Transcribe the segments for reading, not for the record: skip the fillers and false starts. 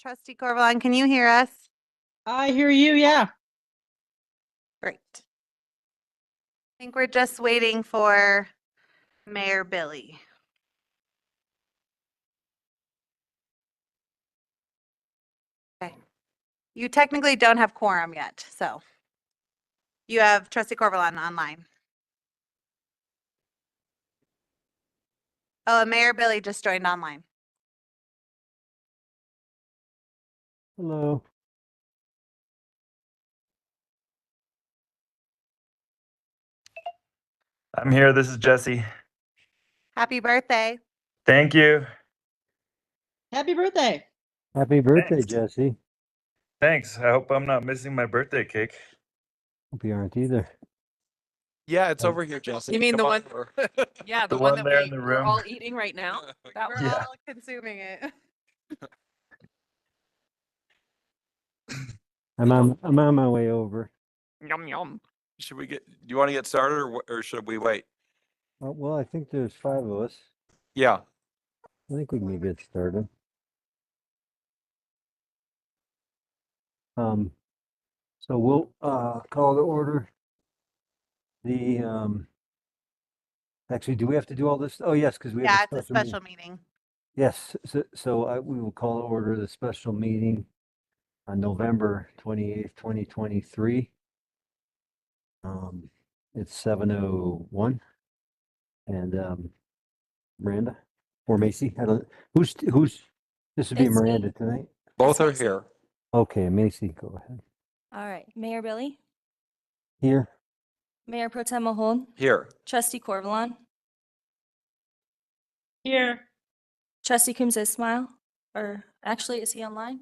Trustee Corvalon, can you hear us? I hear you, yeah. Great. I think we're just waiting for Mayor Billy. Okay. You technically don't have quorum yet, so you have Trustee Corvalon online. Oh, Mayor Billy just joined online. Hello. I'm here. This is Jesse. Happy birthday. Thank you. Happy birthday. Happy birthday, Thanks. Jesse. Thanks. I hope I'm not missing my birthday cake. Hope you aren't either. Yeah, it's Oh. over here, Jesse. You mean Come the on one? over. Yeah, the The one one that there in the we're room. all eating right now. That We're one. Yeah. all consuming it. I'm on my way over. Yum yum. Should we get? Do you want to get started, or should we wait? Well, I think there's 5 of us. Yeah. I think we can get started. So we'll call to order the actually, do we have to do all this? Oh yes, because we Yeah, have it's a special meeting. Yes, so we will call to order the special meeting on November 28th, 2023. It's 7:01, and Miranda or Macy. I don't. Who's? This would be It's me. Miranda tonight. Both are Macy. here. Okay, Macy, go ahead. All right, Mayor Billy, Here. Mayor Pro Tem Mahone, Here. Trustee Corvalon, Here. Trustee Coombs Ismail, or actually, is he online?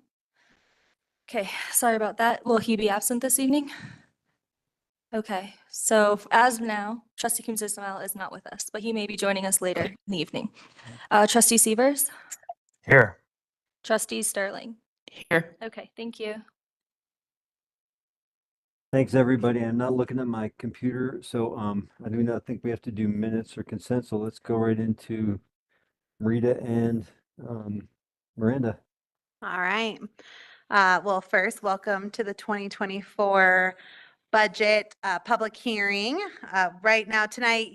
Okay, sorry about that. Will he be absent this evening? Okay, so as of now, Trustee Coombs Ismail is not with us, but he may be joining us later in the evening. Trustee Severs, Here. Trustee Sterling. Here. Okay, thank you. Thanks, everybody. I'm not looking at my computer, so I do not think we have to do minutes or consent. So let's go right into Rita and Miranda. All right. Well, first, welcome to the 2024 budget public hearing. Right now, tonight,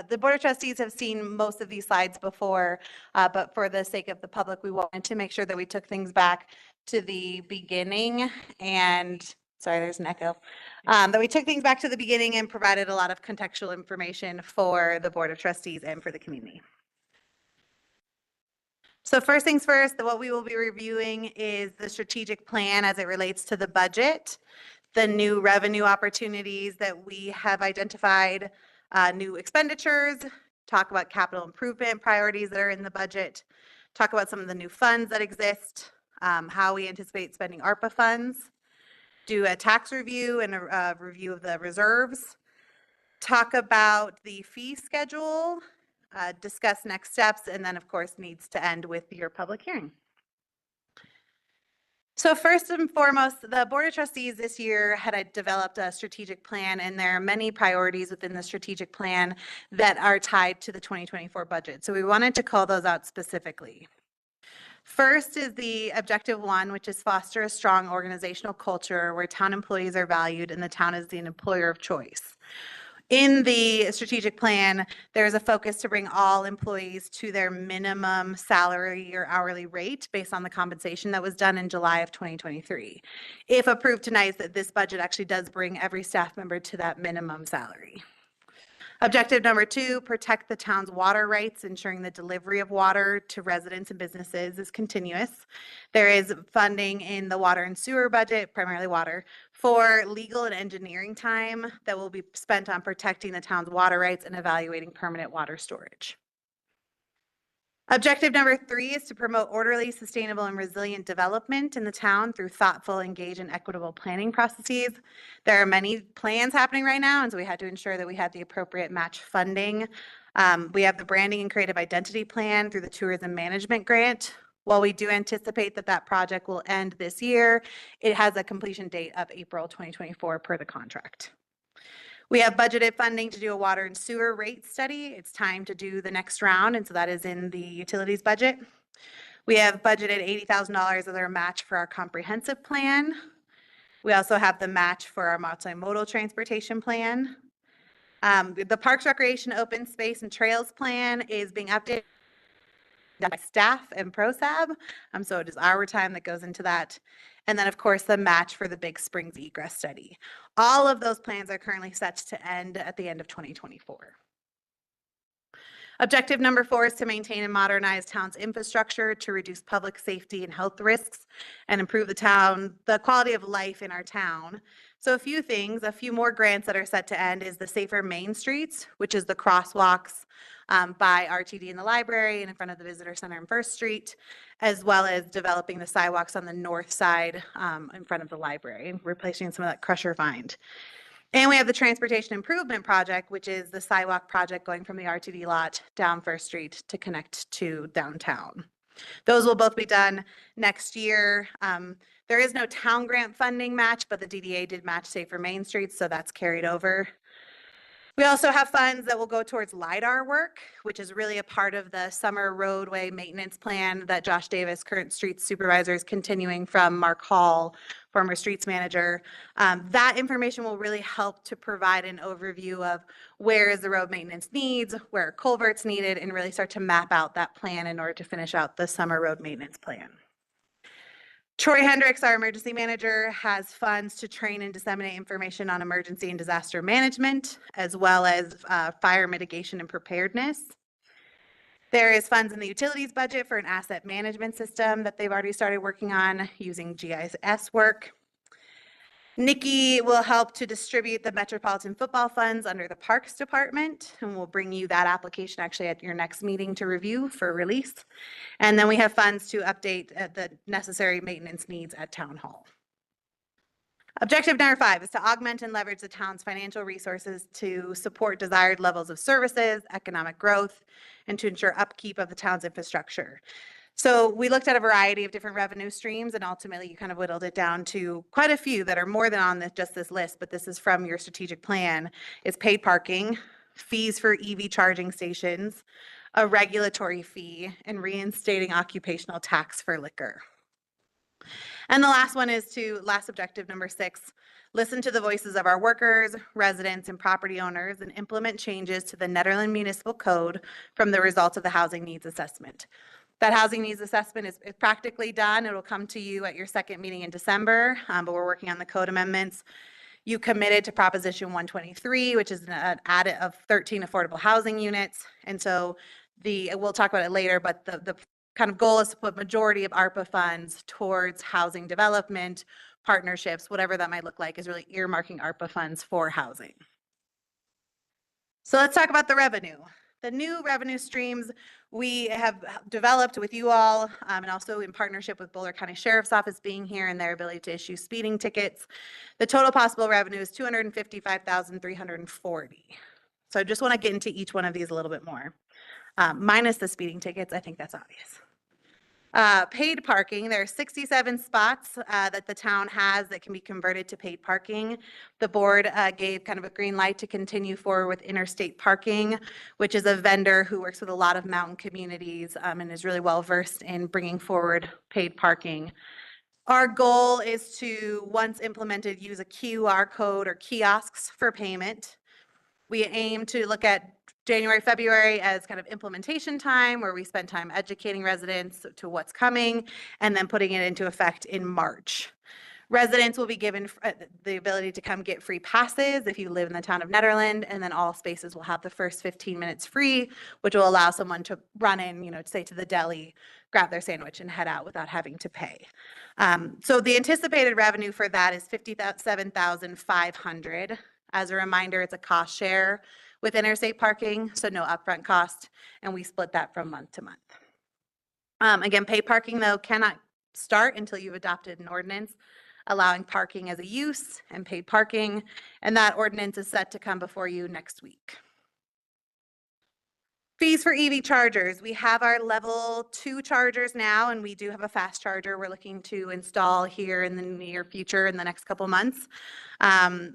the Board of Trustees have seen most of these slides before, but for the sake of the public, we wanted to make sure that we took things back to the beginning and, sorry, there's an echo, that we took things back to the beginning and provided a lot of contextual information for the Board of Trustees and for the community. So first things first, what we will be reviewing is the strategic plan as it relates to the budget, the new revenue opportunities that we have identified, new expenditures, talk about capital improvement priorities that are in the budget, talk about some of the new funds that exist, how we anticipate spending ARPA funds, do a tax review and a review of the reserves, talk about the fee schedule, discuss next steps, and then of course needs to end with your public hearing. So first and foremost, the Board of Trustees this year had developed a strategic plan, and there are many priorities within the strategic plan that are tied to the 2024 budget. So we wanted to call those out specifically. First is the objective 1, which is foster a strong organizational culture where town employees are valued and the town is the employer of choice. In the strategic plan, there's a focus to bring all employees to their minimum salary or hourly rate based on the compensation that was done in July of 2023. If approved tonight, that this budget actually does bring every staff member to that minimum salary. Objective number 2, protect the town's water rights, ensuring the delivery of water to residents and businesses is continuous. There is funding in the water and sewer budget, primarily water, for legal and engineering time that will be spent on protecting the town's water rights and evaluating permanent water storage. Objective number 3 is to promote orderly, sustainable, and resilient development in the town through thoughtful, engaged, and equitable planning processes. There are many plans happening right now, and so we had to ensure that we had the appropriate match funding. We have the branding and creative identity plan through the tourism management grant. While we do anticipate that that project will end this year, it has a completion date of April 2024 per the contract. We have budgeted funding to do a water and sewer rate study. It's time to do the next round, and so that is in the utilities budget. We have budgeted $80,000 of their match for our comprehensive plan. We also have the match for our multimodal transportation plan. The Parks, Recreation, Open Space, and Trails plan is being updated by staff and ProSab. So it is our time that goes into that. And then, of course, the match for the Big Springs egress study. All of those plans are currently set to end at the end of 2024. Objective number 4 is to maintain and modernize town's infrastructure to reduce public safety and health risks and improve the quality of life in our town. So a few things, a few more grants that are set to end is the Safer Main Streets, which is the crosswalks by RTD in the library and in front of the Visitor Center on First Street, as well as developing the sidewalks on the north side in front of the library, replacing some of that crusher vine. And we have the Transportation Improvement Project, which is the sidewalk project going from the RTD lot down First Street to connect to downtown. Those will both be done next year. There is no town grant funding match, but the DDA did match Safer Main Streets, so that's carried over. We also have funds that will go towards LiDAR work, which is really a part of the summer roadway maintenance plan that Josh Davis, current streets supervisor, is continuing from Mark Hall, former streets manager. That information will really help to provide an overview of where is the road maintenance needs, where are culverts needed, and really start to map out that plan in order to finish out the summer road maintenance plan. Troy Hendricks, our emergency manager, has funds to train and disseminate information on emergency and disaster management, as well as fire mitigation and preparedness. There is funds in the utilities budget for an asset management system that they've already started working on using GIS work. Nikki will help to distribute the Metropolitan Football Funds under the Parks Department, and we'll bring you that application actually at your next meeting to review for release. And then we have funds to update the necessary maintenance needs at Town Hall. Objective number 5 is to augment and leverage the town's financial resources to support desired levels of services, economic growth, and to ensure upkeep of the town's infrastructure. So we looked at a variety of different revenue streams, and ultimately you kind of whittled it down to quite a few that are more than on just this list, but this is from your strategic plan. It's paid parking, fees for EV charging stations, a regulatory fee, and reinstating occupational tax for liquor. And the last one is last objective number 6, listen to the voices of our workers, residents, and property owners and implement changes to the Nederland Municipal Code from the results of the housing needs assessment. That housing needs assessment is practically done. It'll come to you at your second meeting in December, but we're working on the code amendments. You committed to Proposition 123, which is an audit of 13 affordable housing units. And so we'll talk about it later, but the kind of goal is to put majority of ARPA funds towards housing development, partnerships, whatever that might look like, is really earmarking ARPA funds for housing. So let's talk about the revenue. The new revenue streams we have developed with you all and also in partnership with Boulder County Sheriff's Office being here and their ability to issue speeding tickets. The total possible revenue is $255,340. So I just want to get into each one of these a little bit more. Minus the speeding tickets, I think that's obvious. Paid parking, there are 67 spots that the town has that can be converted to paid parking. The board gave kind of a green light to continue forward with Interstate Parking, which is a vendor who works with a lot of mountain communities and is really well versed in bringing forward paid parking. Our goal is to, once implemented, use a QR code or kiosks for payment. We aim to look at January, February as kind of implementation time, where we spend time educating residents to what's coming and then putting it into effect in March. Residents will be given the ability to come get free passes if you live in the town of Nederland, and then all spaces will have the first 15 minutes free, which will allow someone to run in, say to the deli, grab their sandwich and head out without having to pay. So the anticipated revenue for that is $57,500. As a reminder, it's a cost share with Interstate Parking, so no upfront cost, and we split that from month to month. Again, paid parking, though, cannot start until you've adopted an ordinance allowing parking as a use and paid parking, and that ordinance is set to come before you next week. Fees for EV chargers. We have our level 2 chargers now, and we do have a fast charger we're looking to install here in the near future in the next couple months.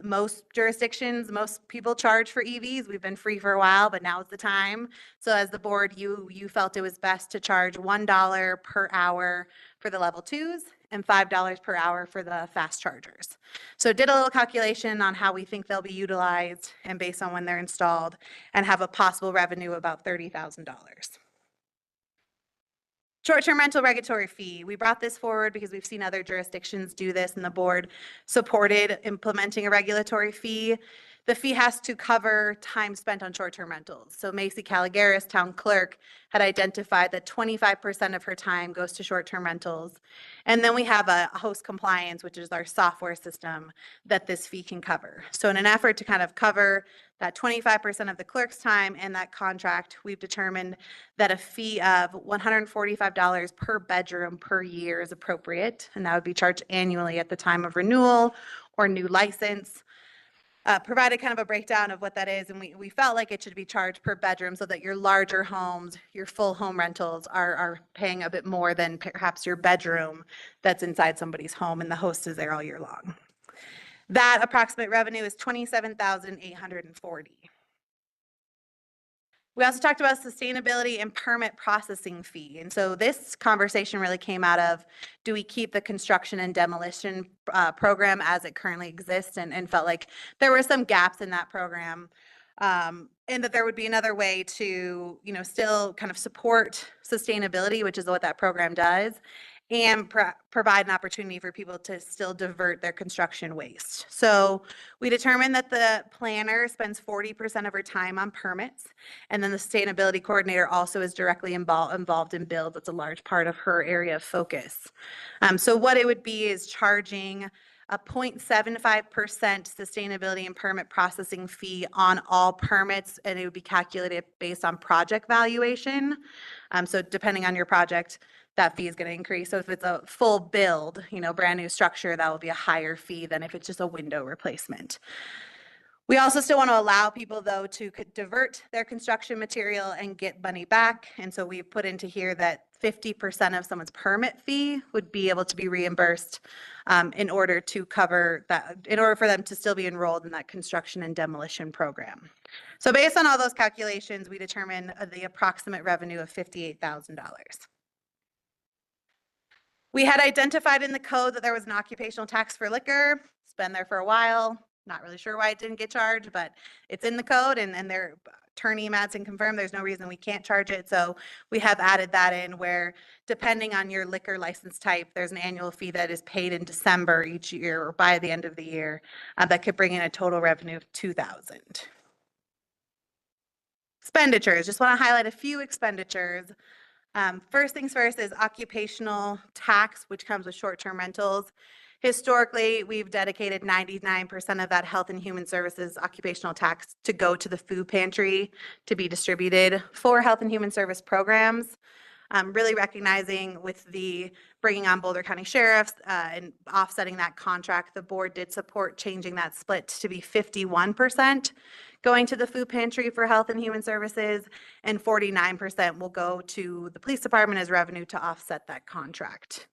Most jurisdictions, most people charge for EVs. We've been free for a while, but now is the time. So as the board, you felt it was best to charge $1 per hour for the level 2s and $5 per hour for the fast chargers. So did a little calculation on how we think they'll be utilized and based on when they're installed, and have a possible revenue of about $30,000. Short-term rental regulatory fee. We brought this forward because we've seen other jurisdictions do this, and the board supported implementing a regulatory fee. The fee has to cover time spent on short-term rentals. So Macy Caligaris, town clerk, had identified that 25% of her time goes to short-term rentals. And then we have a host compliance, which is our software system that this fee can cover. So in an effort to kind of cover that 25% of the clerk's time and that contract, we've determined that a fee of $145 per bedroom per year is appropriate, and that would be charged annually at the time of renewal or new license. Provided kind of a breakdown of what that is, and we felt like it should be charged per bedroom so that your larger homes, your full home rentals are paying a bit more than perhaps your bedroom that's inside somebody's home and the host is there all year long. That approximate revenue is $27,840. We also talked about sustainability and permit processing fee. And so this conversation really came out of, do we keep the construction and demolition program as it currently exists, and felt like there were some gaps in that program, and that there would be another way to, still kind of support sustainability, which is what that program does, and provide an opportunity for people to still divert their construction waste. So we determined that the planner spends 40% of her time on permits, and then the sustainability coordinator also is directly involved in build. That's a large part of her area of focus. So what it would be is charging a 0.75% sustainability and permit processing fee on all permits, and it would be calculated based on project valuation. So depending on your project, that fee is going to increase. So if it's a full build, brand new structure, that will be a higher fee than if it's just a window replacement. We also still want to allow people, though, to divert their construction material and get money back. And so we've put into here that 50% of someone's permit fee would be able to be reimbursed in order to cover that, in order for them to still be enrolled in that construction and demolition program. So based on all those calculations, we determined the approximate revenue of $58,000. We had identified in the code that there was an occupational tax for liquor. It's been there for a while. Not really sure why it didn't get charged, but it's in the code, and their attorney Madsen confirmed there's no reason we can't charge it. So we have added that in, where depending on your liquor license type, there's an annual fee that is paid in December each year or by the end of the year that could bring in a total revenue of $2,000. Expenditures, just want to highlight a few expenditures. First things first is occupational tax, which comes with short-term rentals. Historically, we've dedicated 99% of that health and human services occupational tax to go to the food pantry to be distributed for health and human service programs. Really recognizing with the bringing on Boulder County Sheriffs and offsetting that contract, the board did support changing that split to be 51% going to the food pantry for health and human services, and 49% will go to the police department as revenue to offset that contract.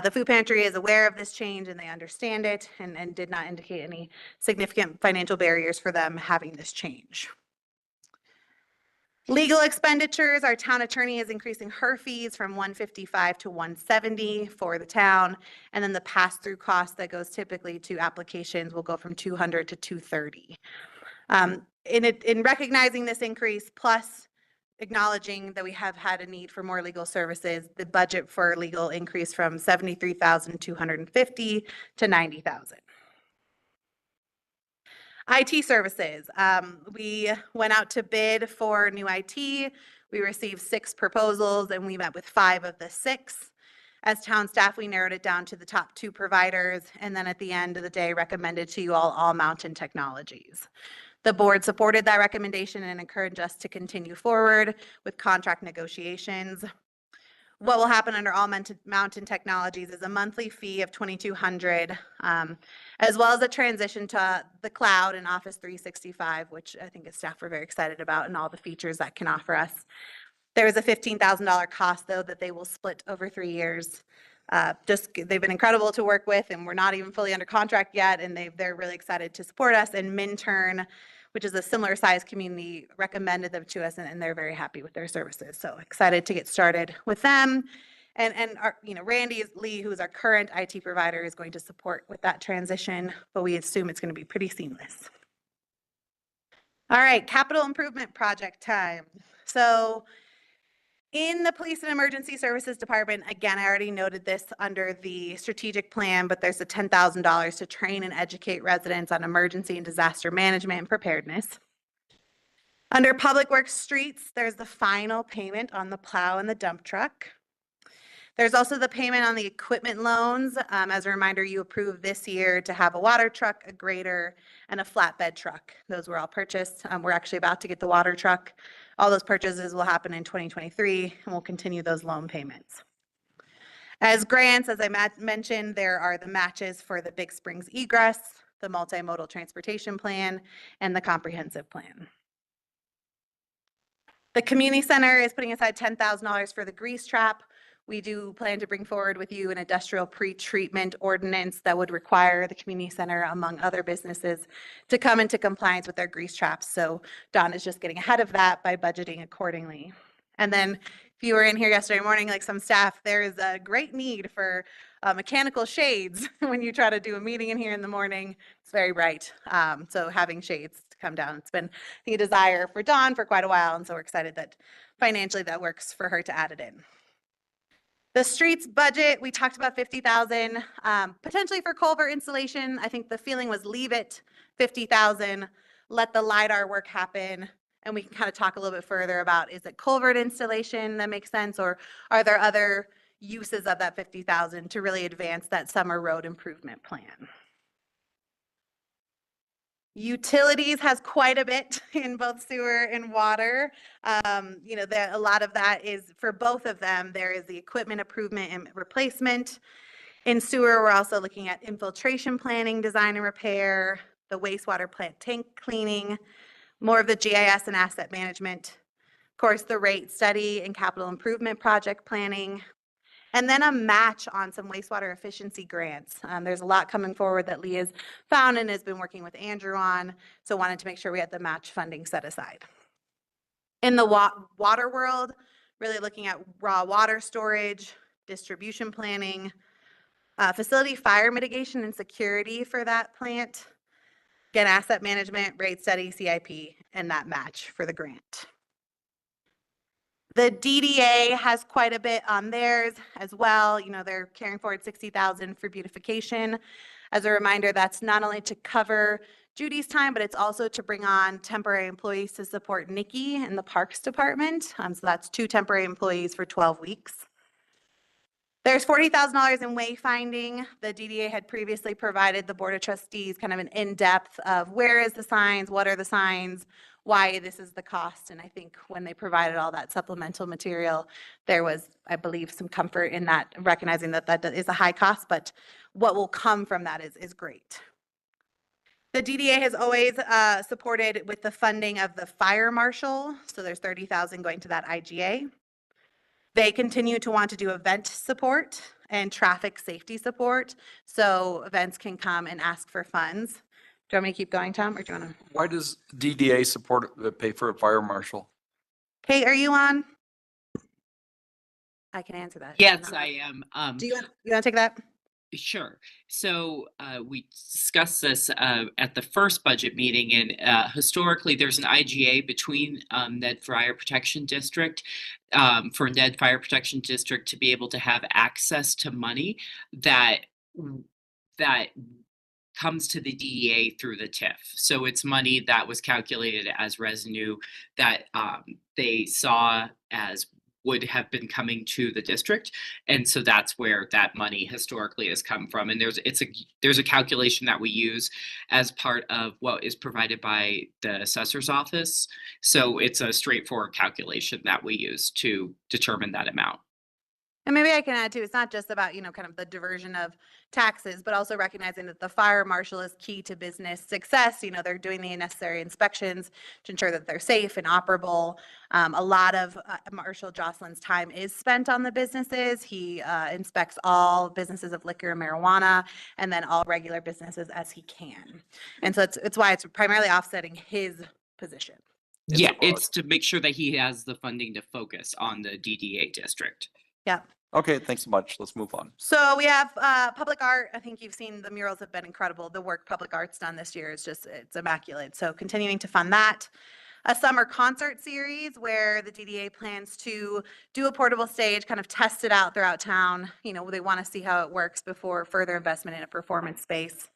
The food pantry is aware of this change and they understand it, and did not indicate any significant financial barriers for them having this change. Legal expenditures, our town attorney is increasing her fees from $155 to $170 for the town, and then the pass-through cost that goes typically to applications will go from $200 to $230. In recognizing this increase, plus acknowledging that we have had a need for more legal services, the budget for legal increased from $73,250 to $90,000. IT services. We went out to bid for new IT. We received 6 proposals and we met with 5 of the 6. As town staff, we narrowed it down to the top 2 providers, and then at the end of the day recommended to you all Mountain Technologies. The board supported that recommendation and encouraged us to continue forward with contract negotiations. what will happen under all mountain technologies is a monthly fee of $2,200, as well as a transition to the cloud and Office 365, which I think as staff are very excited about, and all the features that can offer us. There is a $15,000 cost, though, that they will split over 3 years. They've been incredible to work with, and we're not even fully under contract yet, and they're really excited to support us. And Minturn, which is a similar size community, recommended them to us, and they're very happy with their services. So excited to get started with them. And our, Randy Lee, who is our current IT provider, is going to support with that transition, but we assume it's going to be pretty seamless. All right, capital improvement project time. So in the Police and Emergency Services Department, again, I already noted this under the strategic plan, but there's a $10,000 to train and educate residents on emergency and disaster management and preparedness. Under Public Works Streets, there's the final payment on the plow and the dump truck. There's also the payment on the equipment loans. As a reminder, you approved this year to have a water truck, a grader, and a flatbed truck. Those were all purchased. We're actually about to get the water truck. All those purchases will happen in 2023, and we'll continue those loan payments. As grants, as I mentioned, there are the matches for the Big Springs egress, the multimodal transportation plan, and the comprehensive plan. The community center is putting aside $10,000 for the grease trap. We do plan to bring forward with you an industrial pre-treatment ordinance that would require the community center, among other businesses, to come into compliance with their grease traps. So Don is just getting ahead of that by budgeting accordingly. And then if you were in here yesterday morning, like some staff, there is a great need for mechanical shades when you try to do a meeting in here in the morning. It's very bright. So having shades to come down, it's been a desire for Dawn for quite a while. And so we're excited that financially that works for her to add it in. The streets budget, we talked about $50,000, potentially for culvert installation. I think the feeling was leave it $50,000, let the LiDAR work happen. And we can kind of talk a little bit further about, is it culvert installation that makes sense, or are there other uses of that $50,000 to really advance that summer road improvement plan? Utilities has quite a bit in both sewer and water. A lot of that is for both of them. There is the equipment improvement and replacement. In sewer, we're also looking at infiltration planning, design and repair, the wastewater plant tank cleaning, more of the GIS and asset management, of course, the rate study and capital improvement project planning, and then a match on some wastewater efficiency grants. There's a lot coming forward that Lee has found and has been working with Andrew on, so wanted to make sure we had the match funding set aside. In the water world, really looking at raw water storage, distribution planning, facility fire mitigation and security for that plant, again, asset management, rate study, CIP, and that match for the grant. The DDA has quite a bit on theirs as well. They're carrying forward $60,000 for beautification. As a reminder, that's not only to cover Judy's time, but it's also to bring on temporary employees to support Nikki in the Parks Department. So that's 2 temporary employees for 12 weeks. There's $40,000 in wayfinding. The DDA had previously provided the Board of Trustees kind of an in-depth of where is the signs, what are the signs, why this is the cost. And I think when they provided all that supplemental material, there was, I believe, some comfort in that, recognizing that that is a high cost, but what will come from that is great. The DDA has always supported with the funding of the fire marshal. So there's $30,000 going to that IGA. They continue to want to do event support and traffic safety support. So events can come and ask for funds. Do you want me to keep going, Tom, or do you want to? Why does DDA pay for a fire marshal? Kate, are you on? I can answer that. Yes, I am. Do you want to take that? Sure. So we discussed this at the first budget meeting, and historically there's an IGA between Ned Fire Protection District for Ned Fire Protection District to be able to have access to money that comes to the DEA through the TIF. So it's money that was calculated as revenue that they saw as would have been coming to the district. And so that's where that money historically has come from. And there's a calculation that we use as part of what is provided by the assessor's office. So it's a straightforward calculation that we use to determine that amount. And maybe I can add too, it's not just about, kind of the diversion of taxes, but also recognizing that the fire marshal is key to business success. They're doing the necessary inspections to ensure that they're safe and operable. A lot of Marshal Jocelyn's time is spent on the businesses. He inspects all businesses of liquor and marijuana, and then all regular businesses as he can. And so it's why it's primarily offsetting his position. Yeah, about- it's to make sure that he has the funding to focus on the DDA district. Yeah. Okay, thanks so much. Let's move on. So we have public art. I think you've seen the murals have been incredible. The work public art's done this year is it's immaculate. So continuing to fund that. A summer concert series where the DDA plans to do a portable stage, kind of test it out throughout town. They want to see how it works before further investment in a performance space.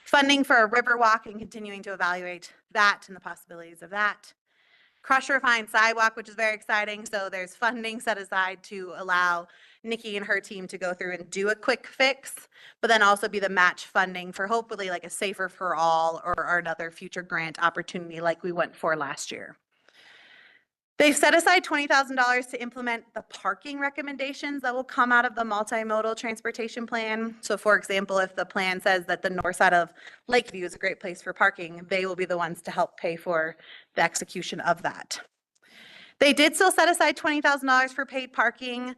Funding for a river walk and continuing to evaluate that and the possibilities of that. Crush Refine Sidewalk, which is very exciting. So there's funding set aside to allow Nikki and her team to go through and do a quick fix, but then also be the match funding for hopefully like a Safer for All or another future grant opportunity like we went for last year. They've set aside $20,000 to implement the parking recommendations that will come out of the multimodal transportation plan. So for example, if the plan says that the north side of Lakeview is a great place for parking, they will be the ones to help pay for the execution of that. They did still set aside $20,000 for paid parking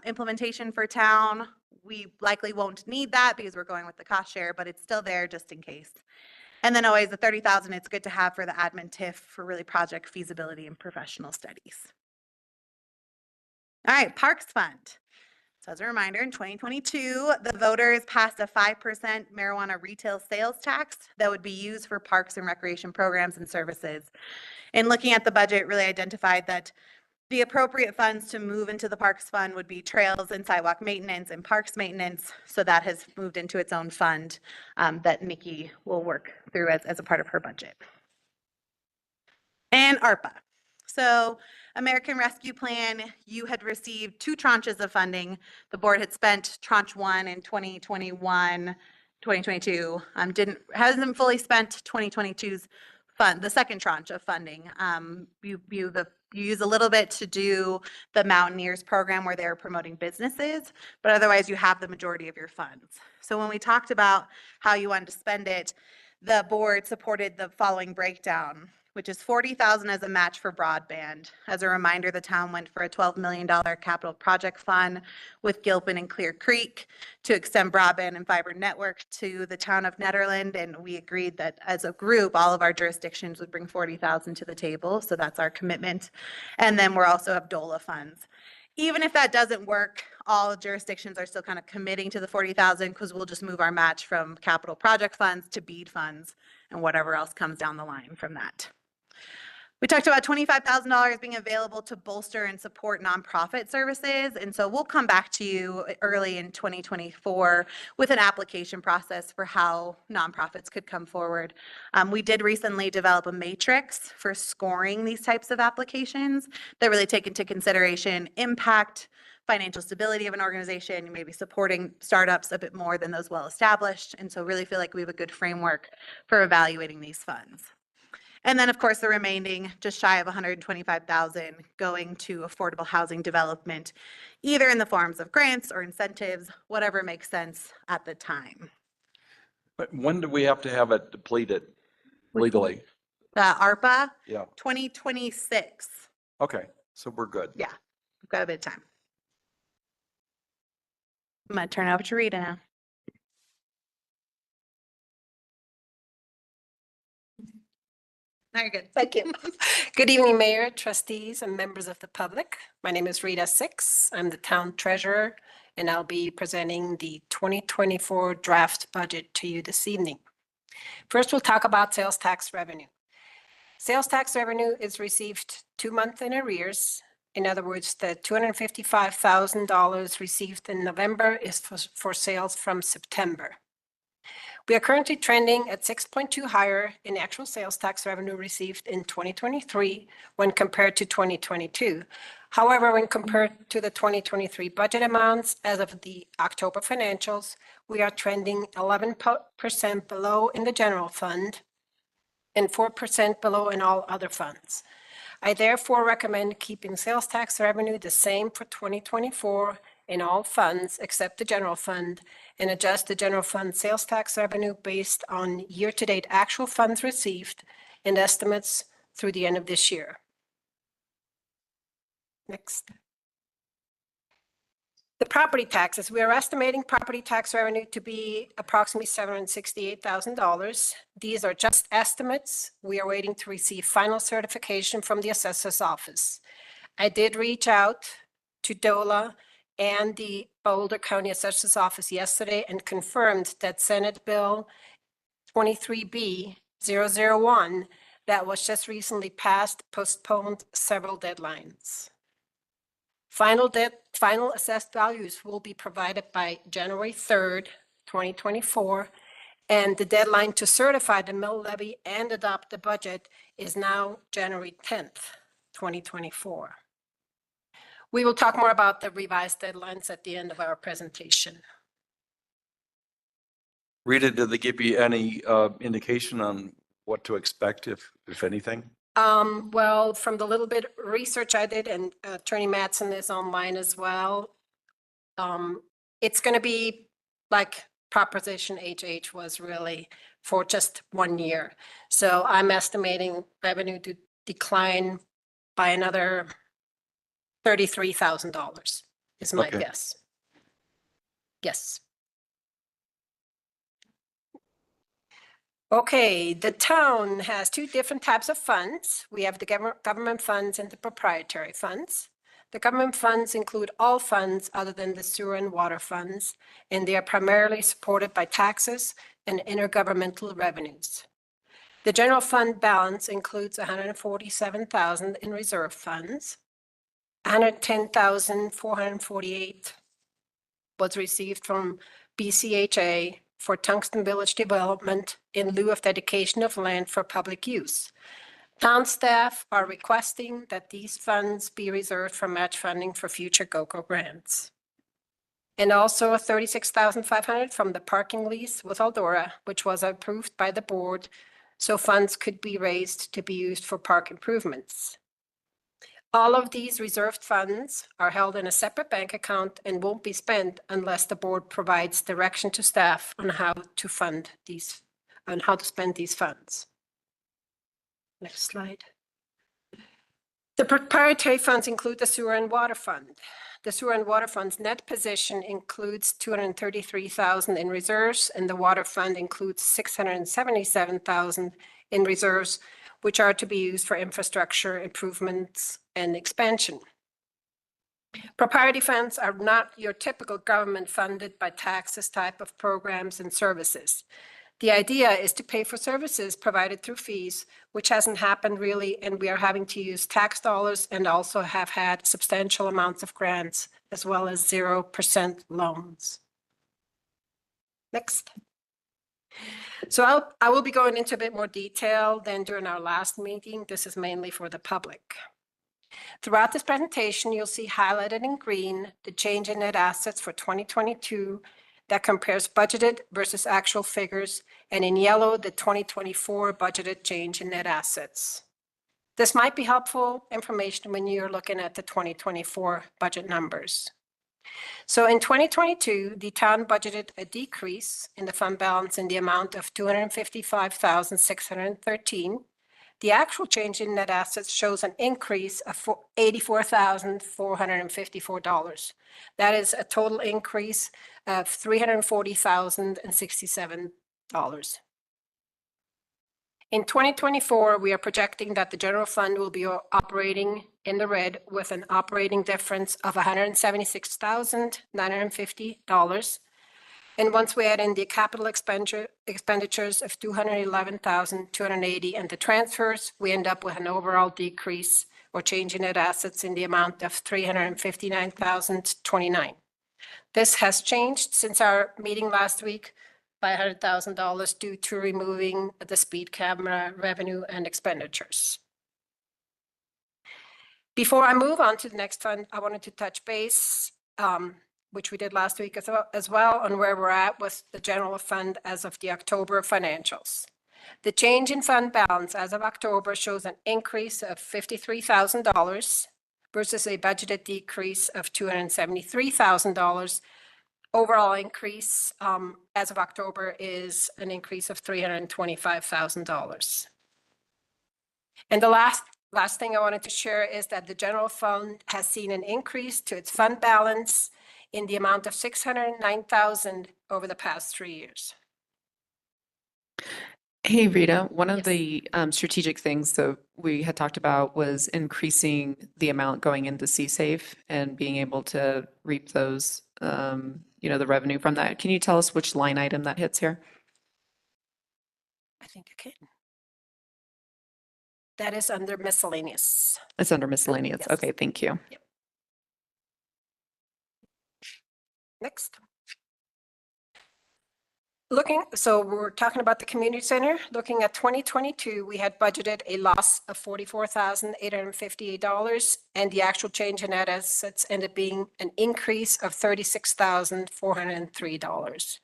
implementation for town. We likely won't need that because we're going with the cost share, but it's still there just in case. And then always the $30,000 it's good to have for the admin TIF for really project feasibility and professional studies. All right, Parks Fund. So as a reminder, in 2022, the voters passed a 5% marijuana retail sales tax that would be used for parks and recreation programs and services. And looking at the budget, really identified that the appropriate funds to move into the Parks Fund would be trails and sidewalk maintenance and parks maintenance. So that has moved into its own fund that Nikki will work through as a part of her budget. And ARPA. So American Rescue Plan, you had received 2 tranches of funding. The board had spent tranche 1 in 2021, 2022. Hasn't fully spent 2022's fund, the second tranche of funding. You use a little bit to do the Mountaineers program where they're promoting businesses, but otherwise you have the majority of your funds. So when we talked about how you wanted to spend it, the board supported the following breakdown, which is $40,000 as a match for broadband. As a reminder, the town went for a $12 million capital project fund with Gilpin and Clear Creek to extend broadband and fiber network to the town of Nederland. And we agreed that as a group, all of our jurisdictions would bring $40,000 to the table. So that's our commitment. And then we're also have DOLA funds. Even if that doesn't work, all jurisdictions are still kind of committing to the $40,000 because we'll just move our match from capital project funds to BEAD funds and whatever else comes down the line from that. We talked about $25,000 being available to bolster and support nonprofit services. And so we'll come back to you early in 2024 with an application process for how nonprofits could come forward. We did recently develop a matrix for scoring these types of applications that really take into consideration impact, financial stability of an organization, maybe supporting startups a bit more than those well-established. And so really feel like we have a good framework for evaluating these funds. And then, of course, the remaining just shy of $125,000 going to affordable housing development, either in the forms of grants or incentives, whatever makes sense at the time. But when do we have to have it depleted legally? The ARPA, Yeah. 2026. Okay, so we're good. Yeah, we've got a bit of time. I'm going to turn it over to Rita now. Now you're good. Thank you. Good evening, Mayor, trustees, and members of the public. My name is Rita Six. I'm the town treasurer, and I'll be presenting the 2024 draft budget to you this evening. First, we'll talk about sales tax revenue. Sales tax revenue is received 2 months in arrears. In other words, the $255,000 received in November is for sales from September. We are currently trending at 6.2 higher in actual sales tax revenue received in 2023 when compared to 2022. However, when compared to the 2023 budget amounts as of the October financials, we are trending 11% below in the general fund and 4% below in all other funds. I therefore recommend keeping sales tax revenue the same for 2024 in all funds except the general fund, and adjust the general fund sales tax revenue based on year-to-date actual funds received and estimates through the end of this year. Next. The property taxes, we are estimating property tax revenue to be approximately $768,000. These are just estimates. We are waiting to receive final certification from the assessor's office. I did reach out to DOLA and the Boulder County Assessor's Office yesterday and confirmed that Senate Bill 23B-001 that was just recently passed postponed several deadlines. Final assessed values will be provided by January 3rd, 2024, and the deadline to certify the mill levy and adopt the budget is now January 10th, 2024. We will talk more about the revised deadlines at the end of our presentation. Rita, did they give you any indication on what to expect, if anything? Well, from the little bit research I did, and Attorney Mattson is online as well, it's going to be like Proposition HH was really for just 1 year. So I'm estimating revenue to decline by another $33,000 is my Okay. guess. Yes. Okay, the town has two different types of funds. We have the government funds and the proprietary funds. The government funds include all funds other than the sewer and water funds, and they are primarily supported by taxes and intergovernmental revenues. The general fund balance includes $147,000 in reserve funds. $110,448 was received from BCHA for Tungsten Village development in lieu of dedication of land for public use. Town staff are requesting that these funds be reserved for match funding for future GOCO grants. And also $36,500 from the parking lease with Eldora, which was approved by the board, so funds could be raised to be used for park improvements. All of these reserved funds are held in a separate bank account and won't be spent unless the board provides direction to staff on how to spend these funds. Next slide. The proprietary funds include the sewer and water fund. The sewer and water fund's net position includes $233,000 in reserves, and the water fund includes $677,000 in reserves, which are to be used for infrastructure improvements and expansion. Proprietary funds are not your typical government funded by taxes type of programs and services. The idea is to pay for services provided through fees, which hasn't happened really, and we are having to use tax dollars and also have had substantial amounts of grants as well as 0% loans. Next. So I will be going into a bit more detail than during our last meeting. This is mainly for the public. Throughout this presentation, you'll see highlighted in green the change in net assets for 2022 that compares budgeted versus actual figures, and in yellow, the 2024 budgeted change in net assets. This might be helpful information when you're looking at the 2024 budget numbers. So in 2022, the town budgeted a decrease in the fund balance in the amount of $255,613. The actual change in net assets shows an increase of $84,454. That is a total increase of $340,067. In 2024, we are projecting that the general fund will be operating in the red with an operating difference of $176,950. And once we add in the capital expenditures of $211,280 and the transfers, we end up with an overall decrease or change in net assets in the amount of $359,029. This has changed since our meeting last week by $100,000 due to removing the speed camera revenue and expenditures. Before I move on to the next fund, I wanted to touch base, which we did last week as well, on where we're at with the general fund as of the October financials. The change in fund balance as of October shows an increase of $53,000 versus a budgeted decrease of $273,000. Overall increase as of October is an increase of $325,000. And the last thing I wanted to share is that the general fund has seen an increase to its fund balance in the amount of $609,000 over the past 3 years. Hey, Rita, one of Yes. the strategic things that we had talked about was increasing the amount going into CSAFE and being able to reap those, the revenue from that. Can you tell us which line item that hits here? I think I can. That is under miscellaneous. It's under miscellaneous. Yes. Okay, thank you. Next. So we're talking about the community center. Looking at 2022, we had budgeted a loss of $44,858, and the actual change in net assets ended being an increase of $36,403.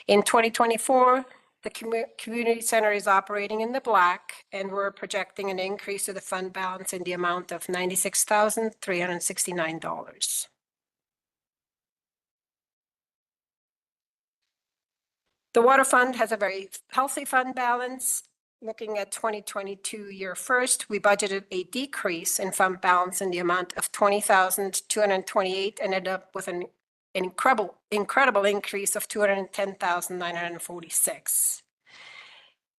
In 2024, the community center is operating in the black, and we're projecting an increase to the fund balance in the amount of $96,369. The water fund has a very healthy fund balance. Looking at 2022 year first, we budgeted a decrease in fund balance in the amount of $20,228 and ended up with an incredible increase of $210,946.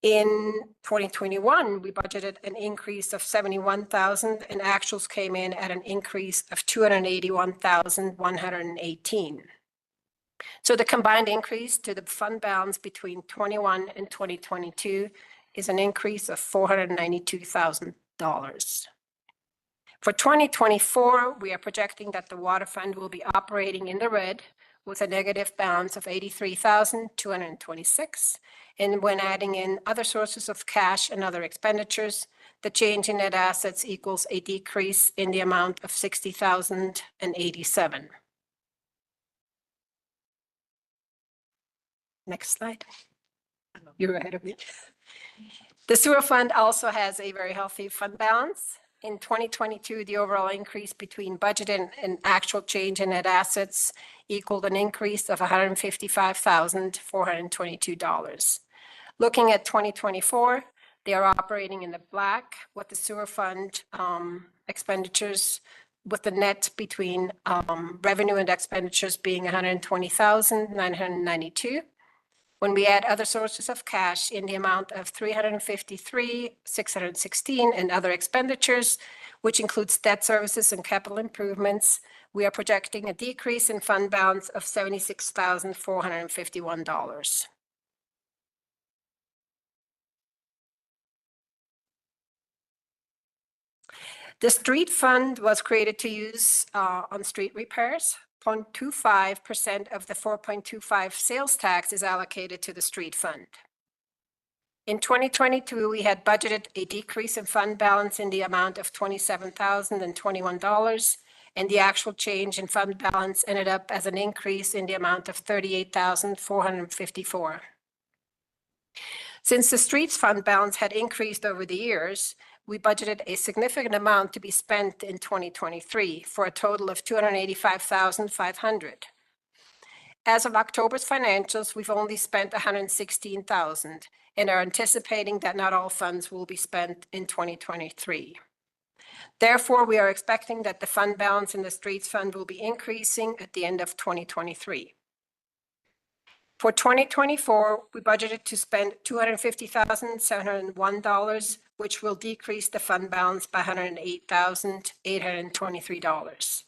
In 2021, we budgeted an increase of $71,000 and actuals came in at an increase of $281,118. So the combined increase to the fund balance between 21 and 2022 is an increase of $492,000. For 2024, we are projecting that the water fund will be operating in the red with a negative balance of $83,226. And when adding in other sources of cash and other expenditures, the change in net assets equals a decrease in the amount of $60,087. Next slide. You're ahead of me. The sewer fund also has a very healthy fund balance. In 2022, the overall increase between budget and actual change in net assets equaled an increase of $155,422. Looking at 2024, they are operating in the black with the sewer fund expenditures with the net between revenue and expenditures being $120,992. When we add other sources of cash in the amount of $353,616 and other expenditures, which includes debt services and capital improvements, we are projecting a decrease in fund balance of $76,451. The street fund was created to use on street repairs. 0.25% of the 4.25 sales tax is allocated to the street fund. In 2022, we had budgeted a decrease in fund balance in the amount of $27,021, and the actual change in fund balance ended up as an increase in the amount of $38,454. Since the streets fund balance had increased over the years, we budgeted a significant amount to be spent in 2023 for a total of $285,500. As of October's financials, we've only spent $116,000 and are anticipating that not all funds will be spent in 2023. Therefore, we are expecting that the fund balance in the streets fund will be increasing at the end of 2023. For 2024, we budgeted to spend $250,701, which will decrease the fund balance by $108,823.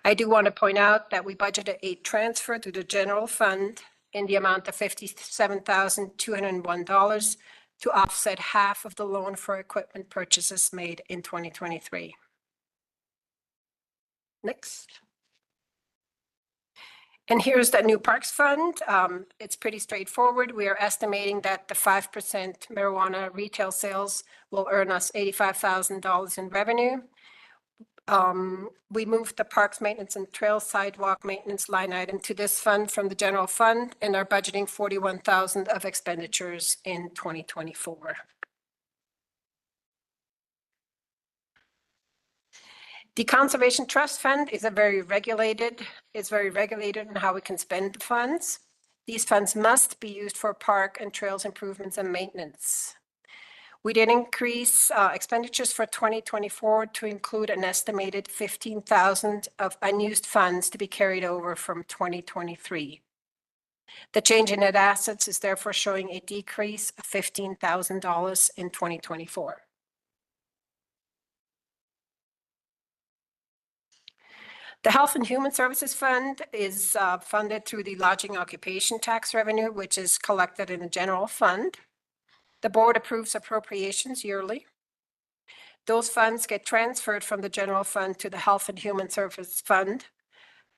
I do want to point out that we budgeted a transfer to the general fund in the amount of $57,201 to offset half of the loan for equipment purchases made in 2023. Next. And here's the new parks fund. It's pretty straightforward. We are estimating that the 5% marijuana retail sales will earn us $85,000 in revenue. We moved the parks maintenance and trail sidewalk maintenance line item to this fund from the general fund and are budgeting 41,000 of expenditures in 2024. The Conservation Trust Fund is very regulated in how we can spend the funds. These funds must be used for park and trails improvements and maintenance. We did increase expenditures for 2024 to include an estimated 15,000 of unused funds to be carried over from 2023. The change in net assets is therefore showing a decrease of $15,000 in 2024. The Health and Human Services Fund is funded through the lodging occupation tax revenue, which is collected in the general fund. The board approves appropriations yearly. Those funds get transferred from the general fund to the Health and Human Services Fund.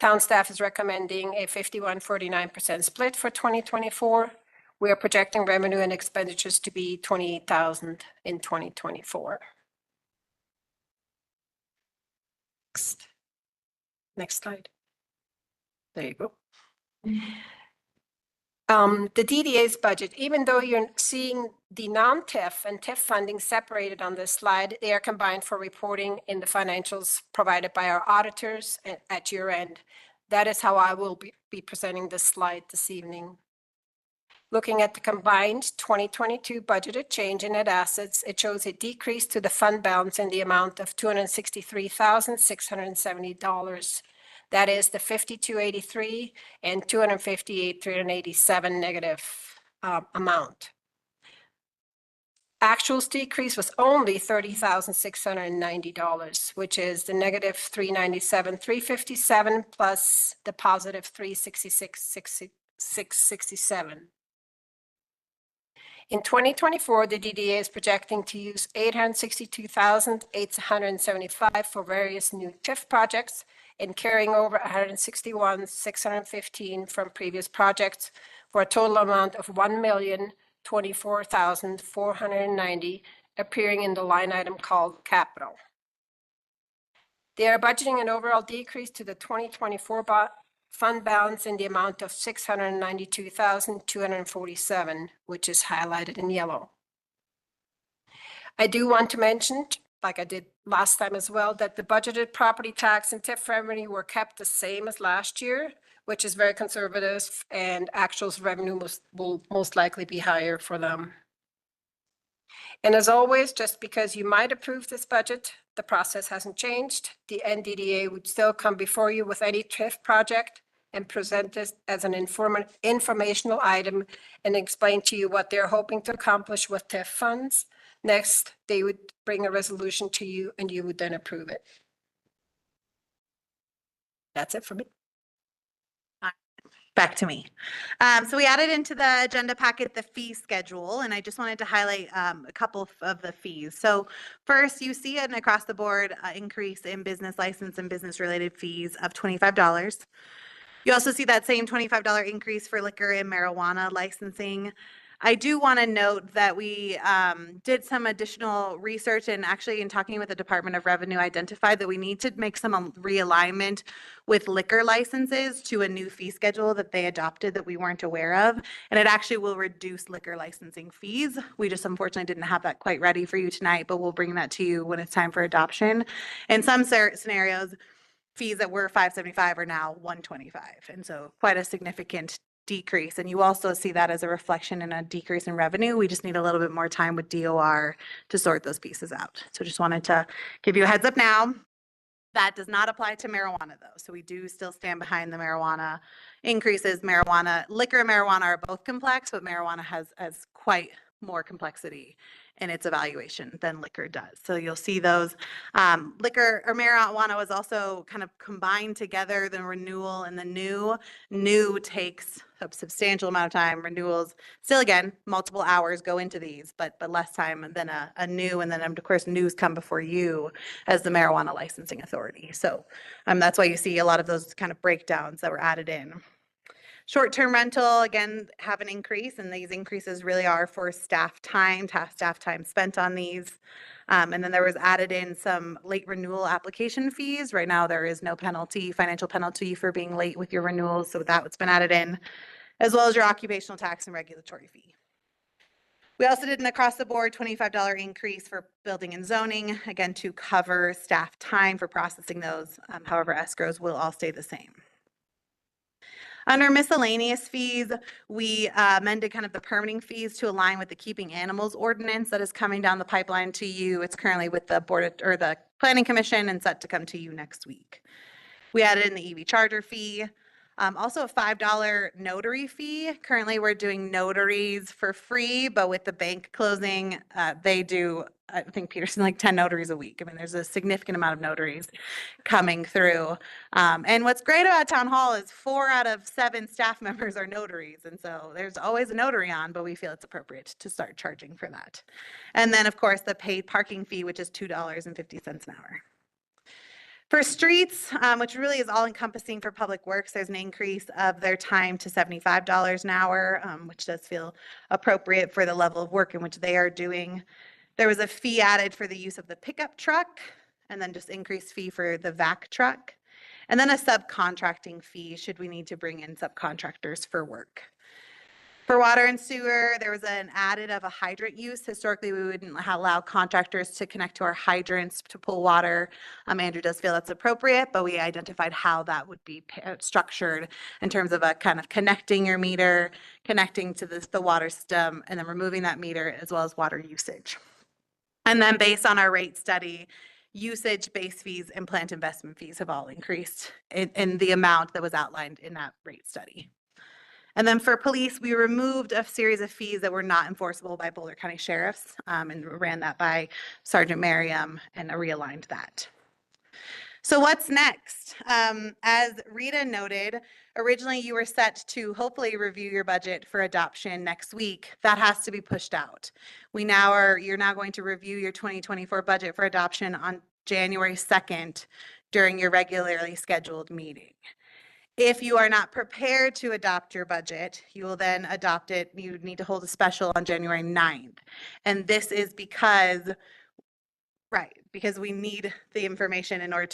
Town staff is recommending a 51-49% split for 2024. We are projecting revenue and expenditures to be 28,000 in 2024. Next slide. There you go. The DDA's budget, even though you're seeing the non-TIF and TIF funding separated on this slide, they are combined for reporting in the financials provided by our auditors at year end. That is how I will be presenting this slide this evening. Looking at the combined 2022 budgeted change in net assets, it shows a decrease to the fund balance in the amount of $263,670. That is the 5283 and 258,387 negative amount. Actuals decrease was only $30,690, which is the negative 397,357 plus the positive 366,667. In 2024, the DDA is projecting to use $862,875 for various new TIF projects and carrying over $161,615 from previous projects for a total amount of $1,024,490 appearing in the line item called capital. They are budgeting an overall decrease to the 2024 fund balance in the amount of $692,247, which is highlighted in yellow. I do want to mention, like I did last time as well, that the budgeted property tax and TIF revenue were kept the same as last year, which is very conservative, and actuals revenue will most likely be higher for them. And as always, just because you might approve this budget, the process hasn't changed. The NDDA would still come before you with any TIF project and present this as an informational item and explain to you what they're hoping to accomplish with TIF funds. Next, they would bring a resolution to you and you would then approve it. That's it for me. Back to me. So we added into the agenda packet the fee schedule, and I just wanted to highlight a couple of the fees. So first, you see an across the board increase in business license and business related fees of $25. You also see that same $25 increase for liquor and marijuana licensing. I do want to note that we did some additional research, and actually in talking with the Department of Revenue identified that we need to make some realignment with liquor licenses to a new fee schedule that they adopted that we weren't aware of. And it actually will reduce liquor licensing fees. We just unfortunately didn't have that quite ready for you tonight, but we'll bring that to you when it's time for adoption. In some scenarios, fees that were $575 are now $125. And so quite a significant decrease. And you also see that as a reflection in a decrease in revenue. We just need a little bit more time with DOR to sort those pieces out. So just wanted to give you a heads up now. That does not apply to marijuana though. So we do still stand behind the marijuana increases. Liquor and marijuana are both complex, but marijuana has quite more complexity in its evaluation than liquor does. So you'll see those. Liquor or marijuana was also kind of combined together, the renewal and the new. New takes a substantial amount of time. Renewals, still again, multiple hours go into these, but less time than a new. And then of course, news come before you as the marijuana licensing authority. So that's why you see a lot of those kind of breakdowns that were added in. Short-term rental, again, have an increase, and these increases really are for staff time spent on these. And then there was added in some late renewal application fees. Right now, there is no penalty, financial penalty for being late with your renewals, so that's been added in, as well as your occupational tax and regulatory fee. We also did an across-the-board $25 increase for building and zoning, again, to cover staff time for processing those. However, escrows will all stay the same. Under miscellaneous fees, we amended kind of the permitting fees to align with the keeping animals ordinance that is coming down the pipeline to you. It's currently with the the Planning Commission and set to come to you next week. We added in the EV charger fee. Also a $5 notary fee. Currently, we're doing notaries for free, but with the bank closing, they do, I think, Peterson, like 10 notaries a week. I mean, there's a significant amount of notaries coming through. And what's great about Town Hall is 4 out of 7 staff members are notaries. And so there's always a notary on, but we feel it's appropriate to start charging for that. And then, of course, the paid parking fee, which is $2.50 an hour. For streets, which really is all encompassing for public works, there's an increase of their time to $75 an hour, which does feel appropriate for the level of work in which they are doing. There was a fee added for the use of the pickup truck, and then just increased fee for the vac truck, and then a subcontracting fee should we need to bring in subcontractors for work. For water and sewer, there was an added of a hydrant use. Historically, we wouldn't allow contractors to connect to our hydrants to pull water. Andrew does feel that's appropriate, but we identified how that would be structured in terms of a kind of connecting your meter, connecting to the water system, and then removing that meter as well as water usage. And then based on our rate study, usage-based fees and plant investment fees have all increased in the amount that was outlined in that rate study. And then for police, we removed a series of fees that were not enforceable by Boulder County Sheriffs and ran that by Sergeant Merriam and realigned that. So what's next? As Rita noted, originally you were set to hopefully review your budget for adoption next week. That has to be pushed out. You're now going to review your 2024 budget for adoption on January 2nd during your regularly scheduled meeting. If you are not prepared to adopt your budget, you will then adopt it. You need to hold a special on January 9th. And this is because we need the information in order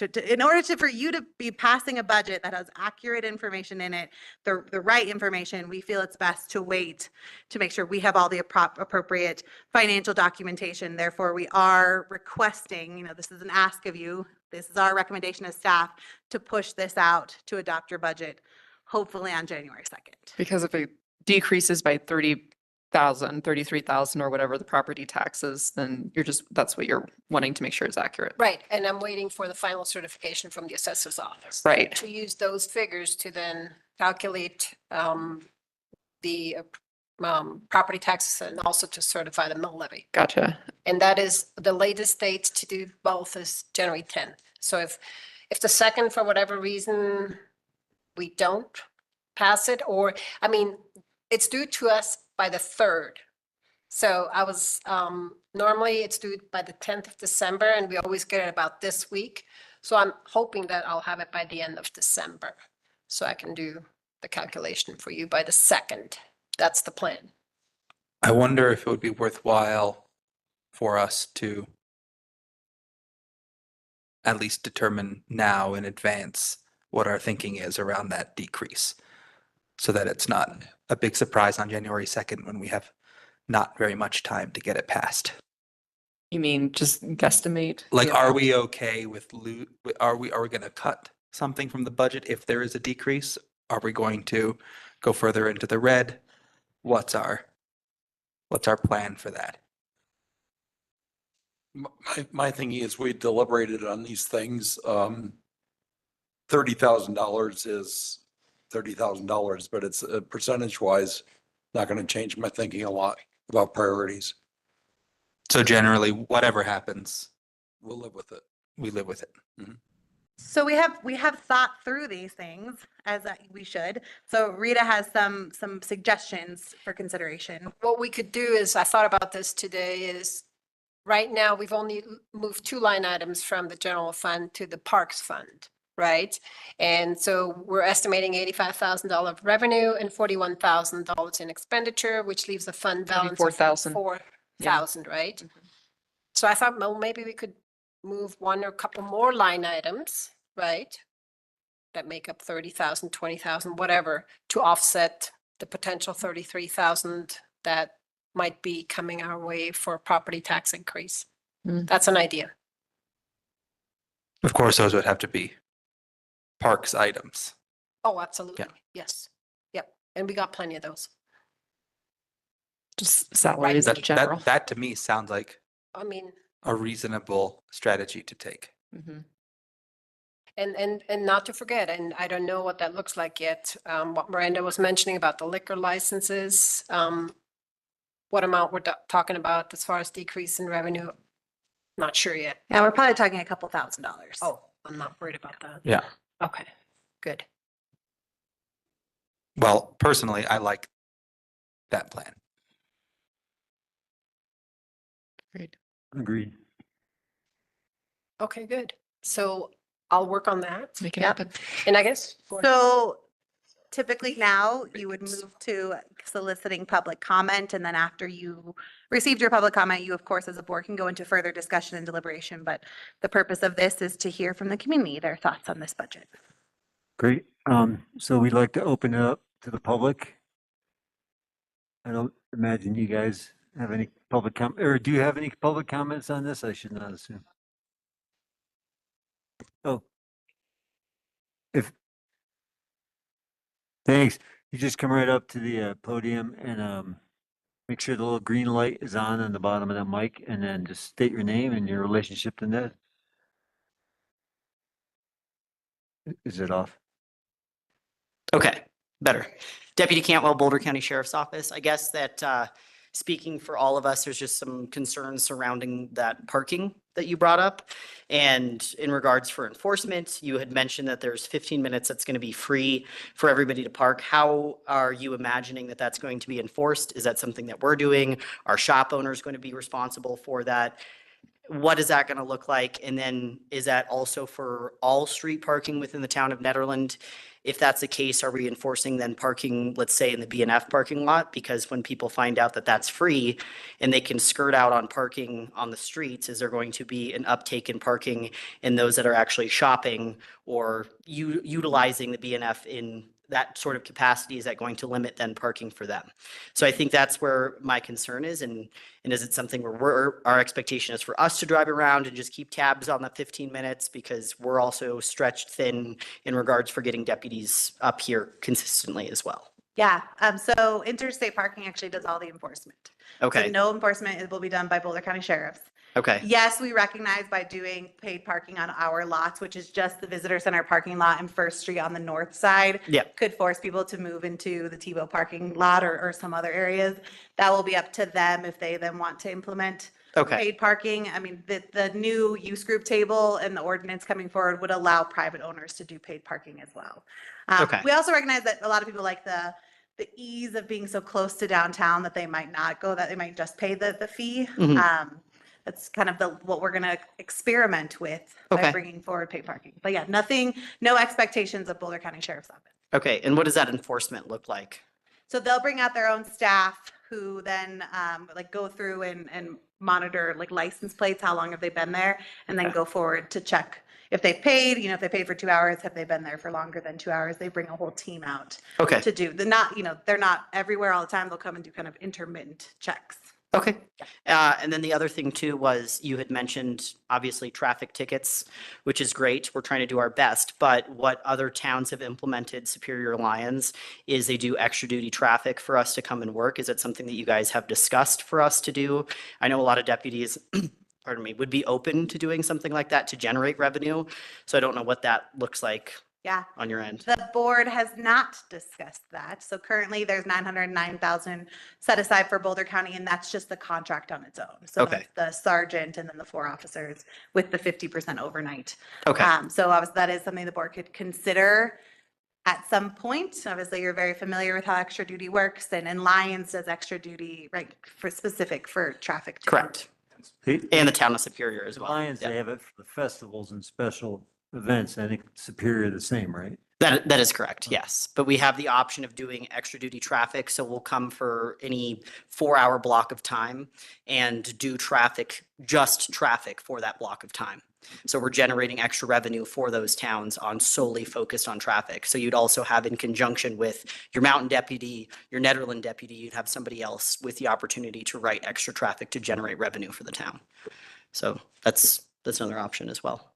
for you to be passing a budget that has accurate information in it, the right information. We feel it's best to wait to make sure we have all the appropriate financial documentation. Therefore, we are requesting, this is an ask of you. This is our recommendation as staff to push this out to adopt your budget, hopefully on January 2nd. Because if it decreases by 30,000, 33,000 or whatever the property tax is, then that's what you're wanting to make sure is accurate. Right, and I'm waiting for the final certification from the assessor's office. Right. To use those figures to then calculate the property taxes and also to certify the mill levy. Gotcha. And that is the latest date to do both is January 10th. So if the second, for whatever reason, we don't pass it, it's due to us by the 3rd. So I was, normally it's due by the 10th of December and we always get it about this week. So I'm hoping that I'll have it by the end of December. So I can do the calculation for you by the 2nd. That's the plan. I wonder if it would be worthwhile for us to at least determine now in advance what our thinking is around that decrease, so that it's not a big surprise on January 2nd when we have not very much time to get it passed. You mean just guesstimate? Like, are we okay with, are we going to cut something from the budget if there is a decrease? Are we going to go further into the red? What's our plan for that? My thinking is we deliberated on these things. $30,000 is $30,000, but it's percentage wise, not going to change my thinking a lot about priorities. So generally, whatever happens, We'll live with it. we live with it. Mm-hmm. So we have thought through these things as we should. So Rita has some suggestions for consideration. What we could do is, I thought about this today, is right now we've only moved 2 line items from the general fund to the parks fund. right? And so we're estimating $85,000 of revenue and $41,000 in expenditure, which leaves a fund balance of 34,000. 4,000, right? So I thought, well, maybe we could move one or a couple more line items, right? That make up 30,000, 20,000, whatever, to offset the potential 33,000 that might be coming our way for property tax increase. Mm. That's an idea. Of course, those would have to be parks items. Oh, absolutely. Yes. Yep. And we got plenty of those. Just salaries in That, general. that to me sounds like I mean, a reasonable strategy to take. Mhm. and not to forget, and I don't know what that looks like yet, what Miranda was mentioning about the liquor licenses, what amount we're talking about as far as decrease in revenue, not sure yet. Yeah, we're probably talking a couple $1,000s. Oh, I'm not worried about that. Yeah. Okay, good. Well, personally, I like that plan. Great. Agreed. Okay, good. So I'll work on that. Make it Yep. happen. And I guess. So typically now you would move to soliciting public comment, and then after you received your public comment, you of course as a board can go into further discussion and deliberation, but the purpose of this is to hear from the community, their thoughts on this budget. Great. So we'd like to open it up to the public. I don't imagine you guys have any public or do you have any public comments on this? I should not assume. Oh. Thanks. You just come right up to the podium and make sure the little green light is on the bottom of the mic, and then just state your name and your relationship to Ned. Is it off? Okay, better. Deputy Cantwell, Boulder County Sheriff's Office. I guess that speaking for all of us, there's just some concerns surrounding that parking that you brought up. And in regards for enforcement, you had mentioned that there's 15 minutes that's going to be free for everybody to park. How are you imagining that that's going to be enforced? Is that something that we're doing? Are shop owners going to be responsible for that? What is that going to look like? And then is that also for all street parking within the town of Nederland? If that's the case, are we enforcing then parking, let's say in the B&F parking lot? Because when people find out that that's free and they can skirt out on parking on the streets, is there going to be an uptake in parking in those that are actually shopping or utilizing the B&F in that sort of capacity? Is that going to limit then parking for them? So I think that's where my concern is. And is it something where our expectation is for us to drive around and just keep tabs on the 15 minutes because we're also stretched thin in regards for getting deputies up here consistently as well? Yeah, so interstate parking actually does all the enforcement. So Okay, no enforcement will be done by Boulder County Sheriffs. okay, Yes, we recognize by doing paid parking on our lots, which is just the visitor center parking lot and First Street on the north side. Yep. Could force people to move into the Tebow parking lot or some other areas. That will be up to them if they then want to implement okay, paid parking. I mean, the new use group table and the ordinance coming forward would allow private owners to do paid parking as well. Okay. We also recognize that a lot of people like the ease of being so close to downtown that they might not go, that they might just pay the fee. Mhm. That's kind of what we're going to experiment with by Okay. bringing forward paid parking. But yeah, no expectations of Boulder County Sheriff's Office. okay. And what does that enforcement look like? So they'll bring out their own staff who then like go through and monitor like license plates, how long have they been there, and then Okay. go forward to check if they've paid, if they paid for 2 hours, have they been there for longer than 2 hours? They bring a whole team out Okay, to do, they're not everywhere all the time. They'll come and do kind of intermittent checks. okay. And then the other thing too was you had mentioned obviously traffic tickets, which is great. We're trying to do our best, but what other towns have implemented, Superior Alliance, is they do extra duty traffic for us to come and work. Is it something that you guys have discussed for us to do? I know a lot of deputies, pardon me, would be open to doing something like that to generate revenue. So I don't know what that looks like Yeah. on your end. The board has not discussed that. So currently there's 909,000 set aside for Boulder County, and that's just the contract on its own. So Okay. that's the sergeant and then the 4 officers with the 50% overnight. Okay, So obviously that is something the board could consider at some point. Obviously, you're very familiar with how extra duty works, and Lions does extra duty, right, for specific for traffic. too. correct. They- And the town of Superior as well. Lions, Yeah. they have it for the festivals and special events, I think Superior the same, right? That is correct, yes. But we have the option of doing extra duty traffic, so we'll come for any 4-hour block of time and do traffic, just traffic for that block of time. So we're generating extra revenue for those towns on solely focused on traffic. So you'd also have in conjunction with your mountain deputy, your Nederland deputy, you'd have somebody else with the opportunity to write extra traffic to generate revenue for the town. So that's another option as well.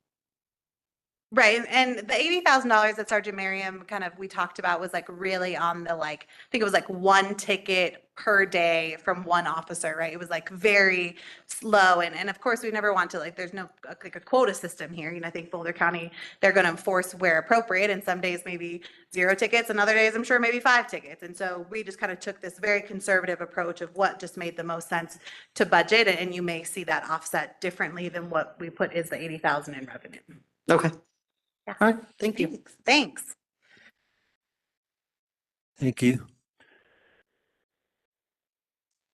Right, and the $80,000 that Sergeant Merriam kind of, we talked about was like really on the like, I think it was like one ticket per day from one officer, right? It was like very slow, and of course, we never want to, like, there's no like a quota system here. You know, I think Boulder County, they're gonna enforce where appropriate, and some days maybe 0 tickets, and other days I'm sure maybe 5 tickets. And so we just kind of took this very conservative approach of what just made the most sense to budget, and you may see that offset differently than what we put is the 80,000 in revenue. Okay. Yeah. All right, thank you. Thanks. Thank you.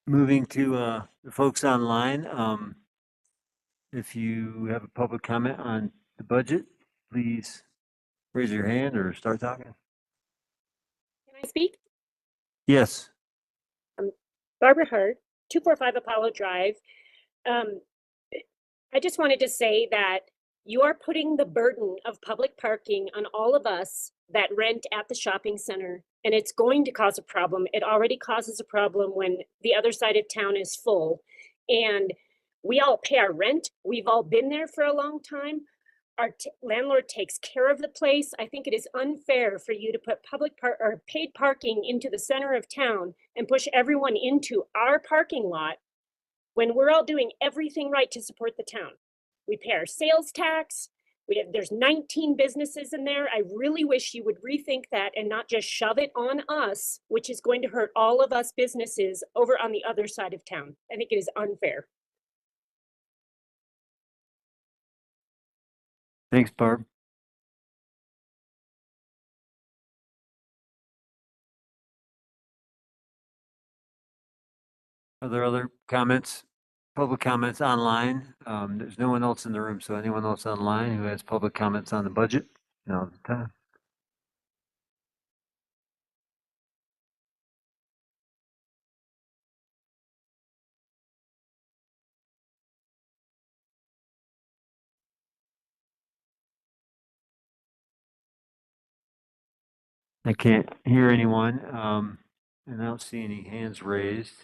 Moving to the folks online, if you have a public comment on the budget, please raise your hand or start talking. Can I speak? Yes. Barbara Hart, 245 Apollo Drive. I just wanted to say that you are putting the burden of public parking on all of us that rent at the shopping center, and it's going to cause a problem. It already causes a problem when the other side of town is full, and we all pay our rent. We've all been there for a long time. Our landlord takes care of the place. I think it is unfair for you to put or paid parking into the center of town and push everyone into our parking lot when we're all doing everything right to support the town. We pay our sales tax. There's 19 businesses in there. I really wish you would rethink that and not just shove it on us, which is going to hurt all of us businesses over on the other side of town. I think it is unfair. Thanks, Barb. Are there other comments, public comments online? There's no one else in the room, so anyone else online who has public comments on the budget? Now's the time. I can't hear anyone, and I don't see any hands raised.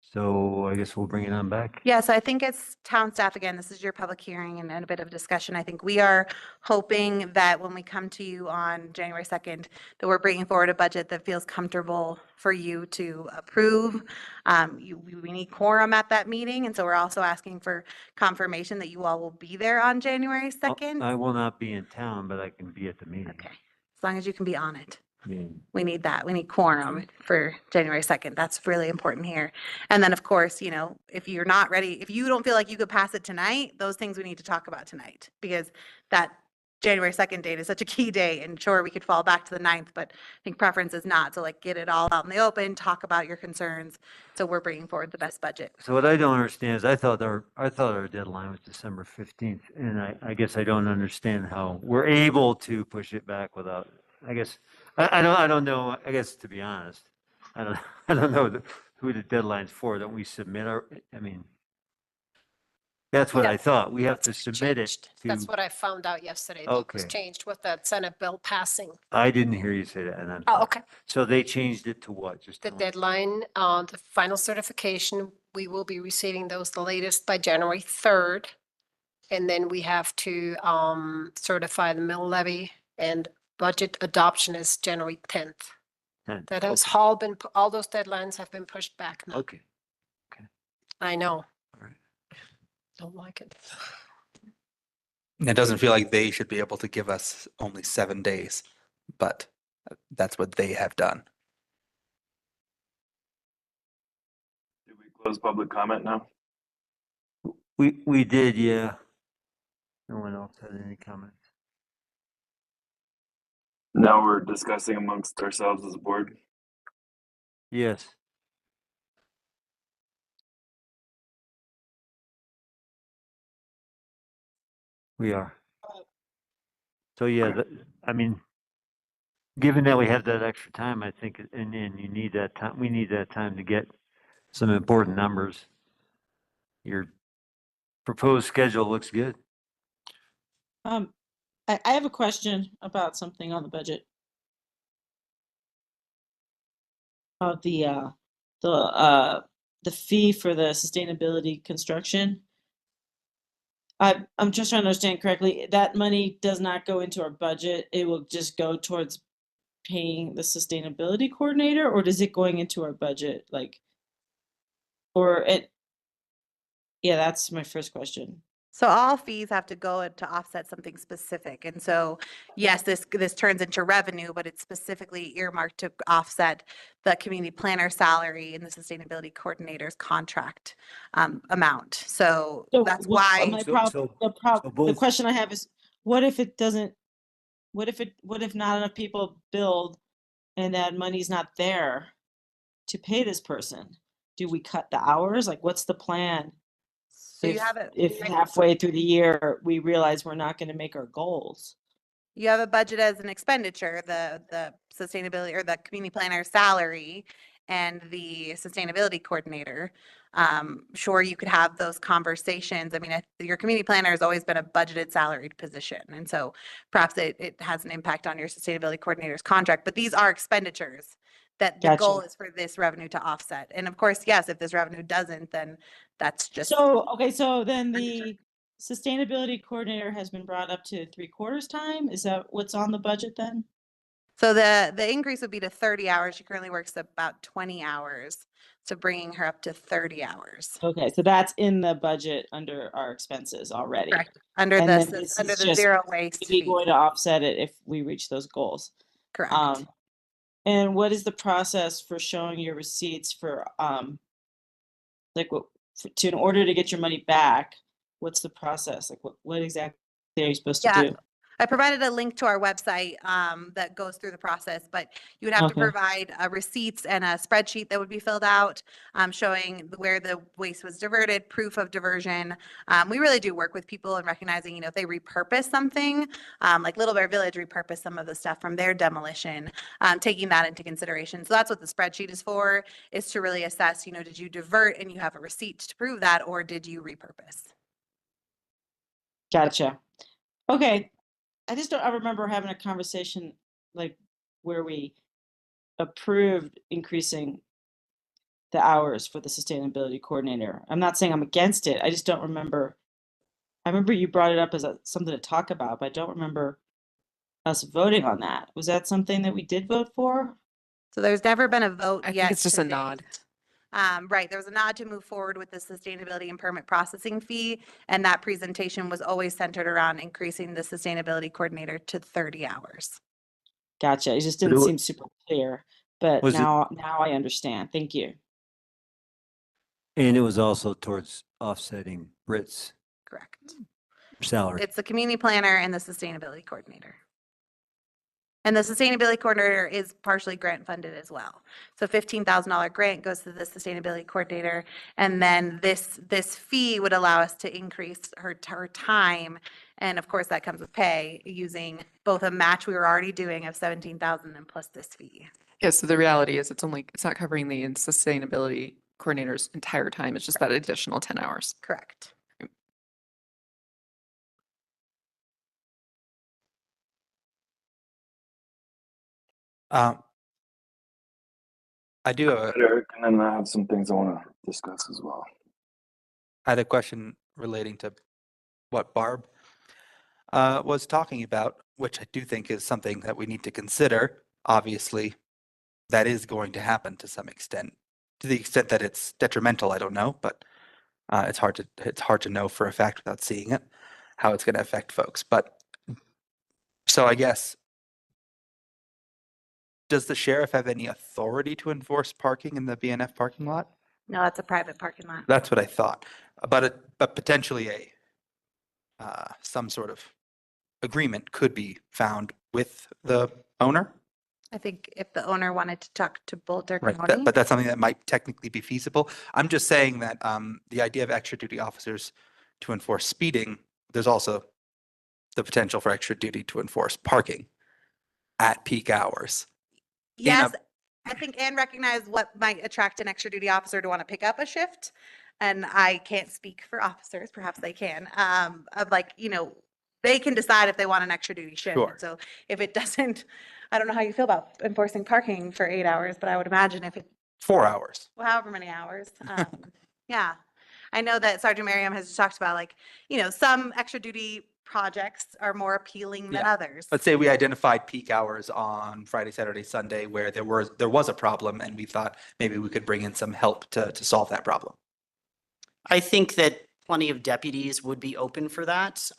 So I guess we'll bring it on back. Yeah, so I think it's town staff again. This is your public hearing and a bit of discussion. I think we are hoping that when we come to you on January 2nd, that we're bringing forward a budget that feels comfortable for you to approve. We need quorum at that meeting, and so we're also asking for confirmation that you all will be there on January 2nd. I will not be in town, but I can be at the meeting. Okay, as long as you can be on it. Yeah. We need that. We need quorum for January 2nd. That's really important here. And then, of course, you know, if you're not ready, if you don't feel like you could pass it tonight, those things we need to talk about tonight, because that January 2nd date is such a key day, and sure, we could fall back to the 9th, but I think preference is not. So like, get it all out in the open, talk about your concerns. So we're bringing forward the best budget. So what I don't understand is I thought our deadline was December 15th, and I guess I don't understand how we're able to push it back without, I guess, I don't know, I guess, to be honest, I don't know who the deadline's for. Don't we submit I mean, that's what Yeah, I thought. We have to submit it Changed. to. That's what I found out yesterday. That it was Okay. changed with that Senate bill passing. I didn't hear you say that, and I'm. Oh, sorry. okay. So they changed it to what? Just The tell me. deadline, the final certification, we will be receiving those the latest by January 3rd. And then we have to certify the mill levy, and budget adoption is January 10th. That has Okay. all those deadlines have been pushed back now. Okay. I know. All right. Don't like it. And it doesn't feel like they should be able to give us only 7 days, but that's what they have done. Did we close public comment now? We did, yeah. No one else had any comments. Now we're discussing amongst ourselves as a board. Yes. We are. So yeah, I mean, given that we have that extra time, I think, and you need that time, we need that time to get some important numbers. Your proposed schedule looks good. I have a question about something on the budget. About the fee for the sustainability construction. I'm just trying to understand correctly, that money does not go into our budget, it will just go towards paying the sustainability coordinator, or does it going into our budget, like? Or it, yeah, that's my first question. So all fees have to go to offset something specific. And so, yes, this turns into revenue, but it's specifically earmarked to offset the community planner salary and the sustainability coordinator's contract amount. So that's why. The question I have is, what if it doesn't, what if not enough people build and that money's not there to pay this person? Do we cut the hours? Like, what's the plan? So you have it. If halfway through the year, we realize we're not going to make our goals. You have a budget as an expenditure, the sustainability or the community planner salary and the sustainability coordinator. Sure, you could have those conversations. I mean, your community planner has always been a budgeted salaried position. And so perhaps it has an impact on your sustainability coordinator's contract, but these are expenditures that the goal is for this revenue to offset. And of course, yes, if this revenue doesn't, then that's just. So, okay, so then the sustainability coordinator has been brought up to 3/4 time. Is that what's on the budget then? So the increase would be to 30 hours. She currently works about 20 hours. So bringing her up to 30 hours. Okay, so that's in the budget under our expenses already. Correct. Under And then the this under is the just zero waste maybe fee. going to offset it if we reach those goals. Correct. And what is the process for showing your receipts for like in order to get your money back? What's the process? Like what exactly are you supposed to do? I provided a link to our website that goes through the process, but you would have to provide receipts and a spreadsheet that would be filled out showing where the waste was diverted, proof of diversion. We really do work with people and recognizing, if they repurpose something, like Little Bear Village repurposed some of the stuff from their demolition, taking that into consideration. So that's what the spreadsheet is for, is to really assess, did you divert and you have a receipt to prove that, or did you repurpose? Gotcha. Okay. I remember having a conversation like where we approved increasing the hours for the sustainability coordinator. I'm not saying I'm against it. I just don't remember. I remember you brought it up as something to talk about, but I don't remember us voting on that. Was that something that we did vote for? So there's never been a vote yet. I think it's just to a nod. date. Right, there was a nod to move forward with the sustainability and permit processing fee, and that presentation was always centered around increasing the sustainability coordinator to 30 hours. Gotcha. It just didn't seem super clear, but now I understand. Thank you. And it was also towards offsetting Britt's Correct. salary. It's the community planner and the sustainability coordinator. And the sustainability coordinator is partially grant funded as well. So $15,000 grant goes to the sustainability coordinator. And then this fee would allow us to increase her time. And of course that comes with pay, using both a match we were already doing of $17,000 and plus this fee. Yeah, so the reality is it's not covering the sustainability coordinator's entire time. It's just that additional 10 hours. Correct. I do have Eric, and then I have some things I want to discuss as well. I had a question relating to what Barb was talking about, which I do think is something that we need to consider. Obviously, that is going to happen to some extent. To the extent that it's detrimental, I don't know, but it's hard to know for a fact without seeing it how it's going to affect folks. But so I guess, does the sheriff have any authority to enforce parking in the BNF parking lot? No, that's a private parking lot. That's what I thought. But potentially some sort of agreement could be found with the owner. I think if the owner wanted to talk to Boulder Right, County. but that's something that might technically be feasible. I'm just saying that the idea of extra duty officers to enforce speeding, there's also the potential for extra duty to enforce parking at peak hours. in a- Yes, I think, and recognize what might attract an extra duty officer to want to pick up a shift. And I can't speak for officers, perhaps they can, of like, they can decide if they want an extra duty shift. Sure. And so if it doesn't, I don't know how you feel about enforcing parking for 8 hours, but I would imagine if it, 4 hours. well, however many hours. Yeah. I know that Sergeant Merriam has talked about like, some extra duty projects are more appealing than Yeah. others. Let's say we identified peak hours on Friday, Saturday, Sunday, where there was a problem, and we thought maybe we could bring in some help to solve that problem. I think that plenty of deputies would be open for that.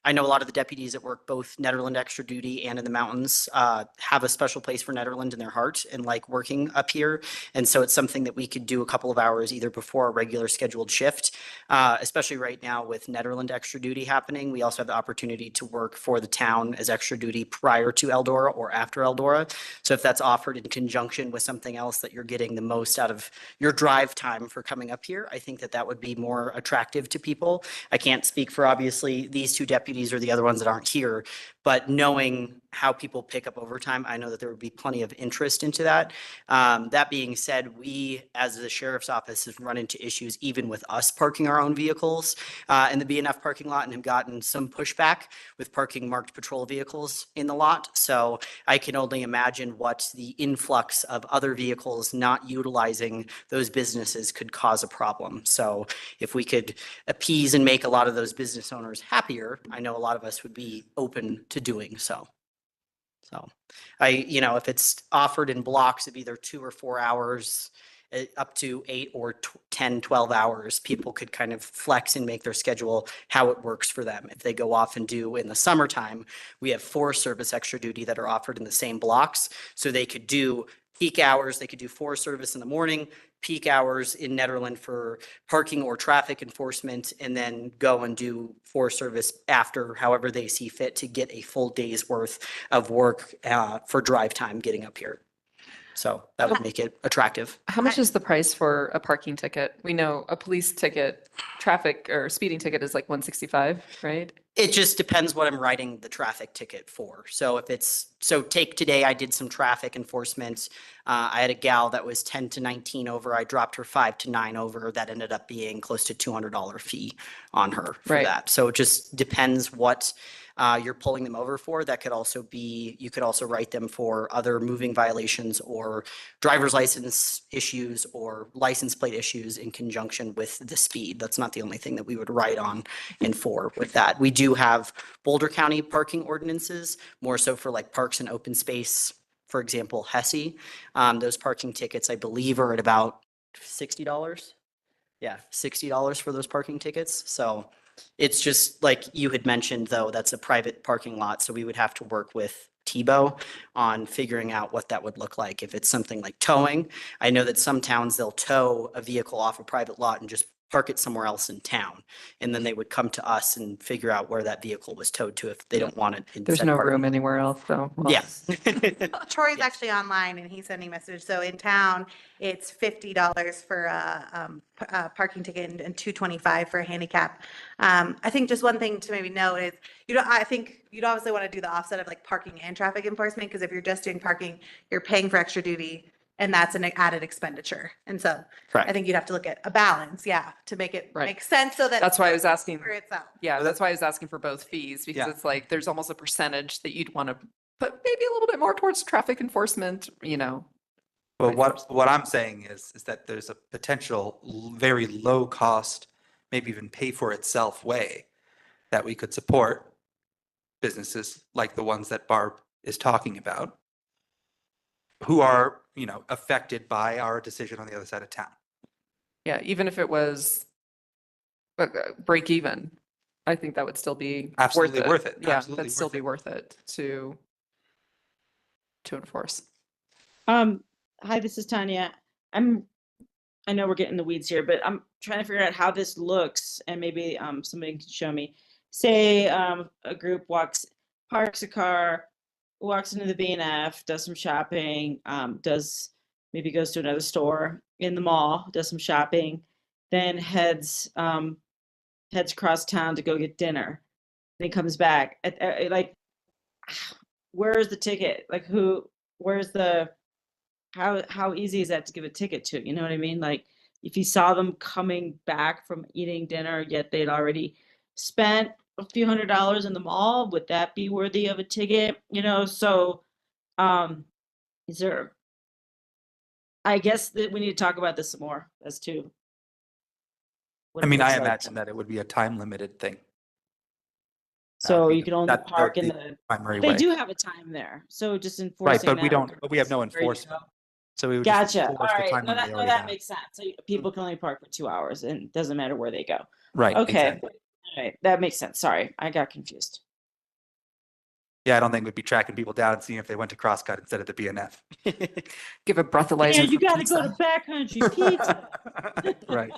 I know a lot of the deputies that work both Nederland extra duty and in the mountains have a special place for Nederland in their heart and like working up here. And so it's something that we could do a couple of hours either before a regular scheduled shift, especially right now with Nederland extra duty happening. We also have the opportunity to work for the town as extra duty prior to Eldora or after Eldora. So if that's offered in conjunction with something else that you're getting the most out of your drive time for coming up here, I think that that would be more attractive to people. I can't speak for obviously these two deputies or the other ones that aren't here, but knowing how people pick up overtime, I know that there would be plenty of interest into that. That being said, we, as the sheriff's office, have run into issues even with us parking our own vehicles in the BNF parking lot and have gotten some pushback with parking marked patrol vehicles in the lot. So I can only imagine what the influx of other vehicles not utilizing those businesses could cause a problem. So if we could appease and make a lot of those business owners happier, I know a lot of us would be open to doing so. So if it's offered in blocks of either 2 or 4 hours, up to 8 or 10, 12 hours, people could kind of flex and make their schedule how it works for them. If they go off and do in the summertime, we have 4 service extra duty that are offered in the same blocks. So they could do peak hours, they could do 4 service in the morning, peak hours in Nederland for parking or traffic enforcement, and then go and do 4 service after, however they see fit, to get a full day's worth of work for drive time getting up here. So that would make it attractive. How much is the price for a parking ticket? We know a police ticket, traffic or speeding ticket is like 165, right? It just depends what I'm writing the traffic ticket for. So if take today, I did some traffic enforcement. I had a gal that was 10 to 19 over. I dropped her 5 to 9 over. That ended up being close to $200 fee on her for Right. that. So it just depends what you're pulling them over for. That could also be, you could also write them for other moving violations or driver's license issues or license plate issues in conjunction with the speed. That's not the only thing that we would write on and for with that. We do have Boulder County parking ordinances, more so for like parks and open space. For example, Hesse, those parking tickets, I believe, are at about $60. Yeah, $60 for those parking tickets. So it's just like you had mentioned, though, that's a private parking lot. So we would have to work with Tebow on figuring out what that would look like. If it's something like towing, I know that some towns, they'll tow a vehicle off a private lot and just park it somewhere else in town. And then they would come to us and figure out where that vehicle was towed to if they don't want it. in There's said no parking room lot. anywhere else, so. well, Yeah. Troy's actually online and he's sending messages. So in town, it's $50 for a parking ticket and $225 for a handicap. I think just one thing to maybe note is, I think you'd obviously want to do the offset of like parking and traffic enforcement, because if you're just doing parking, you're paying for extra duty and that's an added expenditure. And so I Correct. think you'd have to look at a balance, to make it Right. make sense so that. That's why I was asking. For itself. Yeah, that's why I was asking for both fees, because Yeah. it's like, there's almost a percentage that you'd want to put maybe a little bit more towards traffic enforcement, Well, vice what I'm saying is that there's a potential very low cost, maybe even pay for itself way that we could support businesses like the ones that Barb is talking about, who are, affected by our decision on the other side of town. Yeah, even if it was break even, I think that would still be Absolutely worth it. Yeah, Absolutely that'd still worth be it. worth it to enforce. Hi, this is Tanya. I know we're getting the weeds here, but I'm trying to figure out how this looks, and maybe somebody can show me. Say a group parks a car, walks into the BNF, does some shopping, maybe goes to another store in the mall, does some shopping, then heads across town to go get dinner. and he comes back. Like, where's the ticket? Like, where's the, how easy is that to give a ticket to? You know what I mean? Like, if he saw them coming back from eating dinner, yet they'd already spent a few $100s in the mall, would that be worthy of a ticket? You know, so is there, I guess that we need to talk about this some more as to what I it mean, I looks like. imagine that it would be a time limited thing. So be you can only that would park be in the the, primary they way. do have a time there, so just enforcing Right, but we that don't, but we have no regardless of where you enforcement. go. So we would just Gotcha, all enforce the right, time no, limit we that already have. makes sense, so people can only park for 2 hours, and it doesn't matter where they go. Right, Okay, exactly. all right, that makes sense, sorry, I got confused. Yeah, I don't think we'd be tracking people down and seeing if they went to Crosscut instead of the BNF. Give a breathalyzer Yeah, you for gotta go to pizza. Backcountry Pizza. Right.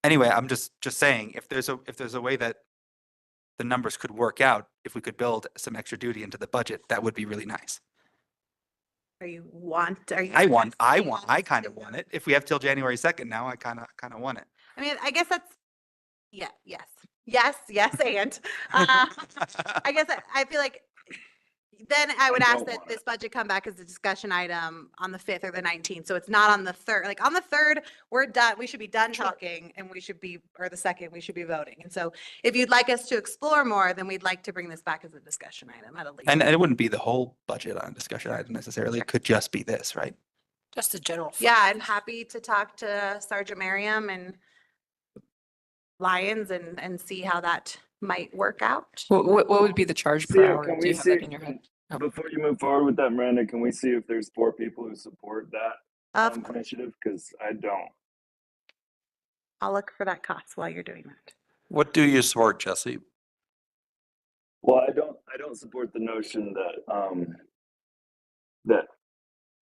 Anyway, I'm just saying, if there's a way that the numbers could work out, if we could build some extra duty into the budget, that would be really nice. Are you? Are you? I asking us kind to of want it. If we have till January 2nd now, I kind of want it. I mean, I guess that's, yeah, yes, and, I guess I feel like then I would I ask don't that want this budget come back as a discussion item on the 5th or the 19th. So it's not on the 3rd. Like on the 3rd, we're done. We should be done talking and or the 2nd, we should be voting. And so if you'd like us to explore more, then we'd like to bring this back as a discussion item at a later. And it wouldn't be the whole budget on discussion item necessarily. It could just be this, right? Just a general. Yeah, I'm happy to talk to Sergeant Merriam and Lyons and see how that might work out. What would be the charge See, per hour? can Do we you have see, that in your head? Oh. before you move forward with that, Miranda, can we see if there's 4 people who support that Of course, initiative? Because I don't. I'll look for that cost while you're doing that. What do you support, Jesse? Well, I don't support the notion that that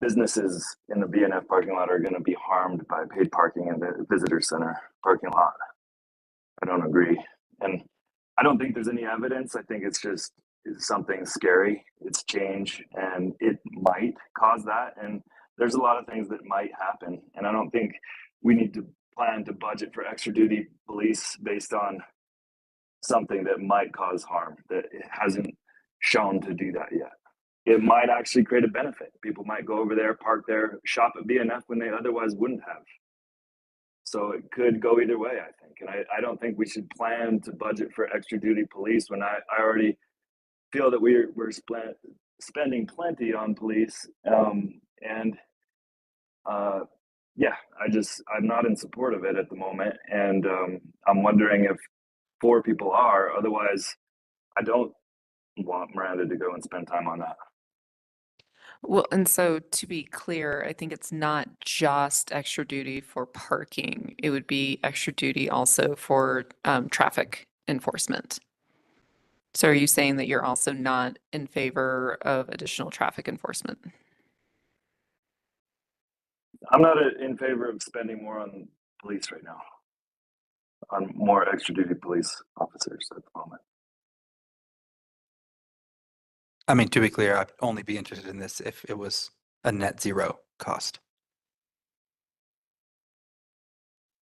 businesses in the BNF parking lot are going to be harmed by paid parking in the visitor center parking lot. I don't agree, and I don't think there's any evidence. I think it's just something scary. It's change, and it might cause that. And there's a lot of things that might happen, and I don't think we need to plan to budget for extra duty police based on something that might cause harm, that it hasn't shown to do that yet. It might actually create a benefit. People might go over there, park there, shop at BNF when they otherwise wouldn't have. So it could go either way, I think. And I don't think we should plan to budget for extra duty police when I already feel that we're spending plenty on police. Yeah, I'm not in support of it at the moment. And I'm wondering if 4 people are. Otherwise, I don't want Miranda to go and spend time on that. Well, and so to be clear, I think it's not just extra duty for parking. It would be extra duty also for traffic enforcement. So are you saying that you're also not in favor of additional traffic enforcement? I'm not in favor of spending more on police right now, on more extra duty police officers at the moment. I mean, to be clear, I'd only be interested in this if it was a net zero cost.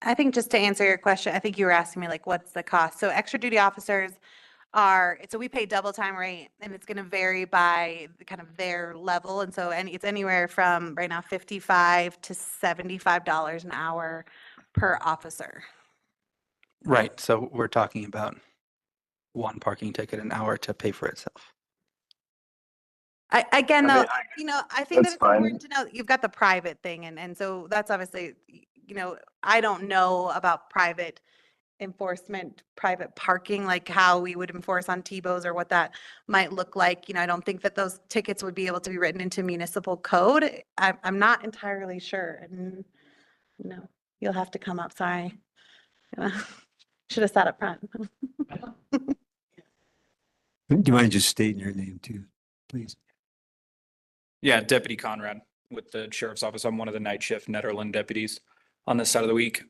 I think just to answer your question, I think you were asking me like, what's the cost? So extra duty officers so we pay double time rate and it's going to vary by kind of their level. And so it's anywhere from right now $55 to $75 an hour per officer. Right. So we're talking about one parking ticket an hour to pay for itself. I I think mean, that that's it's fine. important to know that you've got the private thing. And so that's obviously, I don't know about private enforcement, private parking, like how we would enforce on T-Bows or what that might look like. I don't think that those tickets would be able to be written into municipal code. I'm not entirely sure. And, you'll have to come up. Sorry. Should have sat up front. Do you mind just stating your name too, please? Yeah, Deputy Conrad with the Sheriff's Office. I'm one of the night shift Nederland deputies on this side of the week.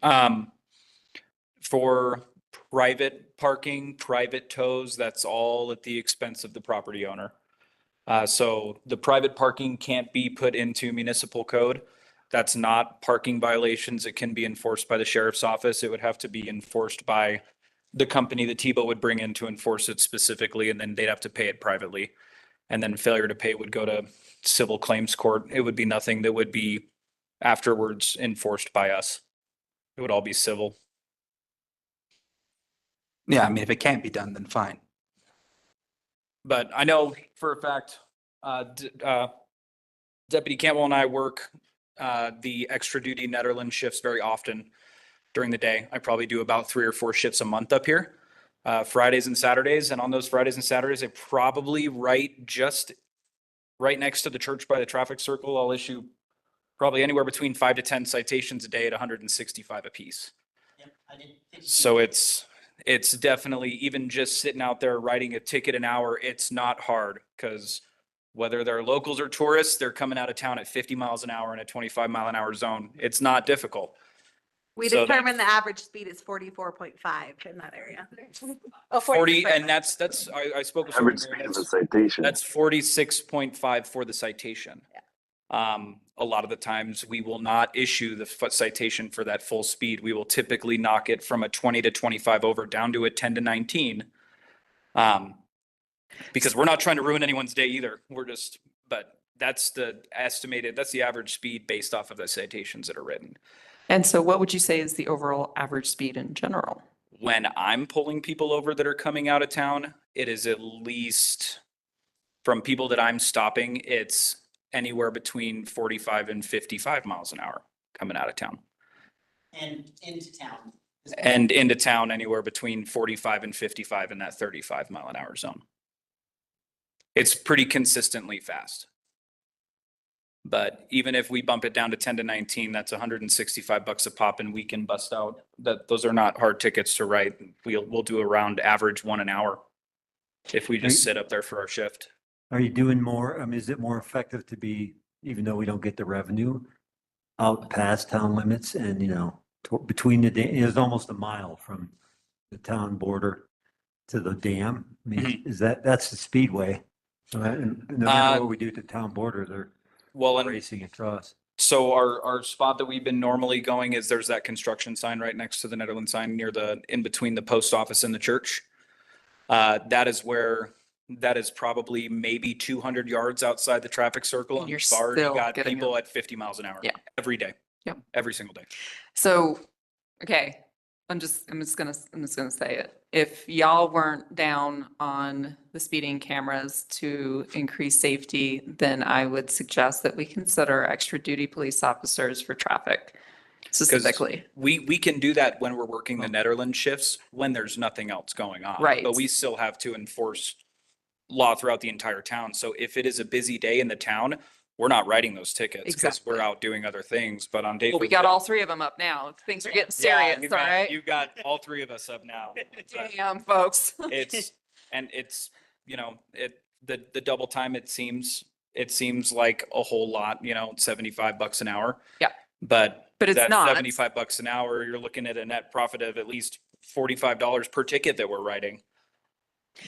For private parking, private tows, that's all at the expense of the property owner. So the private parking can't be put into municipal code. That's not parking violations. It can be enforced by the sheriff's office. It would have to be enforced by the company that Tebow would bring in to enforce it specifically, and then they'd have to pay it privately. And then failure to pay would go to civil claims court. It would be nothing that would be afterwards enforced by us. It would all be civil. Yeah, I mean, if it can't be done, then fine. But I know for a fact, Deputy Cantwell and I work the extra duty Nederland shifts very often during the day. I probably do about 3 or 4 shifts a month up here, Fridays and Saturdays. And on those Fridays and Saturdays, I probably write just right next to the church by the traffic circle. I'll issue probably anywhere between 5 to 10 citations a day at 165 apiece. So it's definitely, even just sitting out there writing a ticket an hour, it's not hard, because whether they're locals or tourists, they're coming out of town at 50 miles an hour in a 25-mile-an-hour zone. It's not difficult. We So determined the average speed is 44.5 in that area. Oh, 40, and that's, I spoke with Average someone, speed of a citation. that's 46.5 for the citation. A lot of the times we will not issue the citation for that full speed. We will typically knock it from a 20 to 25 over down to a 10 to 19. Because we're not trying to ruin anyone's day either. We're just, but that's the estimated, that's the average speed based off of the citations that are written. And so what would you say is the overall average speed in general? When I'm pulling people over that are coming out of town, it is at least, from people that I'm stopping, it's anywhere between 45 and 55 miles an hour coming out of town. And into town. And into town, anywhere between 45 and 55 in that 35-mile-an-hour zone. It's pretty consistently fast. But even if we bump it down to 10 to 19, that's $165 a pop, and we can bust out. Those are not hard tickets to write. We'll do around average 1 an hour if we just sit up there for our shift. Are you doing more? I mean, is it more effective to be, even though we don't get the revenue, out past town limits and, between the, it's almost a mile from the town border to the dam? I mean, is that's the speedway. So no matter what we do at the town border, they're racing across. So our spot that we've been normally going is, there's that construction sign right next to the Nederland sign near in between the post office and the church. That is probably maybe 200 yards outside the traffic circle. And you're we've already still got getting people at 50 miles an hour. Yeah. Every day. Yeah. Every single day. So, okay, I'm just gonna say it. If y'all weren't down on the speeding cameras to increase safety, then I would suggest that we consider extra duty police officers for traffic specifically. We can do that when we're working the Nederland shifts, when there's nothing else going on. Right. But we still have to enforce law throughout the entire town. So if it is a busy day in the town, we're not writing those tickets because Exactly. we're out doing other things. But on days. Well, we got all 3 of them up now. Things are getting serious, all right? You've got all 3 of us up now. But Damn, folks. it's the double time, it seems like a whole lot, $75 an hour. Yeah. But it's that not. $75 an hour, you're looking at a net profit of at least $45 per ticket that we're writing.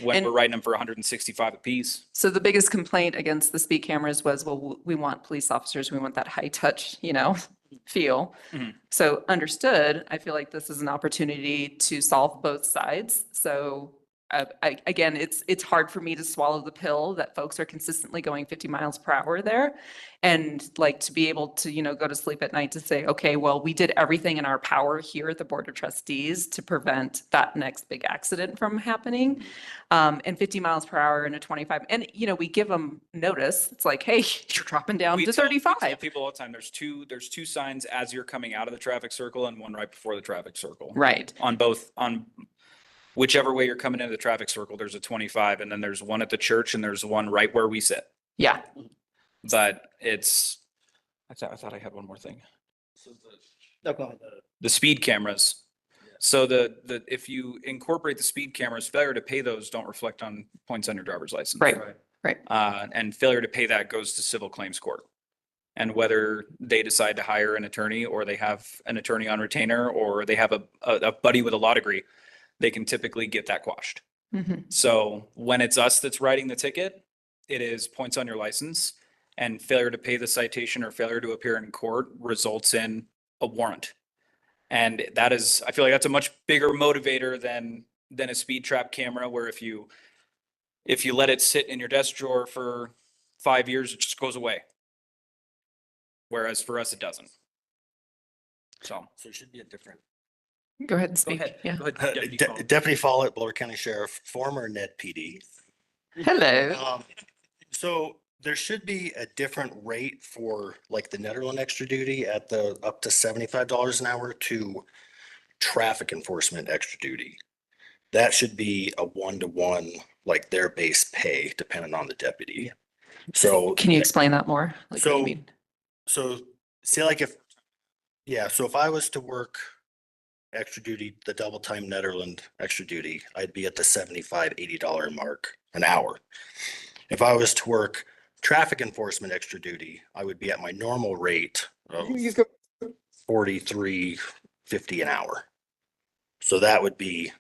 When we're writing them for 165 apiece. So the biggest complaint against the speed cameras was, well, we want police officers, we want that high touch, feel. Mhm. So understood, I feel like this is an opportunity to solve both sides. So again, it's hard for me to swallow the pill that folks are consistently going 50 miles per hour there. And like to be able to, go to sleep at night to say, okay, well, we did everything in our power here at the Board of Trustees to prevent that next big accident from happening. And 50 miles per hour in a 25, and we give them notice. It's like, hey, you're dropping down to 35. We tell people all the time, there's two signs as you're coming out of the traffic circle and one right before the traffic circle. Right. On whichever way you're coming into the traffic circle, there's a 25, and then there's one at the church and there's one right where we sit. Yeah. But I thought I had one more thing. No, go ahead. The speed cameras. So if you incorporate the speed cameras, failure to pay those don't reflect on points on your driver's license. Right. And failure to pay that goes to civil claims court. And whether they decide to hire an attorney, or they have an attorney on retainer, or they have a buddy with a law degree, they can typically get that quashed. Mhm. So when it's us that's writing the ticket, it is points on your license. and failure to pay the citation or failure to appear in court results in a warrant. And that is, I feel like that's a much bigger motivator than a speed trap camera, where if you let it sit in your desk drawer for 5 years, it just goes away. Whereas for us, it doesn't. So it should be a different. Go ahead and go speak. ahead. Yeah. Go ahead. Deputy Follett. Deputy Follett, Boulder County Sheriff, former Ned PD. Hello. So there should be a different rate for like the Nederland extra duty at the up to $75 an hour to traffic enforcement extra duty. That should be a 1-to-1, like their base pay, depending on the deputy. So Can you explain that more? Like, what do you So- mean? So say like so if I was to work extra duty, the double time Nederland extra duty, I'd be at the $75, $80 mark an hour. If I was to work traffic enforcement extra duty, I would be at my normal rate of $43.50 an hour. So that would be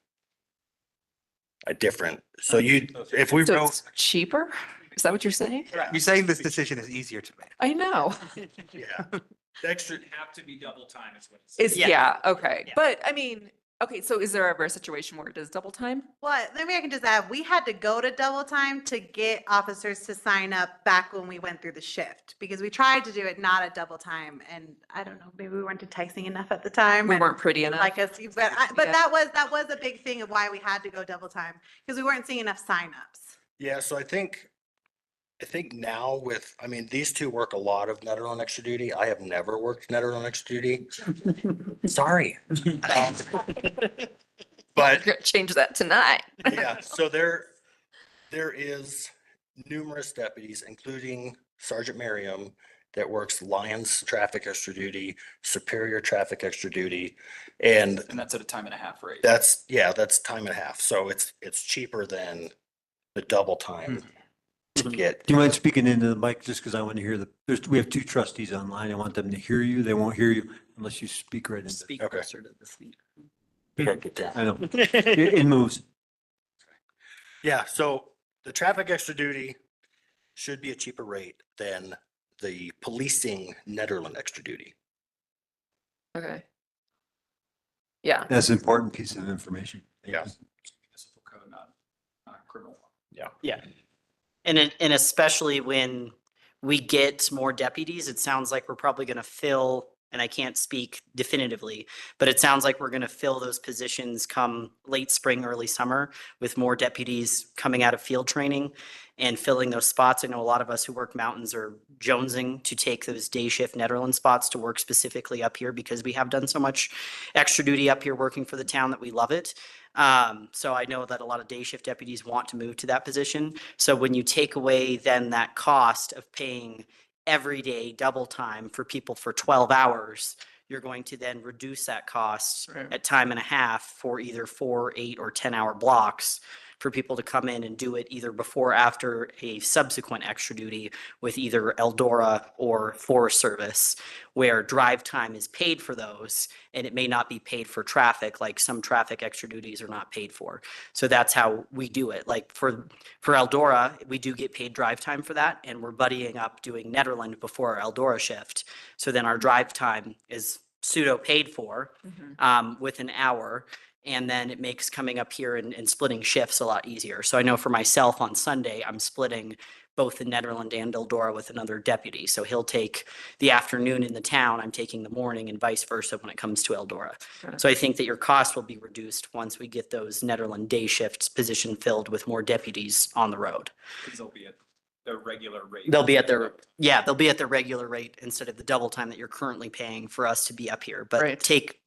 a different, if we So wrote, it's cheaper? Is that what you're saying? You're saying this decision is easier to make. I know. yeah, the extra, Have to be double time is what it's. Okay. But I mean, okay, so is there ever a situation where it is double time? Well, maybe I can just add, we had to go to double time to get officers to sign up back when we went through the shift, because we tried to do it not at double time, and I don't know, maybe we weren't enticing enough at the time. We and weren't pretty enough. Like us, but Yeah. that was a big thing of why we had to go double time, because we weren't seeing enough signups. yeah, so I think now these two work a lot of Nederland extra duty. I have never worked Nederland extra duty. Sorry. But We're gonna change that tonight. yeah, so there is numerous deputies, including Sergeant Merriam, that works Lyons traffic extra duty, Superior traffic extra duty, and And that's at a time and a half rate. that's time and a half. So it's cheaper than the double time to get. Do you mind speaking into the mic just because I want to hear we have two trustees online. I want them to hear you. They won't hear you unless you speak right into it. Speak Okay. closer to the seat. Can't get that. I know. It moves. Yeah, so the traffic extra duty should be a cheaper rate than the policing Nederland extra duty. Okay. Yeah. That's an important piece of information. Yeah. Municipal code, not criminal. Yeah. And especially when we get more deputies, it sounds like we're probably going to fill, and I can't speak definitively, but it sounds like we're going to fill those positions come late spring, early summer with more deputies coming out of field training and filling those spots. I know a lot of us who work mountains are jonesing to take those day shift Nederland spots to work specifically up here because we have done so much extra duty up here working for the town that we love it. So I know that a lot of day shift deputies want to move to that position. So when you take away then that cost of paying every day double time for people for 12 hours, you're going to then reduce that cost Right. at time and a half for either 4, 8, or 10-hour blocks for people to come in and do it either before or after a subsequent extra duty with either Eldora or Forest Service, where drive time is paid for those, and it may not be paid for traffic, like some traffic extra duties are not paid for. So that's how we do it. Like for Eldora, we do get paid drive time for that, and we're buddying up doing Nederland before our Eldora shift. So then our drive time is pseudo paid for with an hour. And then it makes coming up here and splitting shifts a lot easier. So I know for myself on Sunday, I'm splitting both the Nederland and Eldora with another deputy. So he'll take the afternoon in the town, I'm taking the morning, and vice versa when it comes to Eldora. Okay. So I think that your cost will be reduced once we get those Nederland day shifts position filled with more deputies on the road. Because they'll be at their regular rate. They'll be at their regular rate instead of the double time that you're currently paying for us to be up here. But Right. take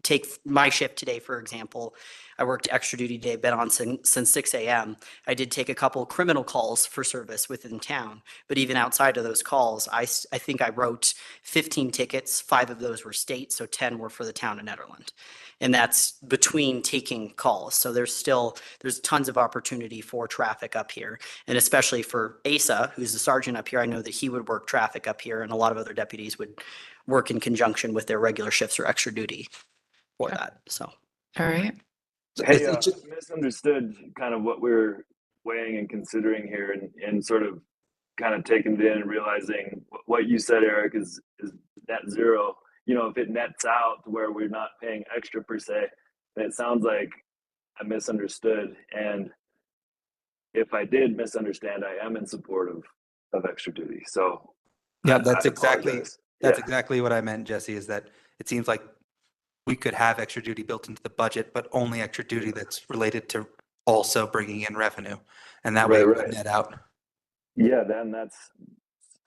my shift today, for example. I worked extra duty day, been on since 6 a.m. I did take a couple criminal calls for service within town, but even outside of those calls, I think I wrote 15 tickets. 5 of those were state, so 10 were for the town of Nederland. And that's between taking calls. So there's tons of opportunity for traffic up here. And especially for Asa, who's the sergeant up here, I know that he would work traffic up here, and a lot of other deputies would work in conjunction with their regular shifts or extra duty for that. So. All right. Hey, misunderstood kind of what we're weighing and considering here and sort of kind of taking it in and realizing what you said, Eric, is net zero. You know, if it nets out to where we're not paying extra per se, then it sounds like I misunderstood. And if I did misunderstand, I am in support of extra duty. So Yeah, I apologize. that's Yeah. exactly what I meant, Jesse, is that it seems like we could have extra duty built into the budget, but only extra duty that's related to also bringing in revenue. And that way it would net out. Yeah, then that's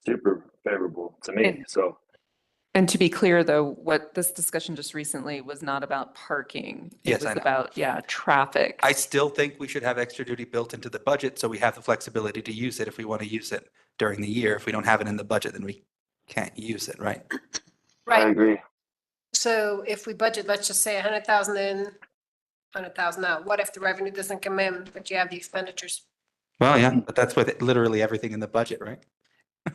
super favorable to me. So And to be clear, though, what this discussion just recently was not about parking. Yes, It I was know. about, yeah, traffic. I still think we should have extra duty built into the budget so we have the flexibility to use it if we want to use it during the year. If we don't have it in the budget, then we can't use it, right? Right. I agree. So if we budget, let's just say 100,000 in, 100,000 out, what if the revenue doesn't come in, but you have the expenditures? Well, yeah, but that's with literally everything in the budget, right?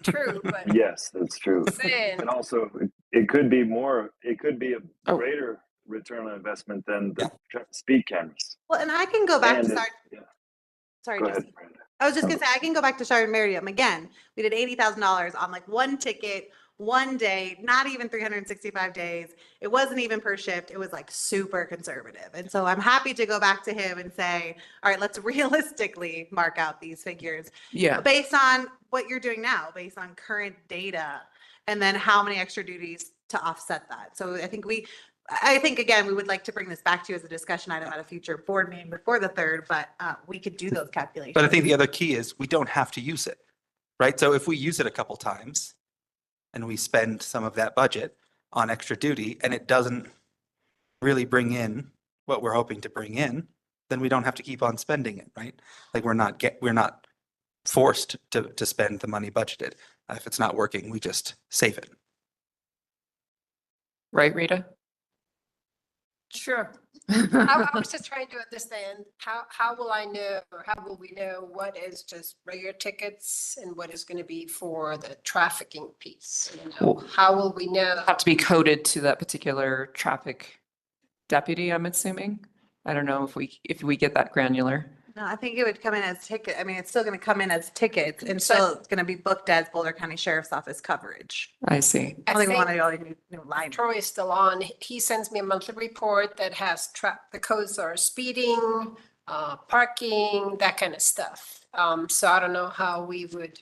True, but yes, that's true. saying, And also, it could be more. It could be a Oh. greater return on investment than the speed cameras. Well, and I can go back to And it- start. yeah. Sorry, Go Jesse. ahead, Brenda. I was just gonna say, I can go back to Sergeant Miriam again. We did $80,000 on like one ticket, one day, not even 365 days. It wasn't even per shift. It was like super conservative. And so I'm happy to go back to him and say, all right, let's realistically mark out these figures Yeah. based on what you're doing now, based on current data, and then how many extra duties to offset that. So I think again, we would like to bring this back to you as a discussion item at a future board meeting before the 3rd, but we could do those calculations. But I think the other key is we don't have to use it, right? So if we use it a couple times and we spend some of that budget on extra duty and it doesn't really bring in what we're hoping to bring in, then we don't have to keep on spending it, right? Like we're not forced to spend the money budgeted. If it's not working, we just save it. Right, Rita? sure. I was just trying to understand, how will I know, or how will we know what is just regular tickets and what is going to be for the trafficking piece? You know, Well- how will we know? Have to be coded to that particular traffic deputy, I'm assuming. I don't know if we get that granular. No, I think it would come in as ticket. I mean, it's still going to come in as tickets and still it's going to be booked as Boulder County Sheriff's Office coverage. I see. I don't think we want to think do all these new lines. Troy is still on. He sends me a monthly report that has the codes are speeding, parking, that kind of stuff. So I don't know how we would,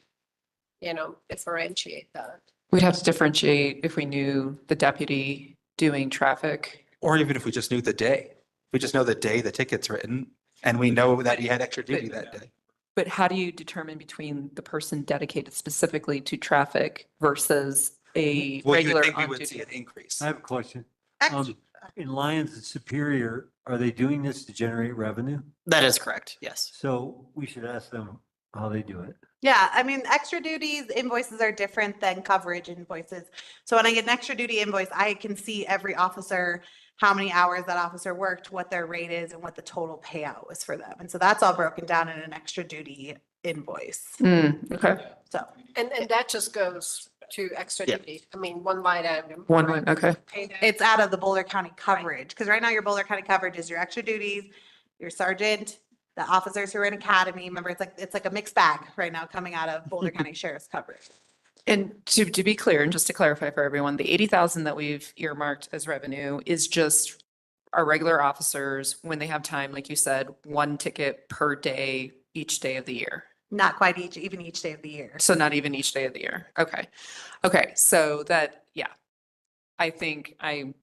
differentiate that. We'd have to differentiate if we knew the deputy doing traffic. Or even if we just knew the day. If we just know the day the ticket's written and we know that he had extra duty that day. But how do you determine between the person dedicated specifically to traffic versus a Well, you regular would think we on would see duty? an increase. I have a question. Actually, In Lyons and Superior, are they doing this to generate revenue? That is correct, yes. So we should ask them how they do it. yeah, I mean, extra duties invoices are different than coverage invoices. So when I get an extra duty invoice, I can see every officer, how many hours that officer worked, what their rate is, and what the total payout was for them. And so that's all broken down in an extra duty invoice. Okay, So And that just goes to extra Yeah. duty. I mean, one line item. one line, okay. Pay that. it's out of the Boulder County coverage, because right now your Boulder County coverage is your extra duties, your sergeant, the officers who are in academy. Remember, it's like a mixed bag right now coming out of Boulder County Sheriff's coverage. And to be clear, and just to clarify for everyone, the 80,000 that we've earmarked as revenue is just our regular officers, when they have time, like you said, one ticket per day, each day of the year. Not quite even each day of the year. So not even each day of the year. Okay. Okay. So that, yeah, I think I'm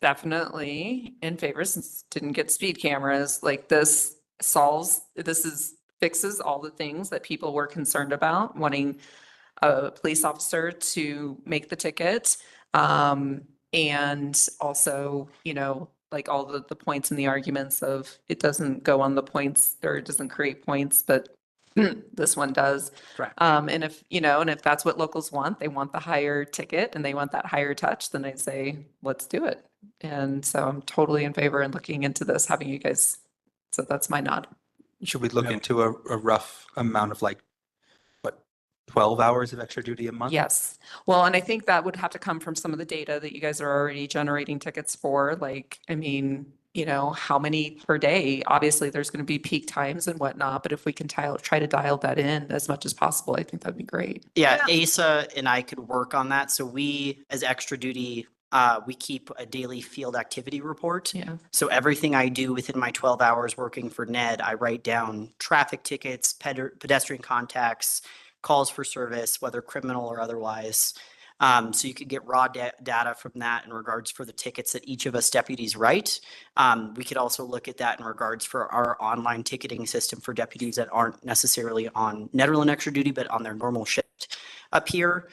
definitely in favor, since didn't get speed cameras, like this fixes all the things that people were concerned about, wanting a police officer to make the ticket. And also, like all the points and the arguments of it doesn't go on the points, or it doesn't create points, but this one does. Correct. And if that's what locals want, they want the higher ticket and they want that higher touch, then I say, let's do it. And so I'm totally in favor in looking into this, having you guys, so that's my nod. Should we look Yeah. into a rough amount of 12 hours of extra duty a month? Yes. Well, and I think that would have to come from some of the data that you guys are already generating tickets for. Like, I mean, you know, how many per day? Obviously, there's going to be peak times and whatnot, but if we can try to dial that in as much as possible, I think that'd be great. Yeah, Asa and I could work on that. So we, as extra duty, we keep a daily field activity report. Yeah. So everything I do within my 12 hours working for Ned, I write down traffic tickets, pedestrian contacts, calls for service, whether criminal or otherwise. So you could get raw data from that in regards for the tickets that each of us deputies write. We could also look at that in regards for our online ticketing system for deputies that aren't necessarily on Nederland extra duty, but on their normal shift up here,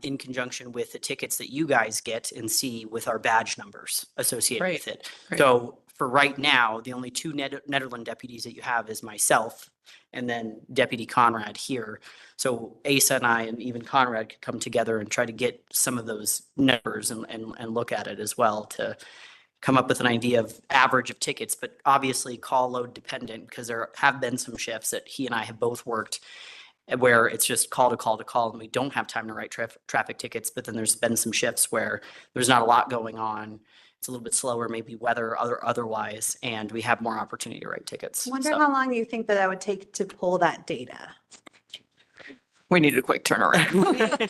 in conjunction with the tickets that you guys get and see with our badge numbers associated with it. Great. So for right now, the only two Nederland deputies that you have is myself and then Deputy Conrad here. So Asa and I and even Conrad could come together and try to get some of those numbers and look at it as well to come up with an idea of average of tickets, but obviously call load dependent because there have been some shifts that he and I have both worked where it's just call to call to call and we don't have time to write traffic tickets. But then there's been some shifts where there's not a lot going on. It's a little bit slower, maybe weather otherwise, and we have more opportunity to write tickets. Wonder So- how long you think that would take to pull that data? We needed a quick turnaround.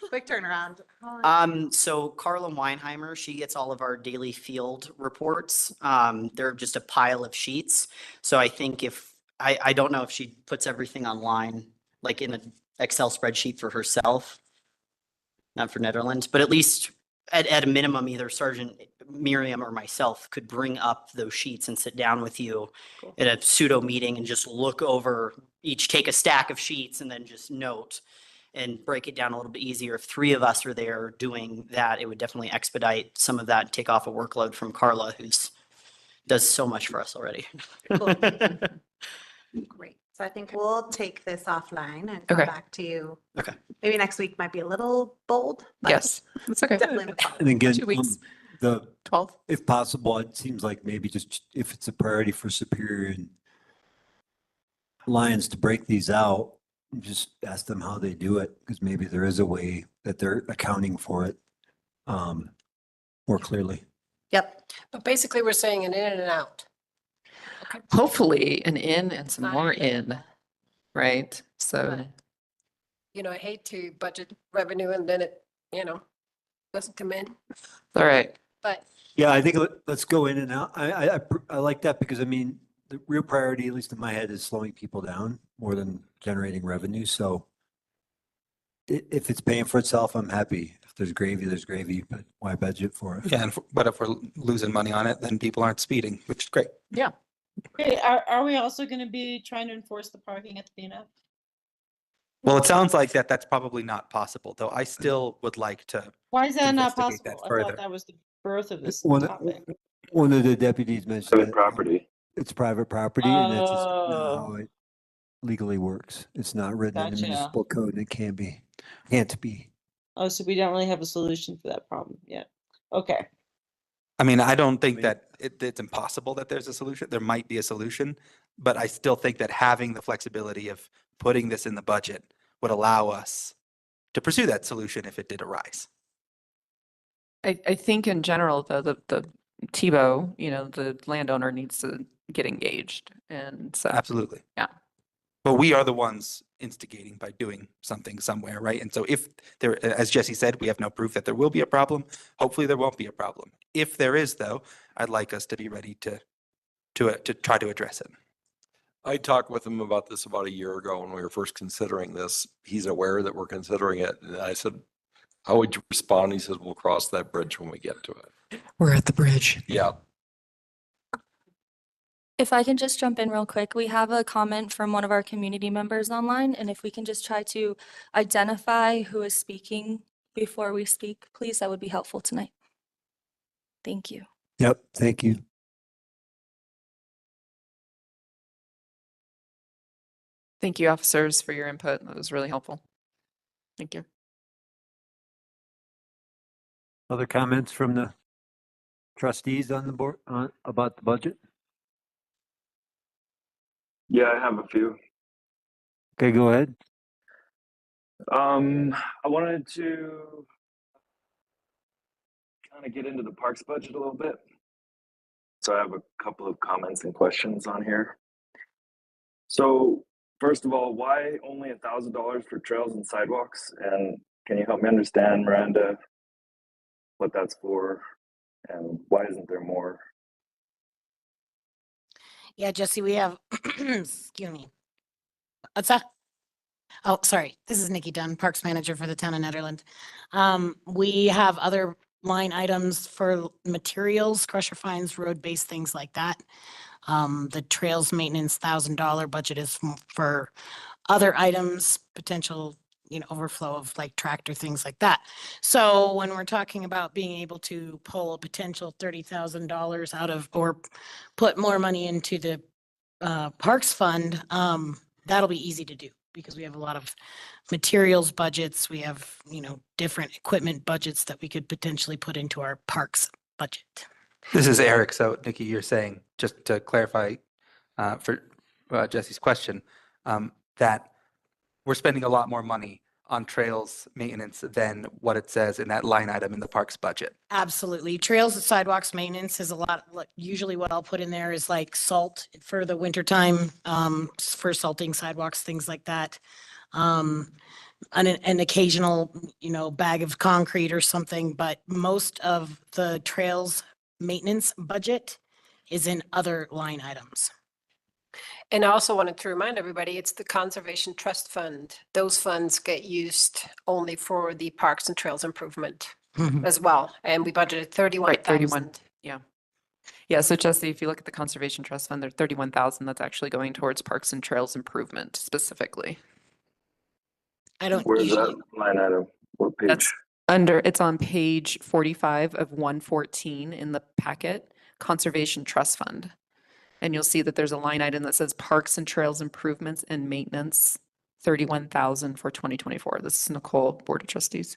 Quick turnaround. So Carla Weinheimer, she gets all of our daily field reports. They're just a pile of sheets. So I think I don't know if she puts everything online, like in an Excel spreadsheet for herself, not for Netherlands, but at least at a minimum, either Sergeant Miriam or myself could bring up those sheets and sit down with you at a pseudo meeting and just look over each, take a stack of sheets and then just note and break it down a little bit easier. If three of us are there doing that, it would definitely expedite some of that and take off a workload from Carla, who's does so much for us already. Great. So I think we'll take this offline and come Okay. back to you. Okay. Maybe next week might be a little bold. but Yes, that's okay. Definitely the following. And again, 2 weeks. the, 12th. if possible, it seems like maybe just if it's a priority for Superior and Lions to break these out, just ask them how they do it, because maybe there is a way that they're accounting for it more clearly. Yep. But basically, we're saying an in and an out. Hopefully an in and some more in, right? So, But, you know, I hate to budget revenue and then it, you know, doesn't come in, all right. but Yeah, I think let's go in and out. I like that because I mean, the real priority, at least in my head, is slowing people down more than generating revenue. So if it's paying for itself, I'm happy. If there's gravy, but why budget for it? Yeah, but if we're losing money on it, then people aren't speeding, which is great. Yeah. Okay, are we also going to be trying to enforce the parking at the BNF? Well, it sounds like that's probably not possible, though I still would like to. Why is that not investigate that possible? I further. thought that was the birth of this One topic. of the deputies mentioned Private that property. it's private property and that's just not Oh. how it legally works. It's not written in the Gotcha. municipal code and it can't be. Oh, so we don't really have a solution for that problem yet. Okay. I mean, I don't think that it's impossible that there's a solution. There might be a solution, but I still think that having the flexibility of putting this in the budget would allow us to pursue that solution if it did arise. I think in general, though, the Tebow, you know, the landowner needs to get engaged. And so, Absolutely. yeah. But we are the ones instigating by doing something somewhere, right? And so if there, as Jesse said, we have no proof that there will be a problem, hopefully there won't be a problem. If there is, though, I'd like us to be ready to try to address it. I talked with him about this about a year ago when we were first considering this. He's aware that we're considering it. And I said, how would you respond? He says, we'll cross that bridge when we get to it. We're at the bridge. Yeah. If I can just jump in real quick, we have a comment from one of our community members online, and if we can just try to identify who is speaking before we speak, please, that would be helpful tonight. Thank you. Yep, thank you. Thank you, officers, for your input. That was really helpful. Thank you. Other comments from the trustees on the board about the budget? Yeah, I have a few. Okay, go ahead. I wanted to kind of get into the parks budget a little bit. So I have a couple of comments and questions on here. So first of all, why only $1,000 for trails and sidewalks? And can you help me understand, Miranda, what that's for and why isn't there more? Yeah, Jesse, we have, excuse me. What's that? Oh, sorry. This is Nikki Dunn, Parks Manager for the town of Nederland. We have other line items for materials, crusher fines, road-based things like that. The trails maintenance $1,000 budget is for other items, potential, overflow of like tractor, things like that. So when we're talking about being able to pull a potential $30,000 out of, or put more money into the parks fund, that'll be easy to do because we have a lot of materials budgets. We have, different equipment budgets that we could potentially put into our parks budget. This is Eric. So Nikki, you're saying, just to clarify for Jesse's question, that we're spending a lot more money on trails maintenance than what it says in that line item in the parks budget. Absolutely. Trails and sidewalks maintenance is a lot. Usually what I'll put in there is like salt for the winter time, for salting sidewalks, things like that. An occasional, bag of concrete or something, but most of the trails maintenance budget is in other line items. And I also wanted to remind everybody, it's the Conservation Trust Fund. Those funds get used only for the parks and trails improvement as well. And we budgeted 31,000. 31. Yeah. Yeah. So Jesse, if you look at the Conservation Trust Fund, there's 31,000 that's actually going towards parks and trails improvement specifically. I don't Where's usually, that line item? What page? That's it's on page 45 of 114 in the packet, Conservation Trust Fund. And you'll see that there's a line item that says Parks and Trails Improvements and Maintenance, 31,000 for 2024. This is Nicole, Board of Trustees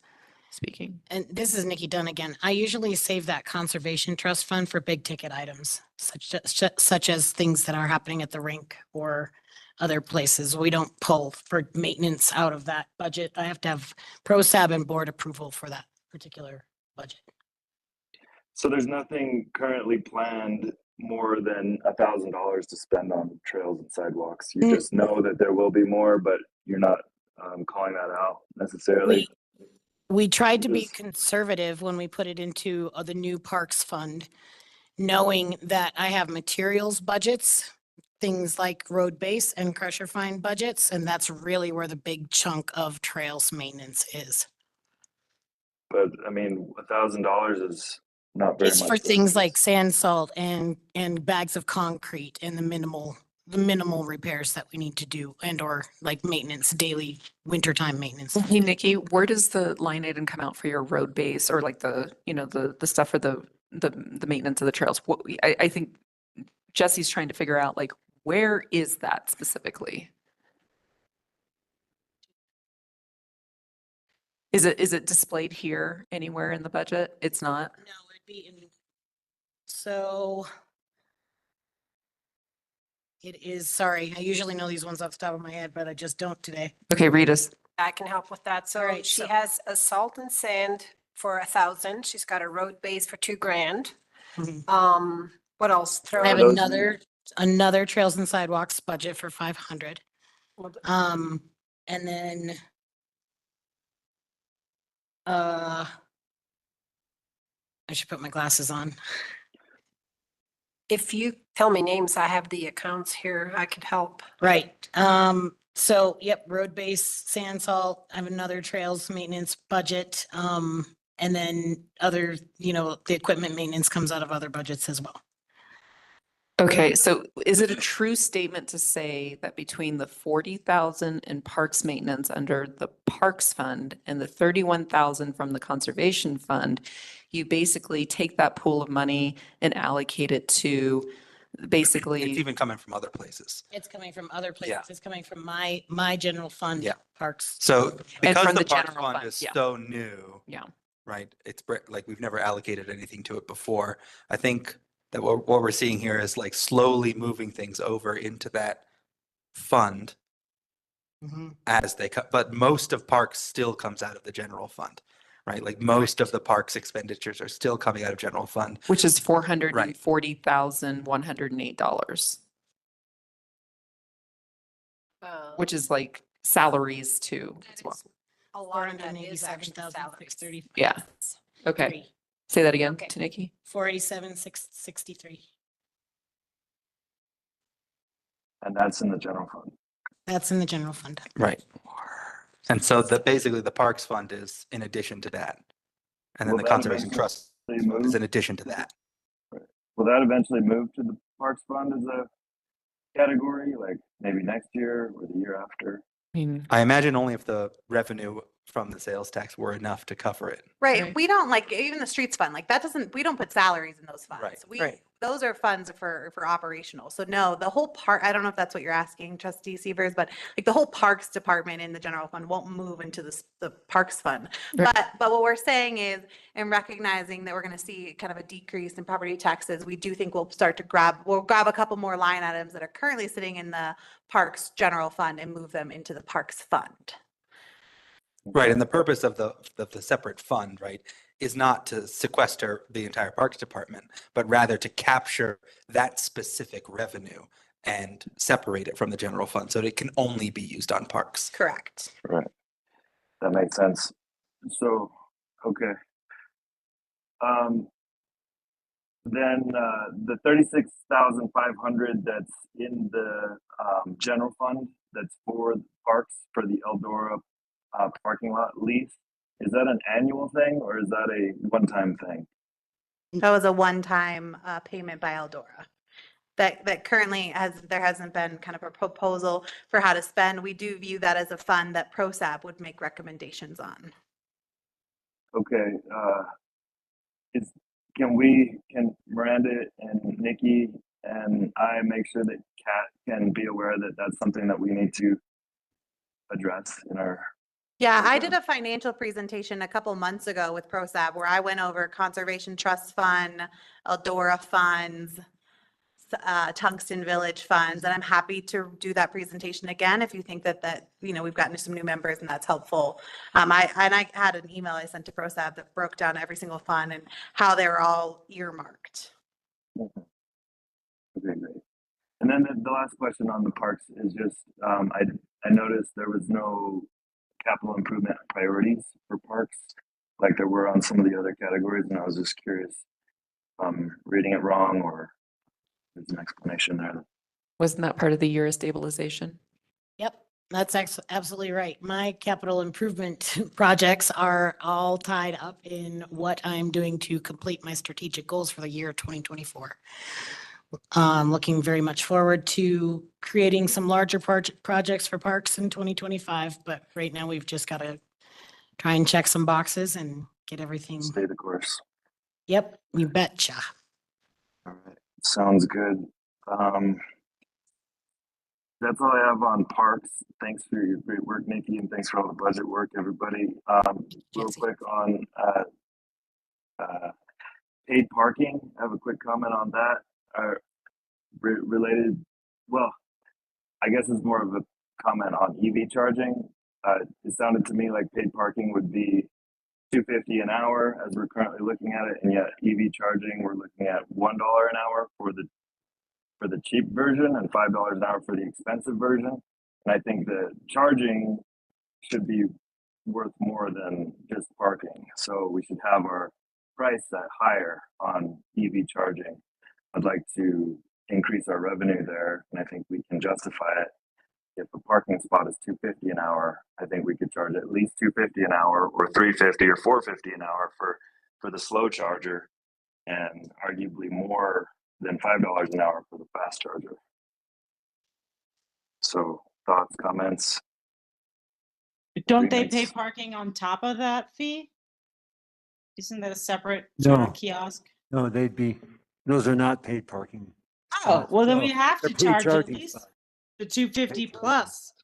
speaking. and this is Nikki Dunn again. I usually save that conservation trust fund for big ticket items, such as things that are happening at the rink or other places. We don't pull for maintenance out of that budget. I have to have ProSab and board approval for that particular budget. So there's nothing currently planned more than $1,000 to spend on trails and sidewalks. You just know that there will be more, but you're not calling that out necessarily. We tried to be conservative when we put it into the new parks fund, knowing that I have materials budgets, things like road base and crusher fine budgets, and that's really where the big chunk of trails maintenance is. But I mean, $1,000 is not very It's much. for things like sand, salt, and bags of concrete and the minimal repairs that we need to do and or like maintenance, daily wintertime maintenance. Hey, Nikki, where does the line item come out for your road base or like the stuff for the maintenance of the trails? I think Jesse's trying to figure out like, where is that specifically? Is it displayed here anywhere in the budget? It's not? No, it'd be in, so it is, sorry, I usually know these ones off the top of my head, but I just don't today. Okay, read us. I can help with that. So Alright, she so- has a salt and sand for 1,000. She's got a road base for $2,000. What else? Throw I have in- another trails and sidewalks budget for 500. And then I should put my glasses on. If you tell me names, I have the accounts here. I could help. Right. So, yep, road base, sand, salt. I have another trails maintenance budget. And then other, the equipment maintenance comes out of other budgets as well. Okay, so is it a true statement to say that between the 40,000 in parks maintenance under the parks fund and the 31,000 from the conservation fund, you basically take that pool of money and allocate it to basically? It's even coming from other places. It's coming from other places. Yeah. It's coming from my general fund, Yeah. parks. So because from the the parks general fund fund, is yeah. so new, Yeah. right? It's like we've never allocated anything to it before. I think that what we're seeing here is like slowly moving things over into that fund as they cut, but most of parks still comes out of the general fund. right? Like most of the parks expenditures are still coming out of general fund. Which is $440,108, which is like salaries too as well. A lot of that is actually salaries. Yeah. Okay. Say that again to Nikki. 487,663. And that's in the general fund. That's in the general fund. Right. And so basically the parks fund is in addition to that. And then Will the that conservation eventually trust fund is in addition to that. Will that eventually move to the Parks Fund as a category, like maybe next year or the year after? I imagine only if the revenue from the sales tax were enough to cover it. Right. We don't like, even the streets fund, like that doesn't, we don't put salaries in those funds. Those are funds for operational. So no, the whole part, I don't know if that's what you're asking, trustee Severs, but like the whole parks department in the general fund won't move into the parks fund. But what we're saying is, in recognizing that we're going to see kind of a decrease in property taxes, we do think we'll start to we'll grab a couple more line items that are currently sitting in the parks general fund and move them into the parks fund. Right. And the purpose of the separate fund, right, is not to sequester the entire parks department, but rather to capture that specific revenue and separate it from the general fund so that it can only be used on parks. Correct. Right. That makes sense. So, okay. Then the 36,500 that's in the general fund that's for parks for the Eldora parking lot lease, is that an annual thing or is that a one-time thing? That was a one-time payment by Eldora. That currently there hasn't been kind of a proposal for how to spend. We do view that as a fund that ProSab would make recommendations on. Okay. Can Miranda and Nikki and I make sure that Kat can be aware that that's something that we need to address in our. Yeah, I did a financial presentation a couple months ago with ProSab where I went over Conservation Trust Fund, Eldora funds, Tungsten Village funds, and I'm happy to do that presentation again if you think that we've gotten some new members and that's helpful. I had an email I sent to ProSab that broke down every single fund and how they were all earmarked. Okay, great. And then the last question on the parks is just I noticed there was no capital improvement priorities for parks like there were on some of the other categories, and I was just curious, reading it wrong or there's an explanation there. Wasn't that part of the year of stabilization? Yep, that's absolutely right. My capital improvement projects are all tied up in what I'm doing to complete my strategic goals for the year 2024. Looking very much forward to creating some larger projects for parks in 2025, but right now we've just got to try and check some boxes and get everything. Stay the course. Yep, you betcha. All right, sounds good. That's all I have on parks. Thanks for your great work, Nikki, and thanks for all the budget work, everybody. Real quick on paid parking. I have a quick comment on that. Related, well, I guess it's more of a comment on EV charging. It sounded to me like paid parking would be $2.50 an hour as we're currently looking at it, and yet EV charging we're looking at $1 an hour for the cheap version and $5 an hour for the expensive version. And I think the charging should be worth more than just parking. So we should have our price set higher on EV charging. I'd like to increase our revenue there, and I think we can justify it. If a parking spot is $2.50 an hour, I think we could charge at least $2.50 an hour, or $3.50 or $4.50 an hour for the slow charger, and arguably more than $5 an hour for the fast charger. So, thoughts, comments? Don't they pay parking on top of that fee? Isn't that a separate No. sort of kiosk? No, those are not paid parking. Oh, well, then No, we have they're to paid charge at charging least spots. the 250 plus the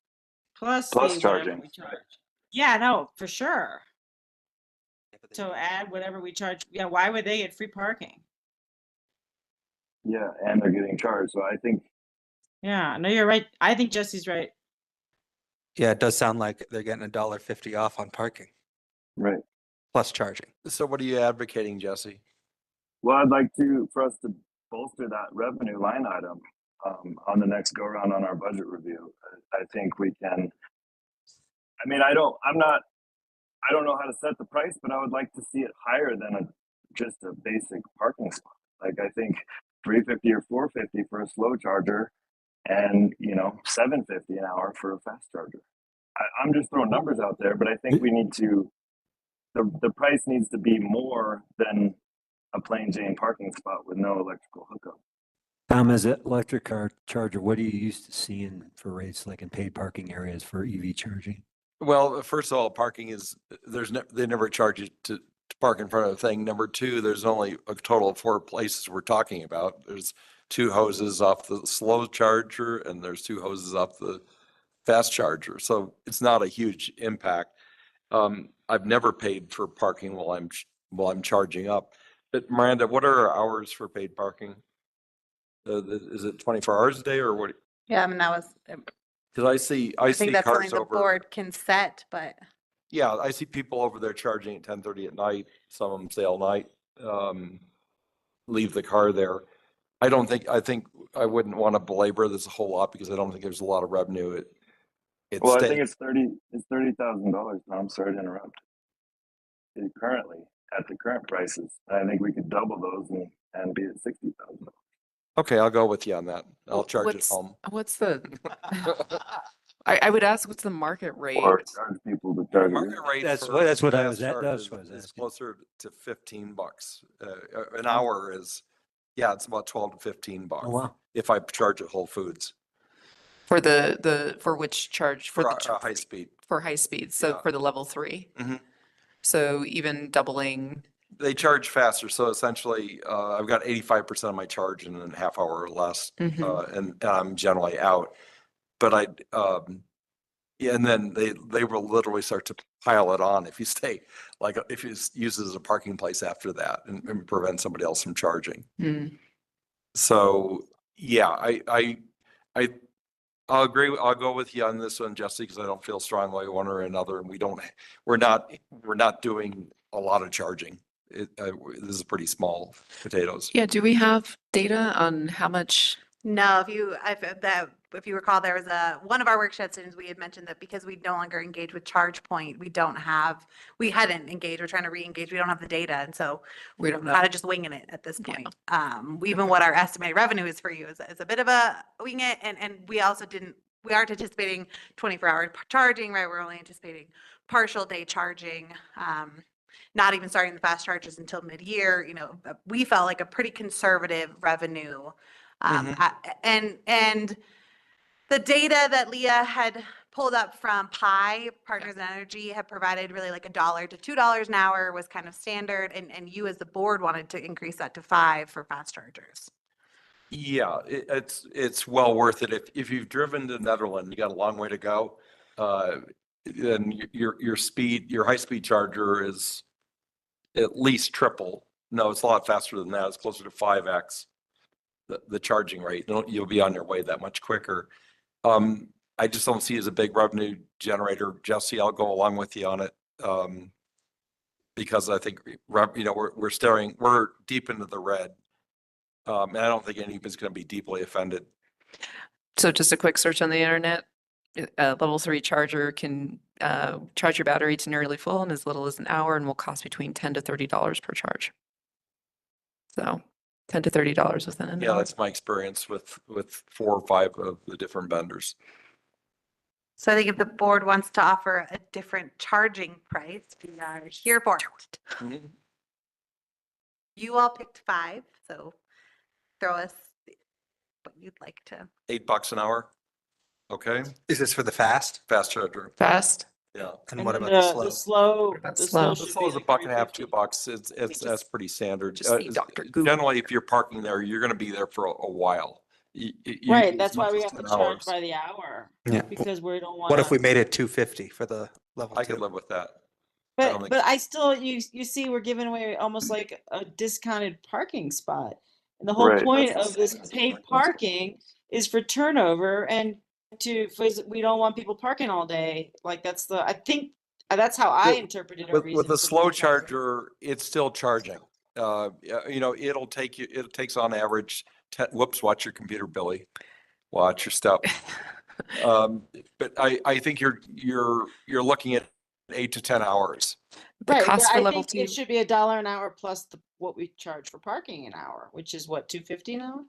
Plus whatever charging. we charge. Yeah, no, for sure. So add whatever we charge. Yeah, why would they get free parking? Yeah, and they're getting charged. So I think, Yeah, no, you're right. I think Jesse's right. Yeah, it does sound like they're getting $1.50 off on parking. right. plus charging. So what are you advocating, Jesse? Well, I'd like for us to bolster that revenue line item on the next go around on our budget review. I think we can. I mean, I don't know how to set the price, but I would like to see it higher than just a basic parking spot. Like I think $350 or $450 for a slow charger, and $750 an hour for a fast charger. I'm just throwing numbers out there, but I think we need to. The price needs to be more than a plain Jane parking spot with no electrical hookup. Tom, as an electric car charger, what are you used to seeing for rates like in paid parking areas for EV charging? Well, first of all, parking is, they never charge you to park in front of a thing. Number two, there's only a total of 4 places we're talking about. There's 2 hoses off the slow charger and there's 2 hoses off the fast charger. So it's not a huge impact. I've never paid for parking while I'm charging up. But Miranda, what are our hours for paid parking? Is it 24 hours a day or what? Yeah, I mean, that was, Because I see think that's something cars the over. board can set, but. Yeah, I see people over there charging at 10:30 at night. Some of them stay all night, leave the car there. I think I wouldn't want to belabor this a whole lot because I don't think there's a lot of revenue. Well, I think it's $30,000. I'm sorry to interrupt. Currently, at the current prices, I think we could double those and be at $60,000. Okay, I'll go with you on that. I'll charge it What's- home. What's the, I would ask, what's the market rate? Or charge people to charge. Market rate That's for what I fast was at. charge That's what I was is asking. closer to $15. An hour is, yeah, it's about 12 to 15 bucks. Oh, wow. If I charge at Whole Foods For for which charge? for the high speed. For high speed, so Yeah. for the level 3? Mhm. So even doubling, They charge faster. So essentially, I've got 85% of my charge in a half hour or less, and I'm generally out. But yeah, and then they will literally start to pile it on if you stay, like if you use it as a parking place after that and prevent somebody else from charging. So yeah, I'll agree. I'll go with you on this one, Jesse, because I don't feel strongly one or another, and we're not doing a lot of charging. This is pretty small potatoes. yeah, do we have data on how much? No, if you recall, there was one of our work sessions, we had mentioned that because we no longer engage with ChargePoint, we hadn't engaged, we're trying to re-engage, we don't have the data. And so We don't know. kind of just winging it at this point. Even what our estimated revenue is for you is a bit of a wing it. And we also we aren't anticipating 24-hour charging, right? We're only anticipating partial day charging. Not even starting the fast charges until mid-year. We felt like a pretty conservative revenue. And the data that Leah had pulled up from Pi, Partners in Energy, had provided really like $1 to $2 an hour was kind of standard. And you as the board wanted to increase that to $5 for fast chargers. Yeah, it's well worth it. If you've driven to Nederland, you got a long way to go. Then your high speed charger is at least triple. No, it's a lot faster than that. It's closer to 5x the charging rate. You'll be on your way that much quicker. I just don't see it as a big revenue generator. Jesse, I'll go along with you on it. Because I think, we're deep into the red. And I don't think anybody's going to be deeply offended. So just a quick search on the internet, level 3 charger can charge your battery to nearly full in as little as an hour and will cost between $10 to $30 per charge. So $10 to $30 within an Yeah, hour. that's my experience with 4 or 5 of the different vendors. So I think if the board wants to offer a different charging price, we are here for it. You all picked 5, so throw us what you'd like to. $8 an hour. Okay. Is this for the fast? Fast charger. Fast? Yeah. And And what then about the slow? The slow? should The slow is be $1.50, like $2. That's pretty standard. just be Dr. Google. Generally, if you're parking there, you're going to be there for a while. Right, as that's why much we as have to 10 charge hours. by the hour. Yeah. Because we don't want. What if we made it 250 for the level I 2? could live with that. I don't think But I still, you see, we're giving away almost like a discounted parking spot. And the whole Right, point that's of this paid parking is for turnover and we don't want people parking all day. Like I think That's how I With- interpreted our With reason. a for slow the charger. charger, it's still charging. You know, it takes on average, whoops, watch your computer, Billy. Watch your step. But I think you're looking at 8 to 10 hours. The Right, but cost for I level think it two, should be $1 an hour plus what we charge for parking an hour, which is what, $2.50 an hour?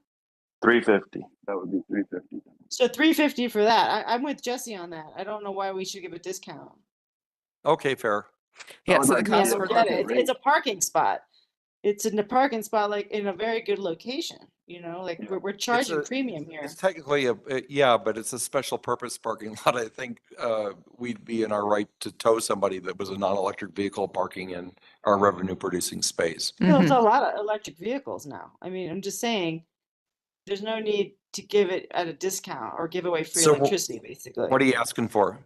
350. That would be 350. So $3.50 for that. I'm with Jesse on that. I don't know why we should give a discount. Okay, fair. yeah, would so the like to I mean, I cost see for a don't get level, it. market It's a parking spot. It's in a parking spot, like in a very good location, you know, like Yeah. we're charging a- premium here. It's technically yeah, but it's a special purpose parking lot. I think we'd be in our right to tow somebody that was a non-electric vehicle parking in our revenue producing space. There's a Mhm. lot of electric vehicles now. I mean, I'm just saying, there's no need to give it at a discount or give away free So electricity, basically. What are you asking for?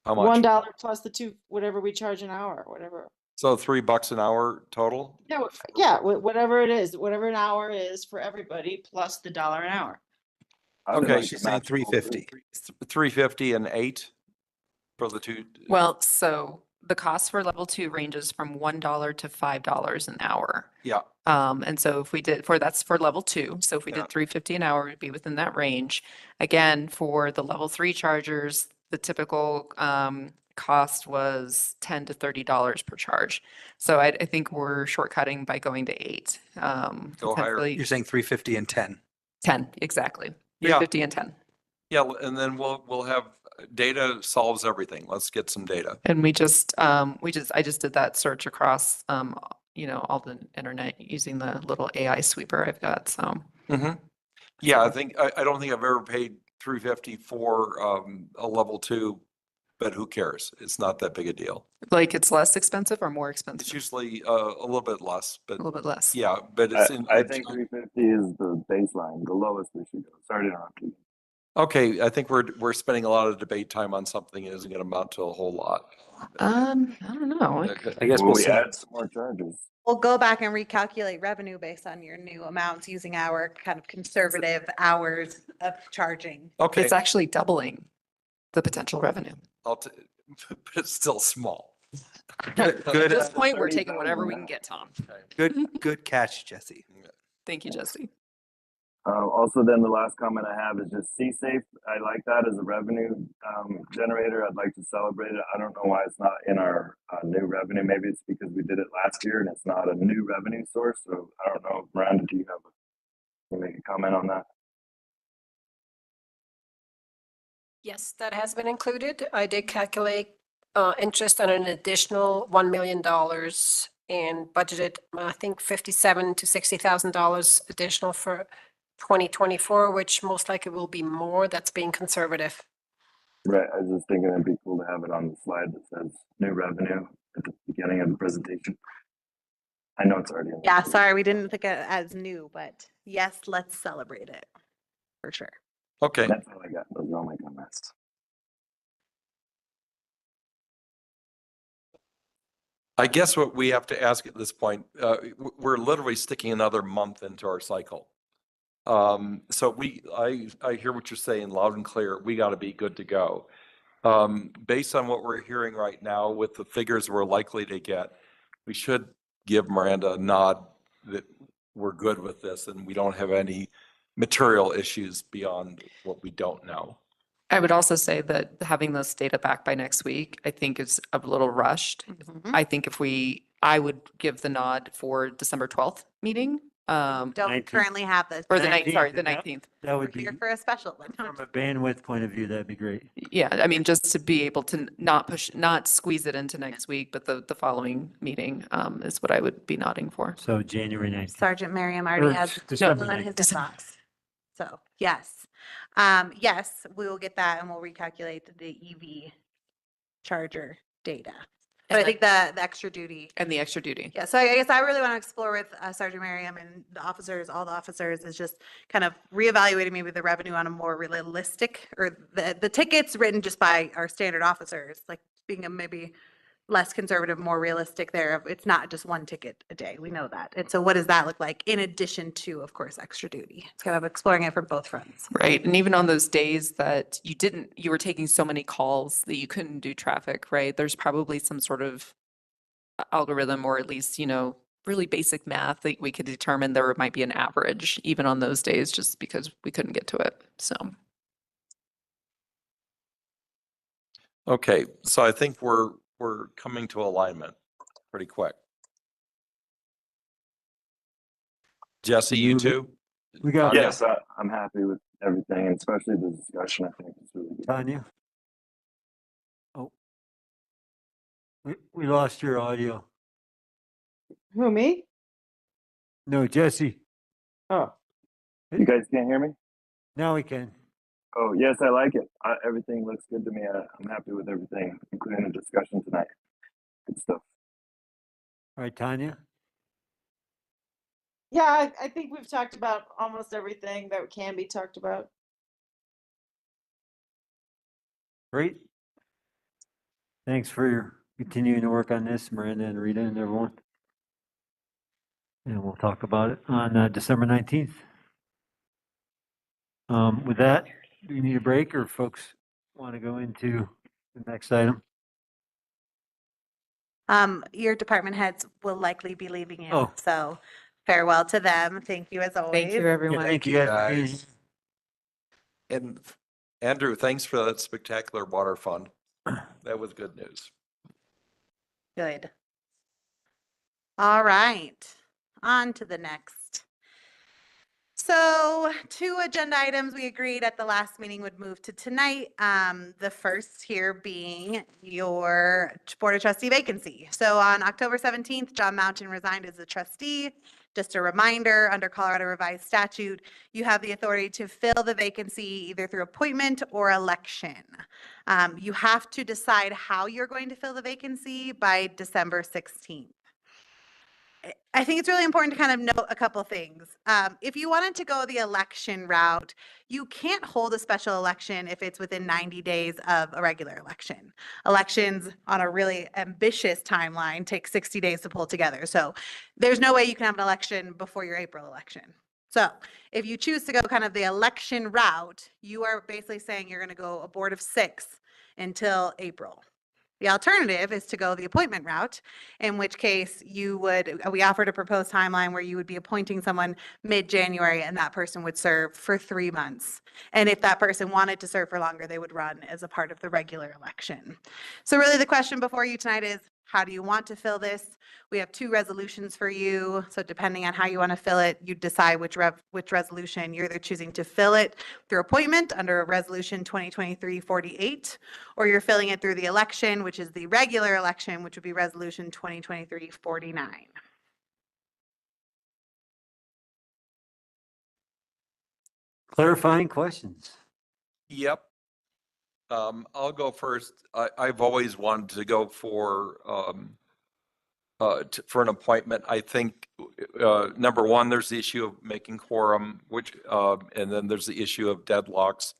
How much? $1 plus the two, whatever we charge an hour, whatever. So $3 an hour total? Yeah, whatever it is, whatever an hour is for everybody, plus the $1 an hour. I would Okay, like to She's saying match both. 350. 350 and 8 for the two. well, so the cost for level two ranges from $1 to $5 an hour. Yeah. And so if we did that's for level two. So if we Yeah. did 350 an hour, it'd be within that range. Again, for the level three chargers, the typical cost was $10 to $30 per charge. So I think we're shortcutting by going to 8. Go higher. potentially You're saying 350 and 10. 10, exactly. Yeah. 350 and 10. Yeah, and then we'll have data solves everything. Let's get some data. And I just did that search across, all the internet using the little AI sweeper I've got. So Yeah, I don't think I've ever paid 350 for a level 2, but who cares? It's not that big a deal. like it's less expensive or more It's expensive? usually a little bit less, A but little bit less. yeah, but it's I think 350 is the baseline, the lowest we should go. Sorry to interrupt you. okay. I think we're spending a lot of debate time on something that isn't going to amount to a whole lot. I don't know. I guess Will we'll we see. add some more charges? We'll go back and recalculate revenue based on your new amounts using our kind of conservative hours of charging. Okay, It's actually doubling the potential revenue. but it's still small. At Good, this point, we're taking whatever we can get, Tom. good catch, Jesse. Thank you, Jesse. Also, then the last comment I have is just C-Safe. I like that as a revenue generator. I'd like to celebrate it. I don't know why it's not in our new revenue. Maybe it's because we did it last year and it's not a new revenue source. So I don't know. Miranda, do you make a comment on that? Yes, that has been included. I did calculate interest on an additional $1 million and budgeted, I think, $57,000 to $60,000 additional for 2024, which most likely will be more. That's being conservative. Right. I was just thinking it'd be cool to have it on the slide that says new revenue at the beginning of the presentation. I know it's already in. Yeah, sorry, we didn't think it as new, but yes, let's celebrate it for sure. Okay. That's all I got. Those are all my comments. I guess what we have to ask at this point, we're literally sticking another month into our cycle. So I hear what you're saying loud and clear. We got to be good to go. Based on what we're hearing right now with the figures we're likely to get, we should give Miranda a nod that we're good with this and we don't have any material issues beyond what we don't know. I would also say that having this data back by next week, I think is a little rushed. I think I would give the nod for December 12th meeting. Don't 19th. currently have this. Or the but 9th, sorry, the That- 19th. That we're would be, here for a special one. from a bandwidth point of view, that'd be great. Yeah, I mean, just to be able to not squeeze it into next week, but the following meeting is what I would be nodding for. So January 19th. Sergeant Merriam already Or has December it in his 19th. inbox. So, yes. Yes, we will get that and we'll recalculate the EV charger data. But I think the extra duty. And the extra duty. Yeah, so I guess I really want to explore with Sergeant Merriam and the officers, all the officers, is just kind of reevaluating maybe the revenue on a more realistic, or the tickets written just by our standard officers, like being a maybe less conservative, more realistic there. It's not just one ticket a day. We know that. And so what does that look like in addition to, of course, extra duty? It's kind of exploring it from both fronts. Right. And even on those days that you were taking so many calls that you couldn't do traffic, right? There's probably some sort of algorithm or at least, really basic math that we could determine there might be an average even on those days just because we couldn't get to it. So. Okay, so I think we're coming to alignment pretty quick. Jesse, you too? We got Yes, I'm happy with everything, and especially the discussion. I think it's really good. Tanya. Oh, we lost your audio. Who, me? No, Jesse. Oh. You guys can't hear me? Now we can. Oh, yes, I like it. Everything looks good to me. I'm happy with everything, including the discussion tonight. Good stuff. All right, Tanya. Yeah, I think we've talked about almost everything that can be talked about. Great. Thanks for your continuing to work on this, Miranda and Rita and everyone. And we'll talk about it on December 19th. With that, do you need a break or folks want to go into the next item? Your department heads will likely be leaving you. Oh. So farewell to them. Thank you as always. Thank you, everyone. Thank you guys. And Andrew, thanks for that spectacular water fund. That was good news. Good. All right, on to the next. So 2 agenda items we agreed at the last meeting would move to tonight. The first here being your Board of Trustee vacancy. So on October 17th, John Mountain resigned as a trustee. Just a reminder, under Colorado Revised Statute, you have the authority to fill the vacancy either through appointment or election. You have to decide how you're going to fill the vacancy by December 16th. I think it's really important to kind of note a couple things. If you wanted to go the election route, you can't hold a special election if it's within 90 days of a regular election. Elections on a really ambitious timeline take 60 days to pull together. So there's no way you can have an election before your April election. So if you choose to go kind of the election route, you are basically saying you're going to go a board of 6 until April. The alternative is to go the appointment route, in which case we offered a proposed timeline where you would be appointing someone mid-January and that person would serve for 3 months. And if that person wanted to serve for longer, they would run as a part of the regular election. So really the question before you tonight is, how do you want to fill this? We have 2 resolutions for you. So depending on how you want to fill it, you decide which resolution. You're either choosing to fill it through appointment under Resolution 2023-48, or you're filling it through the election, which is the regular election, which would be Resolution 2023-49. Clarifying questions. Yep. I'll go first. I've always wanted to go for an appointment. I think number one, there's the issue of making quorum, which and then there's the issue of deadlocks,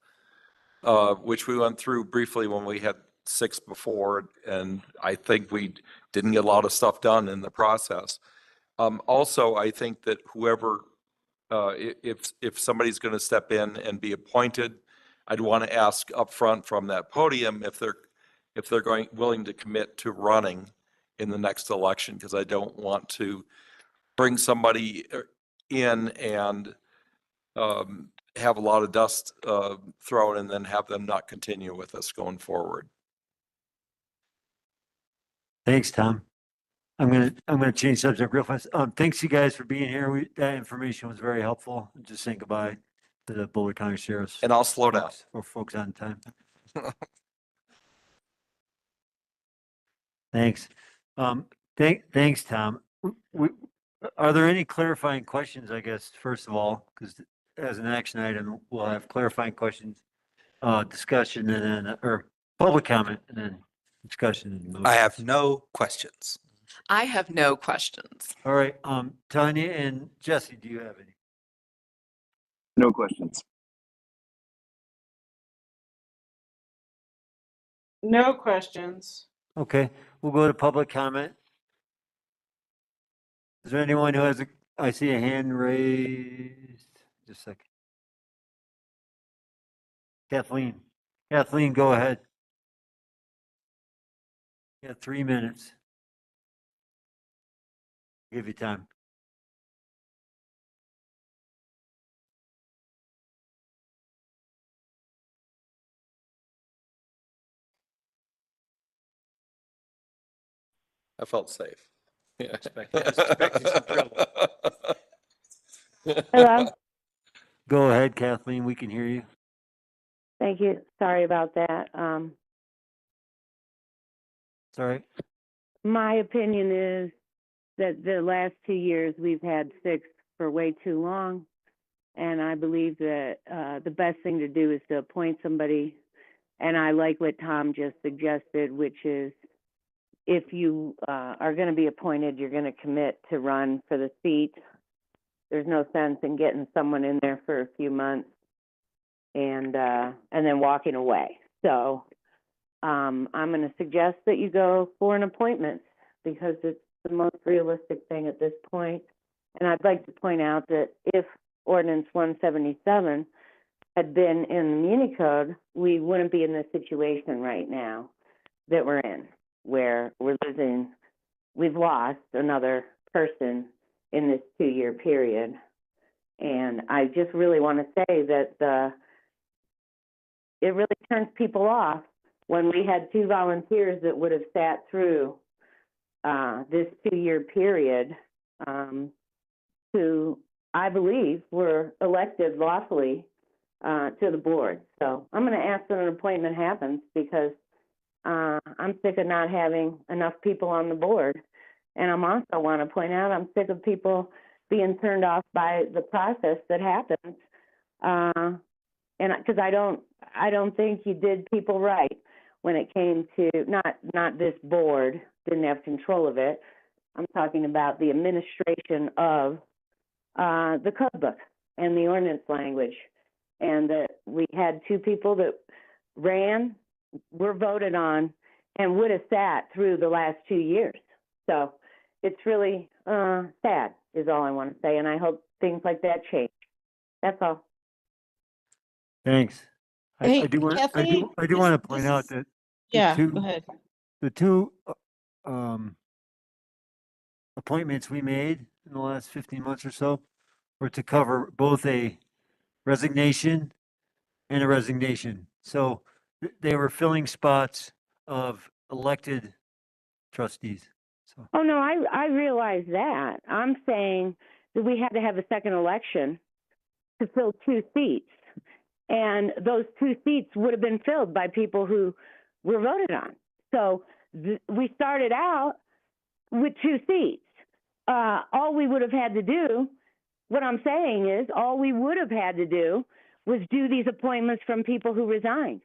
which we went through briefly when we had 6 before, and I think we didn't get a lot of stuff done in the process. Also, I think that whoever, if somebody's going to step in and be appointed, I'd want to ask upfront from that podium if they're willing to commit to running in the next election, because I don't want to bring somebody in and have a lot of dust thrown and then have them not continue with us going forward. Thanks, Tom. I'm gonna change subject real fast. Thanks you guys for being here. That information was very helpful. Just saying goodbye to the Boulder County Sheriff's. And I'll slow down. Or folks on time. Thanks. Thanks, Tom. Are there any clarifying questions, I guess, first of all, because as an action item, we'll have clarifying questions, discussion, and then, or public comment, and then discussion. And I have motions. no questions. I have no questions. All right, Tanya and Jesse, do you have any? No questions. No questions. Okay, we'll go to public comment. Is there anyone who has I see a hand raised. Just a second. Kathleen, go ahead. You got 3 minutes. Give you time. I felt safe. Yeah. Expected some trouble. Hello. Go ahead, Kathleen, we can hear you. Thank you. Sorry about that. Sorry. My opinion is that the last 2 years we've had 6 for way too long. And I believe that the best thing to do is to appoint somebody. And I like what Tom just suggested, which is if you are going to be appointed, you're going to commit to run for the seat. There's no sense in getting someone in there for a few months and then walking away. So I'm going to suggest that you go for an appointment because it's the most realistic thing at this point. And I'd like to point out that if Ordinance 177 had been in the Muni Code, we wouldn't be in this situation right now that we're in, where we've lost another person in this 2-year period. And I just really want to say that it really turns people off when we had 2 volunteers that would have sat through this 2-year period who I believe were elected lawfully to the board. So I'm going to ask that an appointment happens because I'm sick of not having enough people on the board. And I'm also want to point out I'm sick of people being turned off by the process that happens. And because I don't think you did people right when it came to not this board didn't have control of it. I'm talking about the administration of the code book and the ordinance language, and that we had 2 people that were voted on, and would have sat through the last 2 years. So it's really sad, is all I want to say, and I hope things like that change. That's all. Thanks. Hey, I do want to point out that Yeah, go ahead. the 2 appointments we made in the last 15 months or so were to cover both a resignation and a resignation. So they were filling spots of elected trustees. So Oh, no, I realize that. I'm saying that we had to have a second election to fill 2 seats. And those 2 seats would have been filled by people who were voted on. So we started out with 2 seats. All we would have had to do, what I'm saying is, all we would have had to do was do these appointments from people who resigned.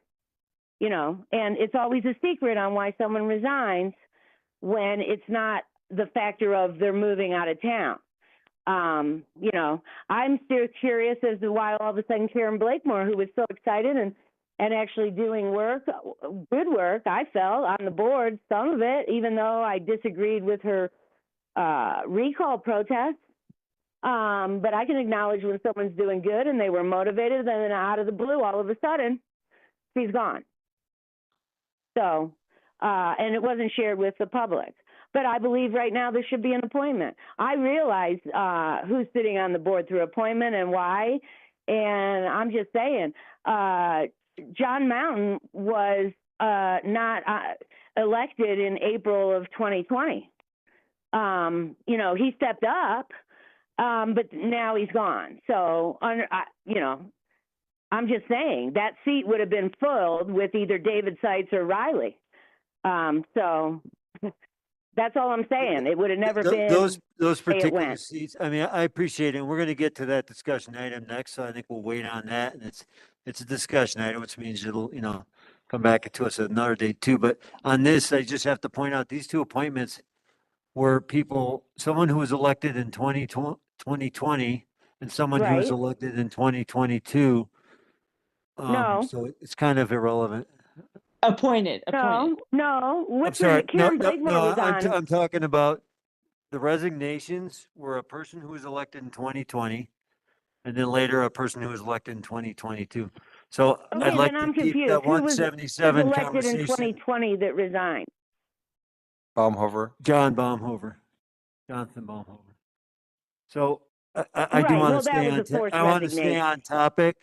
You know, and it's always a secret on why someone resigns when it's not the factor of they're moving out of town. You know, I'm still curious as to why all of a sudden Karen Blakemore, who was so excited and actually doing good work, I felt, on the board, some of it, even though I disagreed with her recall protest. But I can acknowledge when someone's doing good and they were motivated, and then out of the blue, all of a sudden, she's gone. So, and it wasn't shared with the public. But I believe right now there should be an appointment. I realize who's sitting on the board through appointment and why. And I'm just saying, John Mountain was not elected in April of 2020. You know, he stepped up, but now he's gone. So, you know, I'm just saying that seat would have been filled with either David Seitz or Riley. So that's all I'm saying. It would have never been those the way it particular went. seats. I mean, I appreciate it. And we're going to get to that discussion item next, so I think we'll wait on that. And it's a discussion item, which means it'll come back to us at another date too. But on this, I just have to point out these 2 appointments were someone who was elected in 2020 and someone who was Right. elected in 2022. No. So it's kind of irrelevant. Appointed. No, I'm what's sorry. Karen Blakemore was on. I'm talking about the resignations were a person who was elected in 2020 and then later a person who was elected in 2022. So I'd Okay, like then to I'm keep confused. that Who was 177 elected in conversation. 2020 that resigned? Baumhofer. John Baumhofer, Jonathan Baumhofer. So I do Right, want well, to that stay was on, a forced I want to stay resignation. on topic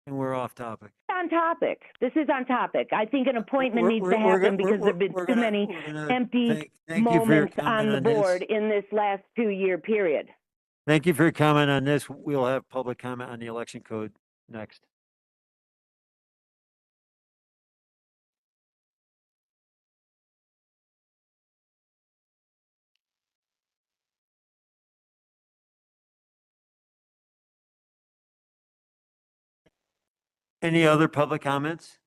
and we're off topic. On topic. This is on topic. I think an appointment needs to we're happen gonna- because there've been we're too gonna- many we're gonna empty thank you for your moments on comment the on this. board in this last 2-year period. Thank you for your comment on this. We'll have public comment on the election code next. Any other public comments?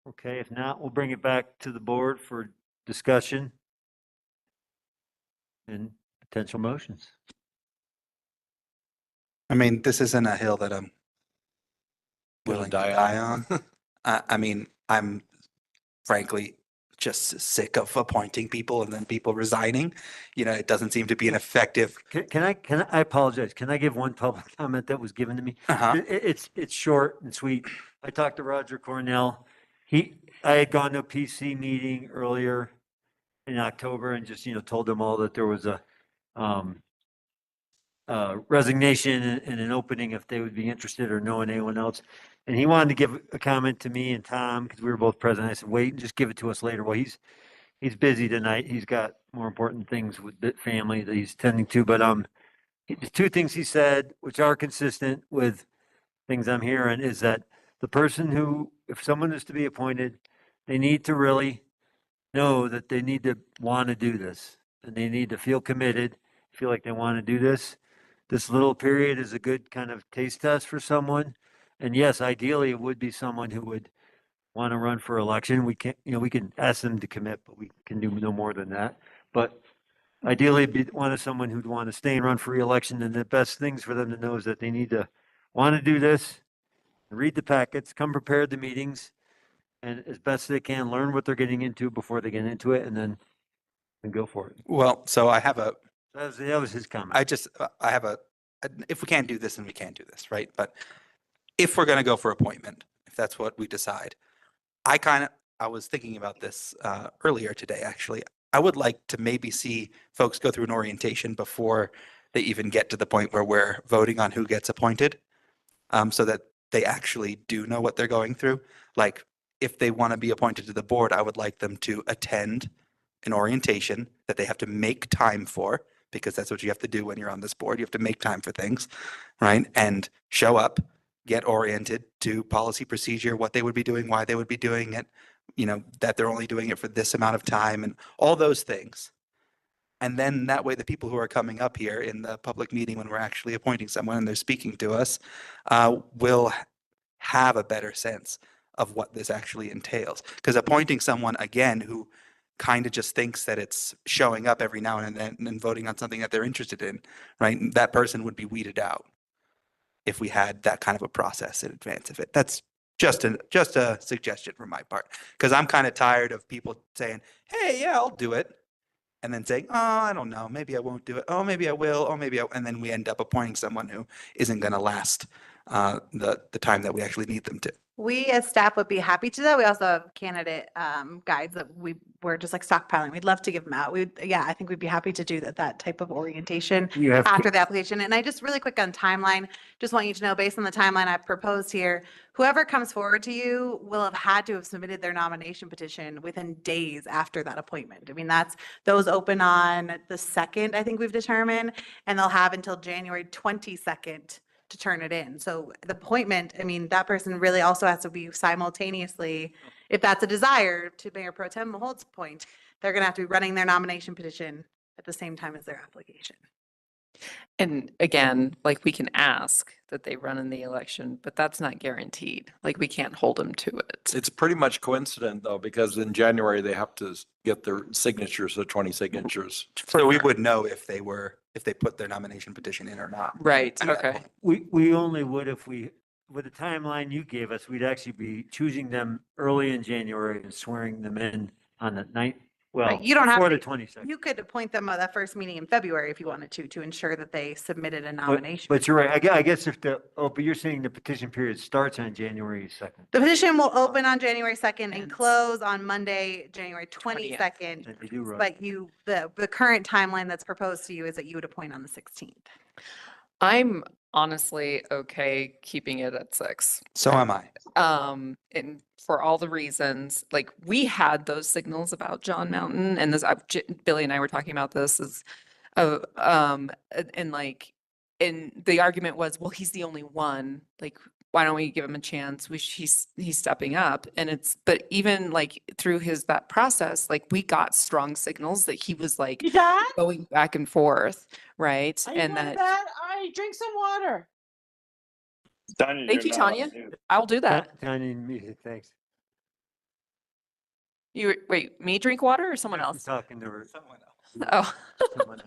Okay, if not, we'll bring it back to the board for discussion and potential motions. I mean, this isn't a hill that I'm Gonna willing to die die on. on. I mean, I'm frankly just sick of appointing people and then people resigning. You know, it doesn't seem to be an effective. Can I apologize? Can I give one public comment that was given to me? Uh-huh. It's short and sweet. I talked to Roger Cornell. I had gone to a PC meeting earlier in October and just, told them all that there was a resignation and an opening if they would be interested or knowing anyone else. And he wanted to give a comment to me and Tom because we were both present. I said, wait and just give it to us later. Well, he's busy tonight. He's got more important things with the family that he's tending to. But the two things he said, which are consistent with things I'm hearing, is that the person who, if someone is to be appointed, they need to really know that they need to want to do this and they need to feel committed, feel like they want to do this. This little period is a good kind of taste test for someone. And yes, ideally it would be someone who would want to run for election. We can't, we can ask them to commit, but we can do no more than that. But ideally it'd be someone who'd want to stay and run for reelection. And the best things for them to know is that they need to want to do this, read the packets, come prepared to meetings, and as best they can, learn what they're getting into before they get into it, and then go for it. Well, so I have a. That was his comment. I have a. If we can't do this, then we can't do this, right? But if we're going to go for appointment, if that's what we decide, I was thinking about this earlier today, actually. I would like to maybe see folks go through an orientation before they even get to the point where we're voting on who gets appointed, so that they actually do know what they're going through. Like, if they want to be appointed to the board, I would like them to attend an orientation that they have to make time for, because that's what you have to do when you're on this board. You have to make time for things, right? And show up, get oriented to policy procedure, what they would be doing, why they would be doing it, that they're only doing it for this amount of time and all those things. And then that way, the people who are coming up here in the public meeting when we're actually appointing someone and they're speaking to us will have a better sense of what this actually entails. Because appointing someone, again, who kind of just thinks that it's showing up every now and then and voting on something that they're interested in, right? That person would be weeded out if we had that kind of a process in advance of it. That's just a suggestion from my part, because I'm kind of tired of people saying, hey, yeah, I'll do it. And then saying, oh, I don't know, maybe I won't do it. Oh, maybe I will. Oh, maybe and then we end up appointing someone who isn't going to last the time that we actually need them to. We as staff would be happy to do that. We also have candidate guides that we're just like stockpiling. We'd love to give them out. I think we'd be happy to do that type of orientation after the application. And I just really quick on timeline, just want you to know, based on the timeline I've proposed here, whoever comes forward to you will have had to have submitted their nomination petition within days after that appointment. I mean, those open on the 2nd, I think we've determined, and they'll have until January 22nd to turn it in. So the appointment, I mean, that person really also has to be simultaneously, if that's a desire to Mayor Pro Tem Holt's point, they're going to have to be running their nomination petition at the same time as their application. And again, like, we can ask that they run in the election, but that's not guaranteed. Like, we can't hold them to it. It's pretty much coincident though, because in January they have to get their signatures, the 20 signatures. So we would know if they were if they put their nomination petition in or not. Right, at that okay. point. We only would if we, with the timeline you gave us, we'd actually be choosing them early in January and swearing them in on the 9th, well, Right, you don't have before the to- 22nd. You could appoint them at that first meeting in February if you wanted to ensure that they submitted a But- nomination. But you're right. I guess if but you're saying the petition period starts on January 2nd. The petition will open on January 2nd and close on Monday, January 22nd. And they do run. But the current timeline that's proposed to you is that you would appoint on the 16th. I'm honestly okay keeping it at 6. So am I. And for all the reasons, like we had those signals about John Mountain and this, Billy and I were talking about this and the argument was, well, he's the only one, like, why don't we give him a chance? He's stepping up but even like through that process, like we got strong signals that he was like going back and forth. Right. And that, I drink some water. Tanya, thank you, you're not on Tanya. mute. I'll do that. Tanya and me, thanks. Wait, me drink water or someone I'm else? talking to her. Oh. Someone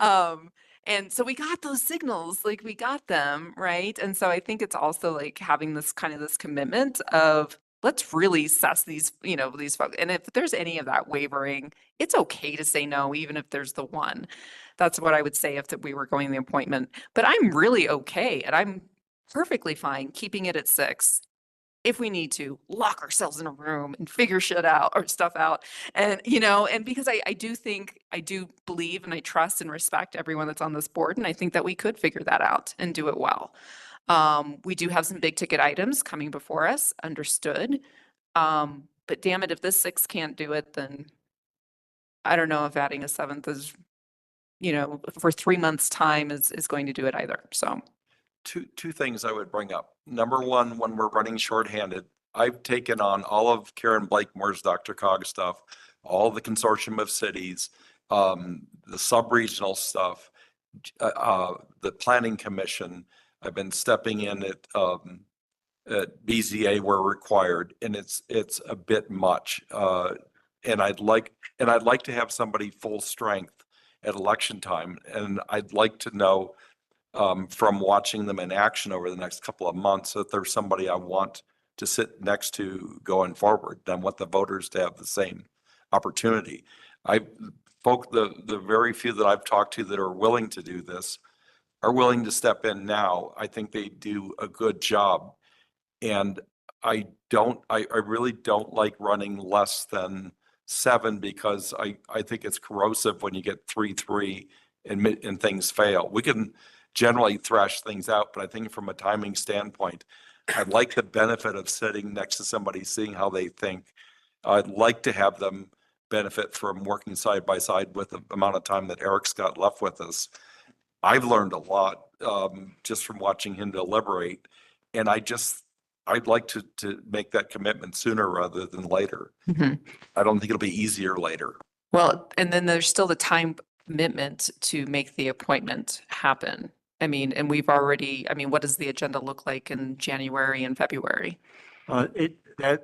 else. And so we got those signals, like we got them, right? And so I think it's also like having this commitment of let's really assess these, these folks. And if there's any of that wavering, it's okay to say no, even if there's the one. That's what I would say if we were going the appointment. But I'm really okay, and I'm perfectly fine keeping it at 6. If we need to lock ourselves in a room and figure stuff out. And, and because I do believe and I trust and respect everyone that's on this board. And I think that we could figure that out and do it well. We do have some big ticket items coming before us, understood. But damn it, if this 6 can't do it, then I don't know if adding a 7th is, for 3 months' time is going to do it either. So. Two things I would bring up. Number one, when we're running shorthanded, I've taken on all of Karen Blakemore's Dr. Cog stuff, all the consortium of cities, the sub-regional stuff, the planning commission. I've been stepping in at BZA where required, and it's a bit much. And I'd like to have somebody full strength at election time, and I'd like to know from watching them in action over the next couple of months that there's somebody I want to sit next to going forward. I want the voters to have the same opportunity. The very few that I've talked to that are willing to do this are willing to step in now. I think they do a good job. And I really don't like running less than 7 because I think it's corrosive when you get 3-3 and things fail. We can generally thrash things out, but I think from a timing standpoint, I'd like the benefit of sitting next to somebody, seeing how they think. I'd like to have them benefit from working side by side with the amount of time that Eric's got left with us. I've learned a lot just from watching him deliberate, and I'd like to make that commitment sooner rather than later. Mm-hmm. I don't think it'll be easier later. Well, and then there's still the time commitment to make the appointment happen. I mean, and we've already, what does the agenda look like in January and February?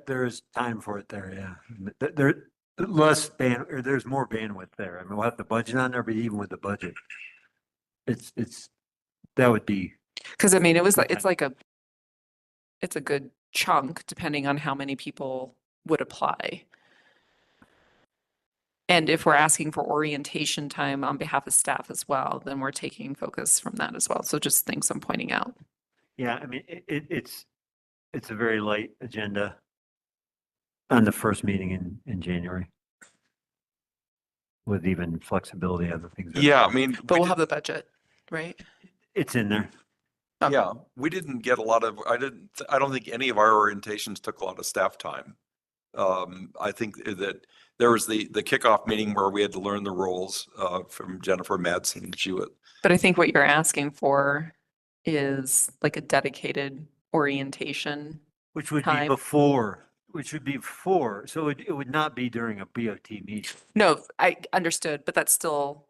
There's time for it there, yeah. There's more bandwidth there. We'll have the budget on there, but even with the budget, that would be. Because it's a good chunk depending on how many people would apply. And if we're asking for orientation time on behalf of staff as well, then we're taking focus from that as well. So just things I'm pointing out. Yeah, it's a very light agenda on the first meeting in January. With even flexibility, other things. Yeah, but we'll have the budget, right? It's in there. Yeah, we didn't get a lot of, I don't think any of our orientations took a lot of staff time. I think that there was the kickoff meeting where we had to learn the rules from Jennifer Madsen. But I think what you're asking for is like a dedicated orientation. Which would be before. So it would not be during a BOT meeting. No, I understood, but that's still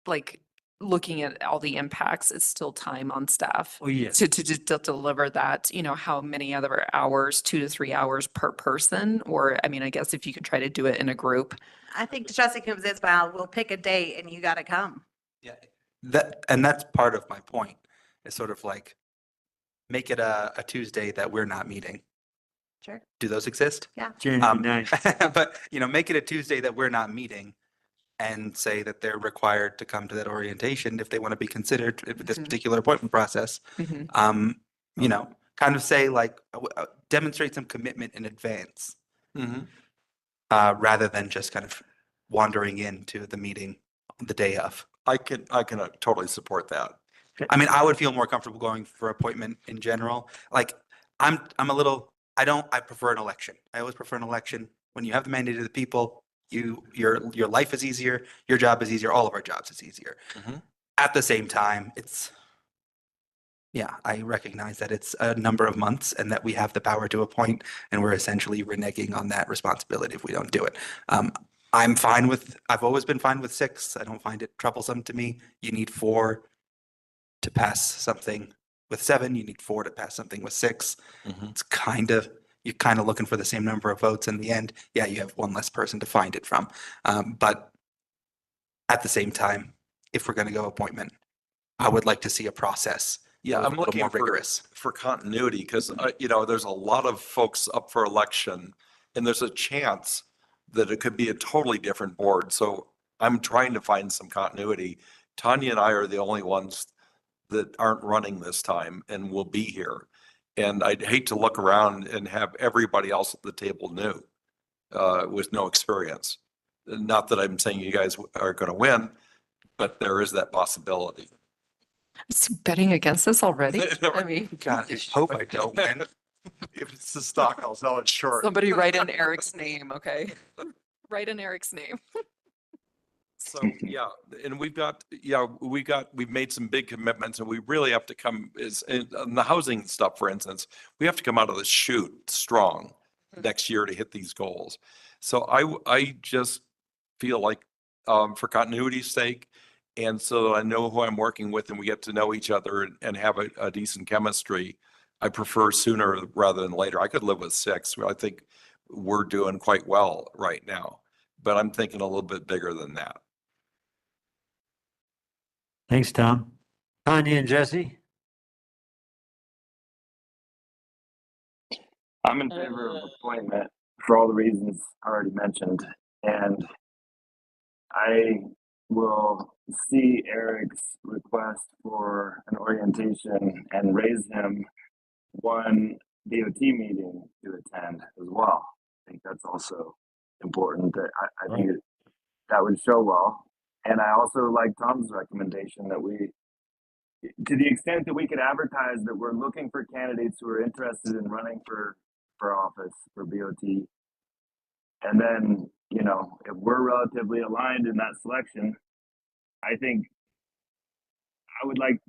like looking at all the impacts, it's still time on staff. Oh, yes. To deliver that, how many other hours, 2 to 3 hours per person, or I guess if you could try to do it in a group. I think Jessica comes in, well, we'll pick a date and you got to come. Yeah, and that's part of my point. Is sort of like make it a Tuesday that we're not meeting. Sure. Do those exist? Yeah. January 9th. But, make it a Tuesday that we're not meeting and say that they're required to come to that orientation if they want to be considered for this particular appointment process. Kind of say like, demonstrate some commitment in advance rather than just kind of wandering into the meeting the day of. I can totally support that. I mean, I would feel more comfortable going for appointment in general. Like, I'm a little, I prefer an election. I always prefer an election. When you have the mandate of the people, your life is easier, your job is easier, all of our jobs is easier. At the same time, I recognize that it's a number of months and that we have the power to appoint, and we're essentially reneging on that responsibility if we don't do it. I've always been fine with 6. I don't find it troublesome to me. You need 4 to pass something with 7. You need 4 to pass something with 6. It's you're kind of looking for the same number of votes in the end. Yeah, you have one less person to find it from. But at the same time, if we're going to go appointment, I would like to see a process. Yeah, I'm looking more rigorous for continuity because, there's a lot of folks up for election and there's a chance that it could be a totally different board. So I'm trying to find some continuity. Tanya and I are the only ones that aren't running this time and will be here. And I'd hate to look around and have everybody else at the table new with no experience. Not that I'm saying you guys are going to win, but there is that possibility. Is he betting against us already? I mean, God, I hope I don't win. If it's the stock, I'll sell it short. somebody write in Eric's name, okay? Write in Eric's name. So, yeah, and we've made some big commitments and we really have to come on the housing stuff, for instance, we have to come out of the chute strong next year to hit these goals. So I just feel like for continuity's sake, and so I know who I'm working with and we get to know each other and have a decent chemistry, I prefer sooner rather than later. I could live with 6. I think we're doing quite well right now, but I'm thinking a little bit bigger than that. Thanks, Tom. Tanya and Jesse? I'm in favor of appointment for all the reasons already mentioned. And I will see Eric's request for an orientation and raise him one DOT meeting to attend as well. I think that's also important. That I think that would show well. And I also like Tom's recommendation that we, to the extent that we could advertise that we're looking for candidates who are interested in running for office for BOT. And then, if we're relatively aligned in that selection, I think I would like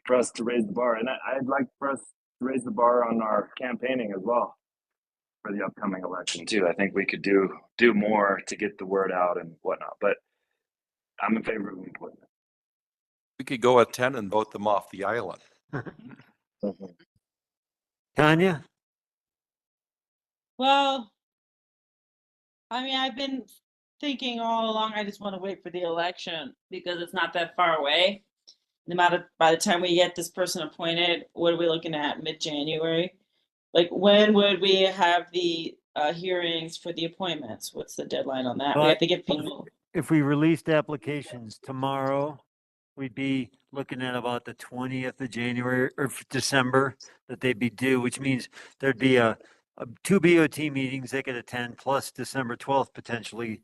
for us to raise the bar. And I'd like for us to raise the bar on our campaigning as well for the upcoming election too. I think we could do more to get the word out and whatnot, but I'm in favor of appointment. We could go at 10 and vote them off the island. Tanya? Well, I mean, I've been thinking all along, I just want to wait for the election because it's not that far away. By the time we get this person appointed, what are we looking at? Mid-January? Like, when would we have the hearings for the appointments? What's the deadline on that? We have to get people. If we released applications tomorrow, we'd be looking at about the 20th of January or December that they'd be due, which means there'd be 2 BOT meetings they could attend, plus December 12th, potentially,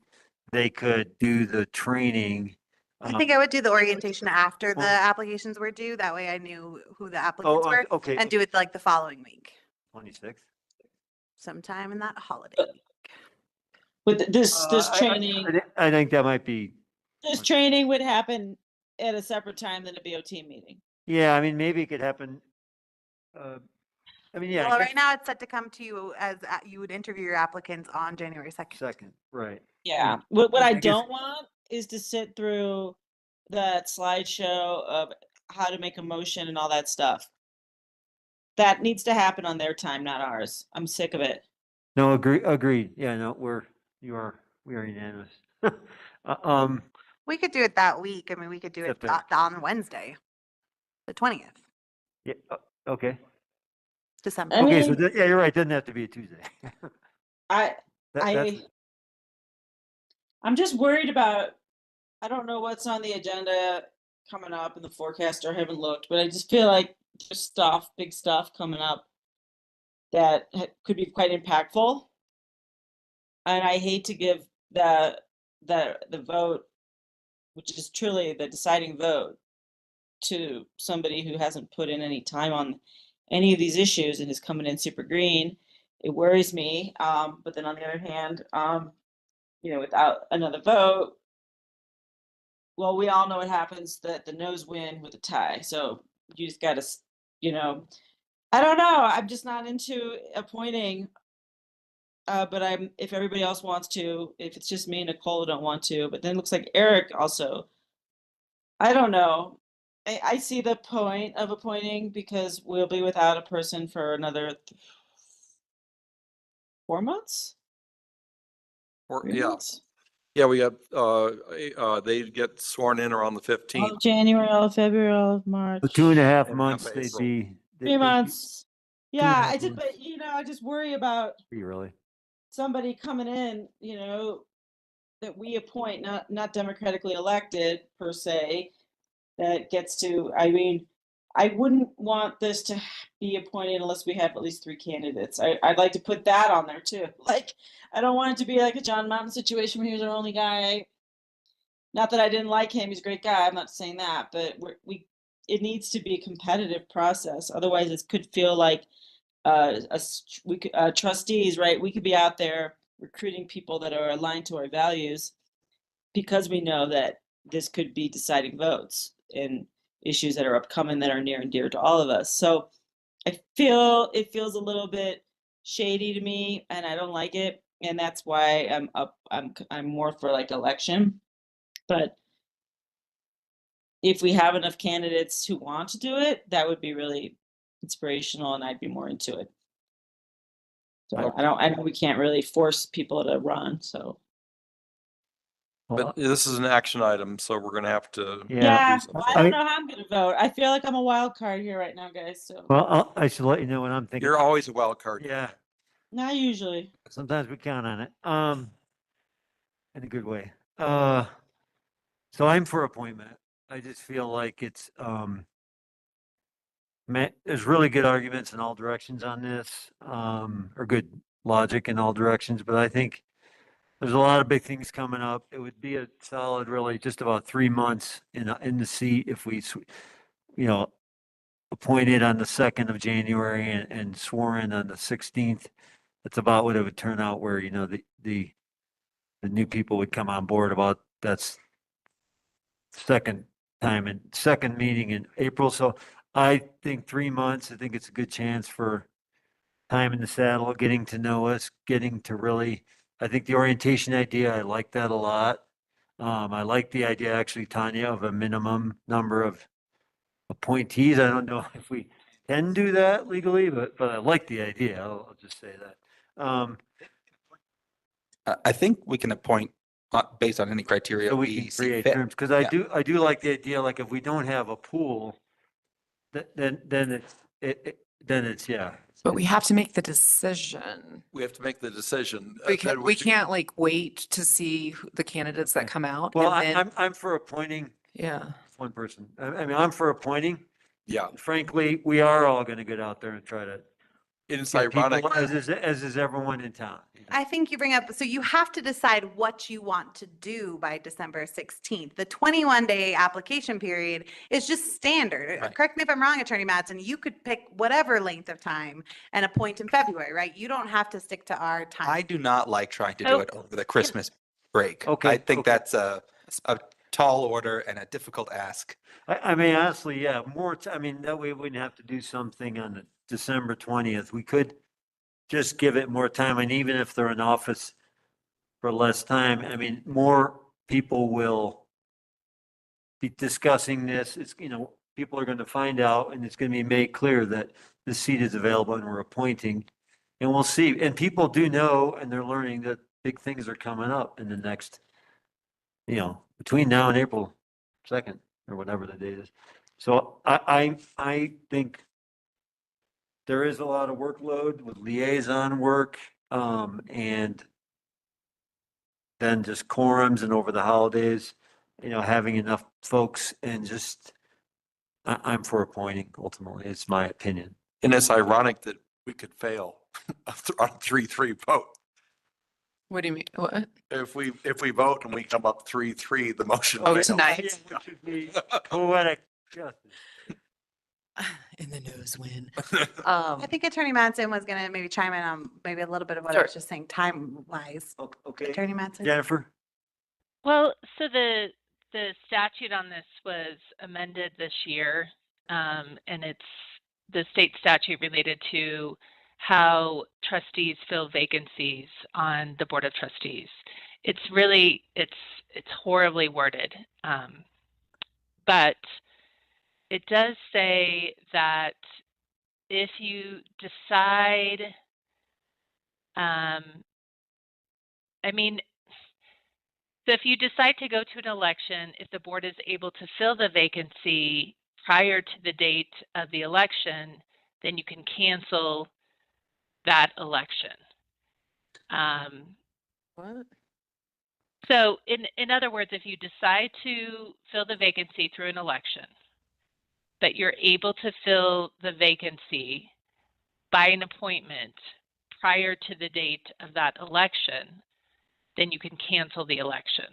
they could do the training. I think I would do the orientation after the applications were due. That way I knew who the applicants were. Okay. And do it like the following week, 26th? sometime in that holiday week. But this training, I think that might be. this training would happen at a separate time than a BOT meeting. Yeah, I mean, maybe it could happen. I mean, yeah. Well, right now it's set to come to you as you would interview your applicants on January 2nd. Second, right. Yeah. What I don't want is to sit through that slideshow of how to make a motion and all that stuff. That needs to happen on their time, not ours. I'm sick of it. No, agreed. Yeah, no, we are unanimous. We could do it that week. I mean, we could do it Except on Wednesday, the 20th, Yeah, okay. December. I Okay, so, mean, yeah, you're right, doesn't have to be a Tuesday. I, That's, I'm just worried about, I don't know what's on the agenda coming up in the forecast, or I haven't looked, but I just feel like there's stuff, big stuff coming up that could be quite impactful. And I hate to give the vote, which is truly the deciding vote, to somebody who hasn't put in any time on any of these issues and is coming in super green. It worries me. But then on the other hand, without another vote, well, we all know what happens, that the noes win with a tie. So you just got to, I don't know. I'm just not into appointing. But if everybody else wants to, if it's just me and Nicole who don't want to, but then it looks like Eric also, I don't know. I see the point of appointing, because we'll be without a person for another 4 months. Or, 3 yeah, months? yeah, we got, they get sworn in around the All 15th. of January, all of February, all of March. for 2.5 And months, half they'd April. be. 3 months. and a Yeah, half I did, months. but I just worry about Really? somebody coming in, that we appoint, not democratically elected per se, that gets to, I mean, I wouldn't want this to be appointed unless we have at least 3 candidates. I'd like to put that on there too. Like, I don't want it to be like a John Mountain situation where he was our only guy. Not that I didn't like him, he's a great guy, I'm not saying that, but it needs to be a competitive process. Otherwise, it could feel like trustees, right? We could be out there recruiting people that are aligned to our values, because we know that this could be deciding votes in issues that are upcoming, that are near and dear to all of us. So I feel it feels a little bit shady to me, and I don't like it. And that's why I'm more for like election. But if we have enough candidates who want to do it, that would be really inspirational, and I'd be more into it. So I know we can't really force people to run, so. But this is an action item, so we're gonna have to. Yeah, do something. I don't know how I'm gonna vote. I feel like I'm a wild card here right now, guys, so. Well, I should let you know what I'm thinking. You're always a wild card. Yeah, Not usually. sometimes we count on it, in a good way. So I'm for appointment. I just feel like it's, there's really good arguments in all directions on this, or good logic in all directions, but I think there's a lot of big things coming up. It would be a solid, really, just about 3 months in the seat if we, appointed on the 2nd of January and sworn on the 16th. That's about what it would turn out, where, the new people would come on board about, that's second meeting in April. So I think 3 months, I think it's a good chance for time in the saddle, getting to know us, getting to really, I think the orientation idea, I like that a lot. I like the idea, actually, Tanya, of a minimum number of appointees. I don't know if we can do that legally, but I like the idea. I'll just say that. I think we can appoint based on any criteria So we we can see create fit. terms, because I do like the idea, like if we don't have a pool, then it's, yeah. But we have to make the decision. We have to make the decision. We can't like wait to see the candidates that come out. Well, and then- I'm for appointing Yeah. one person. I mean, I'm for appointing. Yeah. Frankly, we are all gonna get out there and try to. It's get people, ironic. As is everyone in town. I think you bring up, so you have to decide what you want to do by December 16th. The 21-day application period is just standard. Right. Correct me if I'm wrong, Attorney Mattson, you could pick whatever length of time and appoint in February, right? You don't have to stick to our time. I do not like trying to do Oh. it over the Christmas break. Okay, I think okay. that's a tall order and a difficult ask. I mean, honestly, yeah, I mean, that way we wouldn't have to do something on the December 20th. We could just give it more time, and even if they're in office for less time, I mean, more people will be discussing this. It's, people are going to find out, and it's going to be made clear that the seat is available and we're appointing, and we'll see. And people do know, and they're learning that big things are coming up in the next between now and April 2nd or whatever the date is. So I think there is a lot of workload with liaison work, and then just quorums and over the holidays, having enough folks and just, I'm for appointing ultimately. It's my opinion. And it's ironic that we could fail on a 3-3 vote. What do you mean? What? If we vote and we come up 3-3, the motion Oh, fails. tonight. Which would be poetic justice. In the nose win. I think Attorney Matson was gonna maybe chime in on maybe a little bit of what I was just saying time-wise. Okay. Attorney Matson? Jennifer? Well, so the statute on this was amended this year, and it's the state statute related to how trustees fill vacancies on the Board of Trustees. It's really, it's horribly worded, but it does say that if you decide, so if you decide to go to an election, if the board is able to fill the vacancy prior to the date of the election, then you can cancel that election. What? So in other words, if you decide to fill the vacancy through an election, but you're able to fill the vacancy by an appointment prior to the date of that election, then you can cancel the election.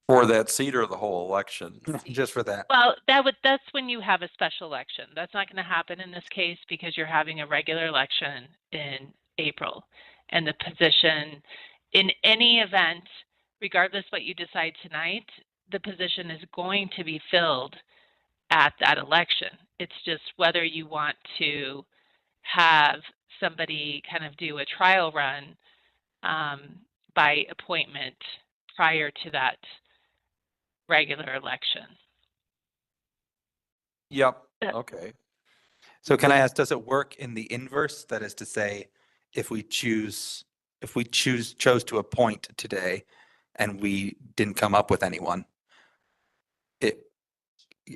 For that seat or the whole election? Just for that. Well, that's when you have a special election. That's not going to happen in this case because you're having a regular election in April. And the position, in any event, regardless what you decide tonight, the position is going to be filled at that election. It's just whether you want to have somebody kind of do a trial run by appointment prior to that regular election. Yep. Okay. So can I ask, does it work in the inverse? That is to say, if we chose to appoint today and we didn't come up with anyone,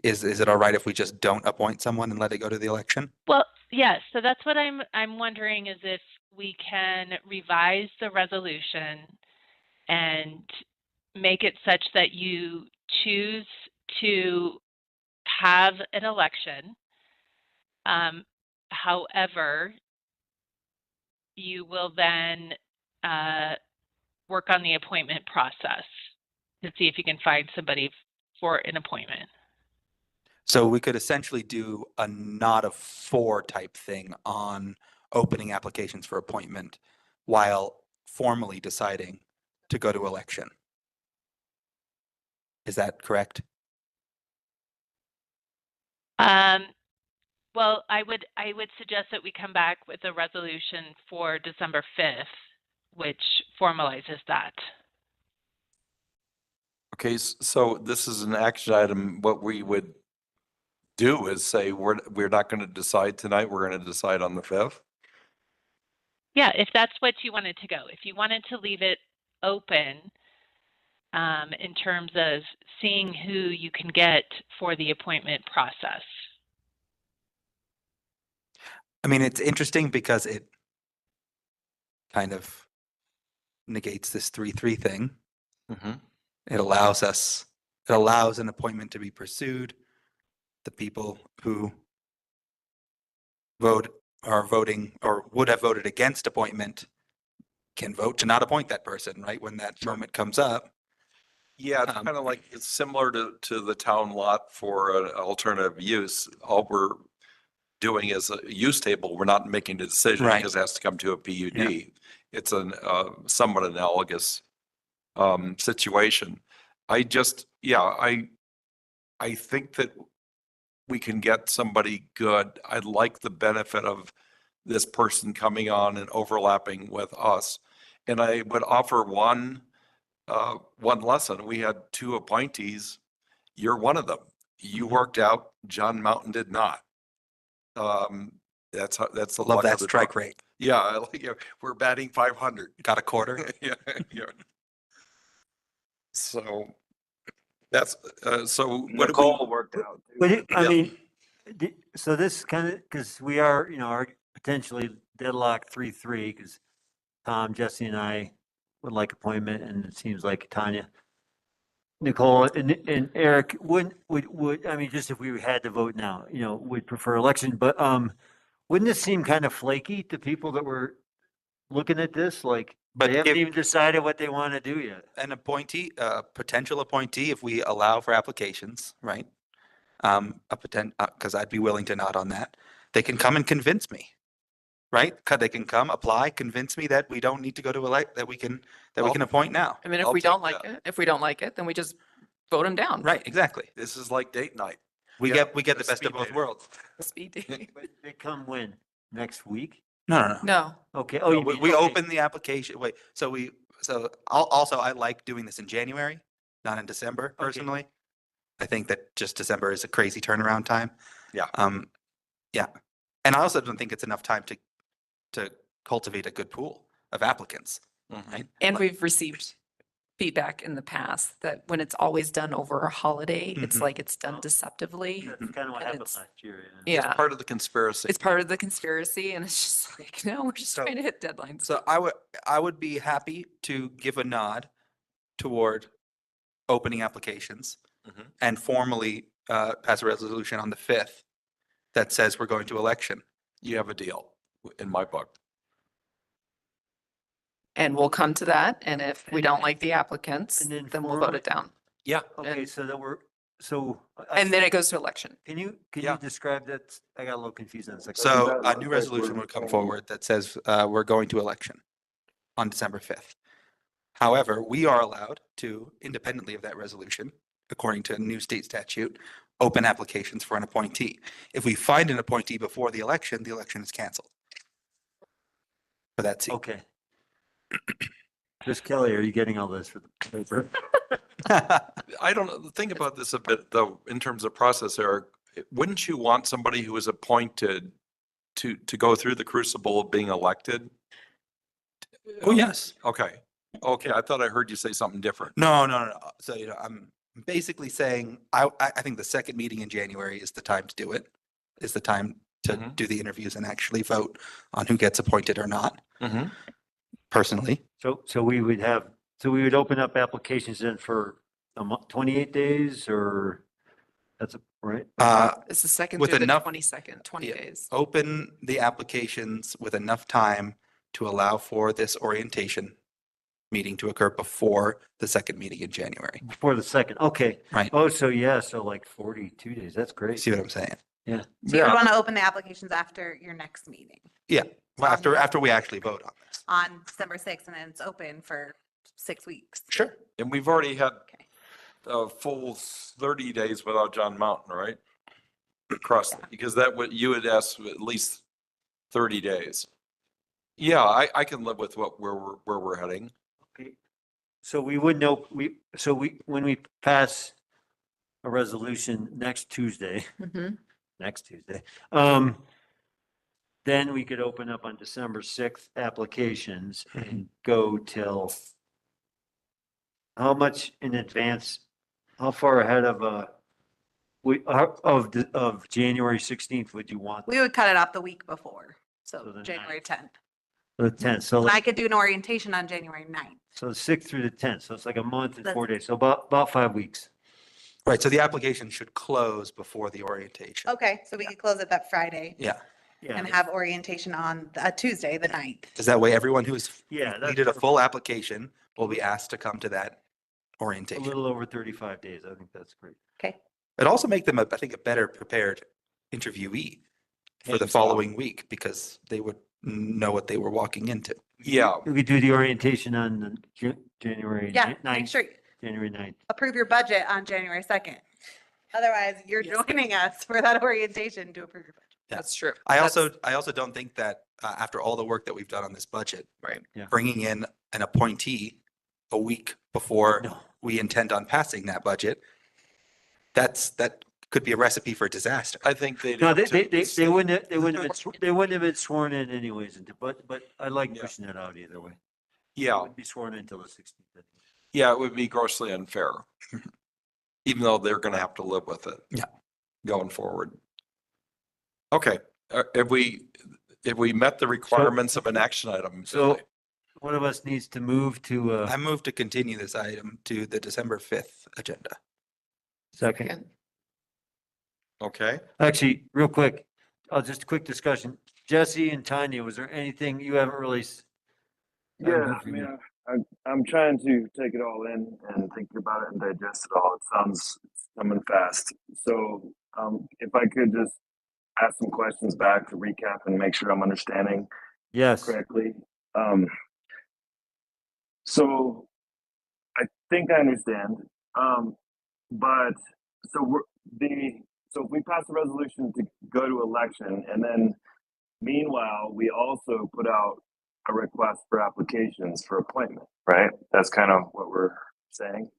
is it all right if we just don't appoint someone and let it go to the election? Well, yes. So that's what I'm wondering is if we can revise the resolution and make it such that you choose to have an election. However, you will then work on the appointment process to see if you can find somebody for an appointment. So we could essentially do a not of 4 type thing on opening applications for appointment while formally deciding to go to election. Is that correct? Well, I would suggest that we come back with a resolution for December 5th, which formalizes that. Okay, so this is an action item. What we would do is say, we're not going to decide tonight. We're going to decide on the 5th. Yeah, if that's what you wanted to go. If you wanted to leave it open in terms of seeing who you can get for the appointment process. I mean, it's interesting because it kind of negates this 3-3 thing. It allows an appointment to be pursued. The people who are voting or would have voted against appointment can vote to not appoint that person, right? When that moment comes up. Yeah, it's kind of like, it's similar to the town lot for an alternative use. All we're doing is a use table. We're not making a decision Right. because it has to come to a PUD. Yeah. It's an somewhat analogous situation. I think that we can get somebody good. I like the benefit of this person coming on and overlapping with us. And I would offer one lesson. We had 2 appointees. You're one of them. You worked out. John Mountain did not. That's the Love luck that of the strike draw. rate. Yeah, we're batting 500. Got a quarter. Yeah, yeah. So that's, so what do Nicole we? worked out. too. But I Yeah. mean, so this kind of, because we are, are potentially deadlocked 3-3, because Tom, Jesse, and I would like appointment, and it seems like Tanya, Nicole, and Eric would, I mean, just if we had to vote now, would prefer election, but wouldn't this seem kind of flaky to people that were looking at this? Like, But they haven't if- even decided what they want to do yet. An appointee, a potential appointee, if we allow for applications, right? Because I'd be willing to nod on that. They can come and convince me, right? They can come, apply, convince me that we don't need to go to elect, that we can appoint now. I mean, if I'll we don't take like it, then we just vote them down. Right, exactly. This is like date night. We Yeah, get the a best speed of both dating. worlds. Speed dating. But they come when? Next week? No. No. Okay. No, you we, mean- we okay. open the application. Wait, also I like doing this in January, not in December personally. I think that just December is a crazy turnaround time. Yeah. Yeah. And I also don't think it's enough time to cultivate a good pool of applicants, right? And we've received feedback in the past that when it's always done over a holiday, it's Mhm. like it's done deceptively. That's kind of what and happened it's- last year. Yeah. It's part of the conspiracy. It's part of the conspiracy and it's just like, no, we're just So- trying to hit deadlines. So I would be happy to give a nod toward opening applications Mhm. and formally pass a resolution on the 5th that says we're going to election. You have a deal in my book. And we'll come to that. And if we don't like the applicants, And then then we'll vote formally- it down. Yeah. Okay, so that we're, so. And then it goes to election. Can you Yeah. describe that? I got a little confused on this. So that a new look like resolution we're would come going- forward that says we're going to election on December 5th. However, we are allowed to, independently of that resolution, according to new state statute, open applications for an appointee. If we find an appointee before the election is canceled. For that seat. Okay. Chris Kelly, are you getting all this for the paper? I don't know, think about this a bit though, in terms of process, Eric. Wouldn't you want somebody who is appointed to go through the crucible of being elected? Oh, yes. Okay. Okay, I thought I heard you say something different. No. So, I'm basically saying, I think the second meeting in January is the time to do it, is the time to Mhm. do the interviews and actually vote on who gets appointed or not, Mhm. personally. So we would open up applications then for 28 days, or that's right? It's the second With through the enough- 22nd, 20 Yeah. days. Open the applications with enough time to allow for this orientation meeting to occur before the second meeting in January. Before the second, okay. Right. Oh, so yeah, so like 42 days, that's great. See what I'm saying? Yeah. So you would want to open the applications after your next meeting Yeah. Well, after we actually vote on this. on December 6th, and then it's open for 6 weeks. Sure. And we've already had Okay. a full 30 days without John Mountain, right? Across, because you would ask at least 30 days. Yeah, I can live with where we're heading. Okay. So we would know, when we pass a resolution next Tuesday, then we could open up on December 6th applications and go till how much in advance, how far ahead of of January 16th would you want? We would cut it off the week before, So so the January 10th. The 10th, so And I like, could do an orientation on January 9th. so the 6th through the 10th, so it's like a month and 4 That's- days, so about 5 weeks. Right. So the application should close before the orientation. Okay, so we could close it that Friday Yeah. Yeah. and have orientation on Tuesday, the 9th. Is that way everyone who's Yeah, that's completed a full application will be asked to come to that a orientation. little over 35 days. I think that's great. Okay. It also make them, I think, a better prepared interviewee for the Maybe so. following week because they would know what they were walking into. Yeah, We could do the orientation on the January Yeah, make 9th, sure, January 9th. approve your budget on January 2nd. Otherwise, you're joining us for that orientation to approve your budget. That's true. I also don't think that after all the work that we've done on this budget, Right. Yeah. bringing in an appointee a week before No. we intend on passing that budget, that could be a recipe for disaster. I think they. No, they wouldn't have been sworn in anyways, but I like Yeah. pushing that out either way. They Yeah, wouldn't be sworn in until the 16th. Yeah, it would be grossly unfair, even though they're gonna have to live with it. Yeah. Going forward. Okay, have we met the requirements of an action item? So one of us needs to move to, I move to continue this item to the December 5th agenda. second. Okay, Actually, real quick, just a quick discussion. Jesse and Tanya, was there anything you haven't really? Yeah, I mean, I'm trying to take it all in and think about it and digest it all. It sounds it's coming fast. So if I could just ask some questions back to recap and make sure I'm understanding Yes. correctly. So I think I understand. But so so if we pass a resolution to go to election, and then meanwhile we also put out a request for applications for appointment, right? That's kind of what we're saying.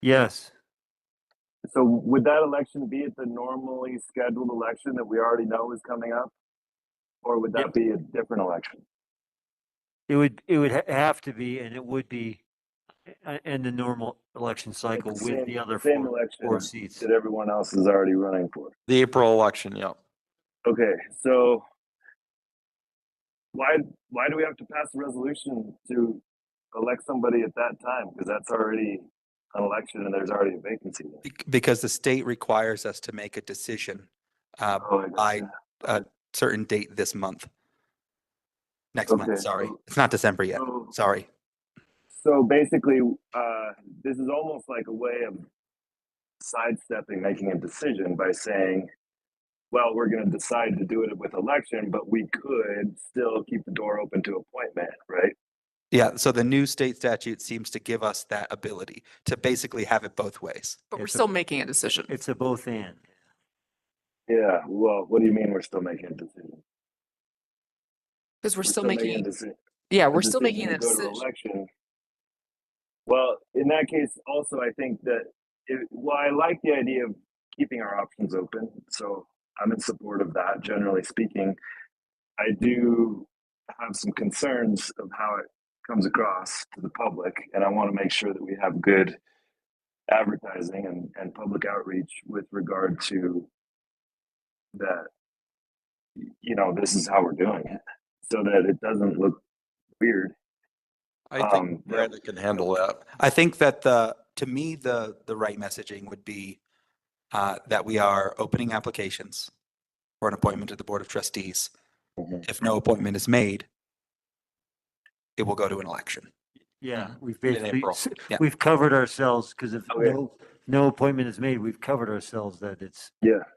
Yes. So would that election be at the normally scheduled election that we already know is coming up? Or would that be a different election? It would have to be, and it would be in the normal election cycle with the other same four election seats. that everyone else is already running for. the April election, yeah. Okay, so why do we have to pass a resolution to elect somebody at that time? Because that's already an election and there's already a vacancy there. Because the state requires us to make a decision by a certain date this month. Next month, sorry. It's not December yet. Sorry. So basically, this is almost like a way of sidestepping making a decision by saying, well, we're going to decide to do it with election, but we could still keep the door open to appointment, right? Yeah, so the new state statute seems to give us that ability to basically have it both ways. But we're still making a decision. It's a both and. Yeah, well, what do you mean we're still making a decision? Because we're still making a decision. Yeah, we're still making a to go to decision. election. Well, in that case, also, I think that, I like the idea of keeping our options open. So I'm in support of that, generally speaking. I do have some concerns of how it comes across to the public, and I want to make sure that we have good advertising and public outreach with regard to that, this is how we're doing it, so that it doesn't look weird. I think Brandon can handle that. I think that to me, the right messaging would be that we are opening applications for an appointment to the Board of Trustees. If no appointment is made, it will go to an election. Yeah, we've In basically, April. Yeah. we've covered ourselves, because if Okay. no appointment is made, we've covered ourselves that it's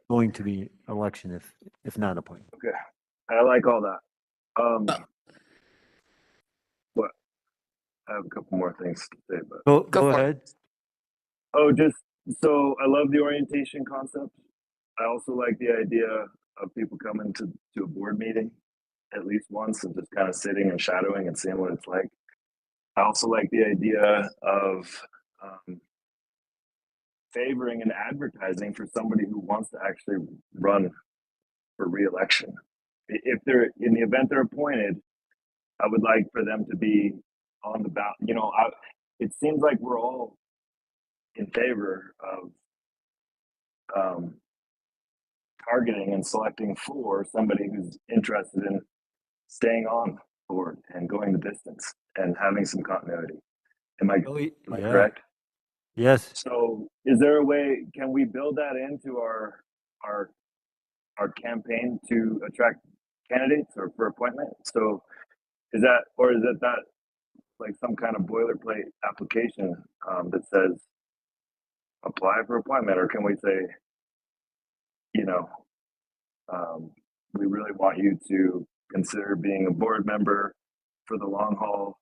going to be election if not appointment. Okay, I like all that. What? I have a couple more things to say, but Go ahead. Oh, just so I love the orientation concept. I also like the idea of people coming to a board meeting at least once and just kind of sitting and shadowing and seeing what it's like. I also like the idea of favoring and advertising for somebody who wants to actually run for re-election. If they're in the event they're appointed, I would like for them to be on the ballot. It seems like we're all in favor of targeting and selecting for somebody who's interested in staying on board and going the distance and having some continuity. Am I correct? Yes. So is there a way, can we build that into our campaign to attract candidates or for appointment? So is that like some kind of boilerplate application that says apply for appointment, or can we say, we really want you to consider being a board member for the long haul.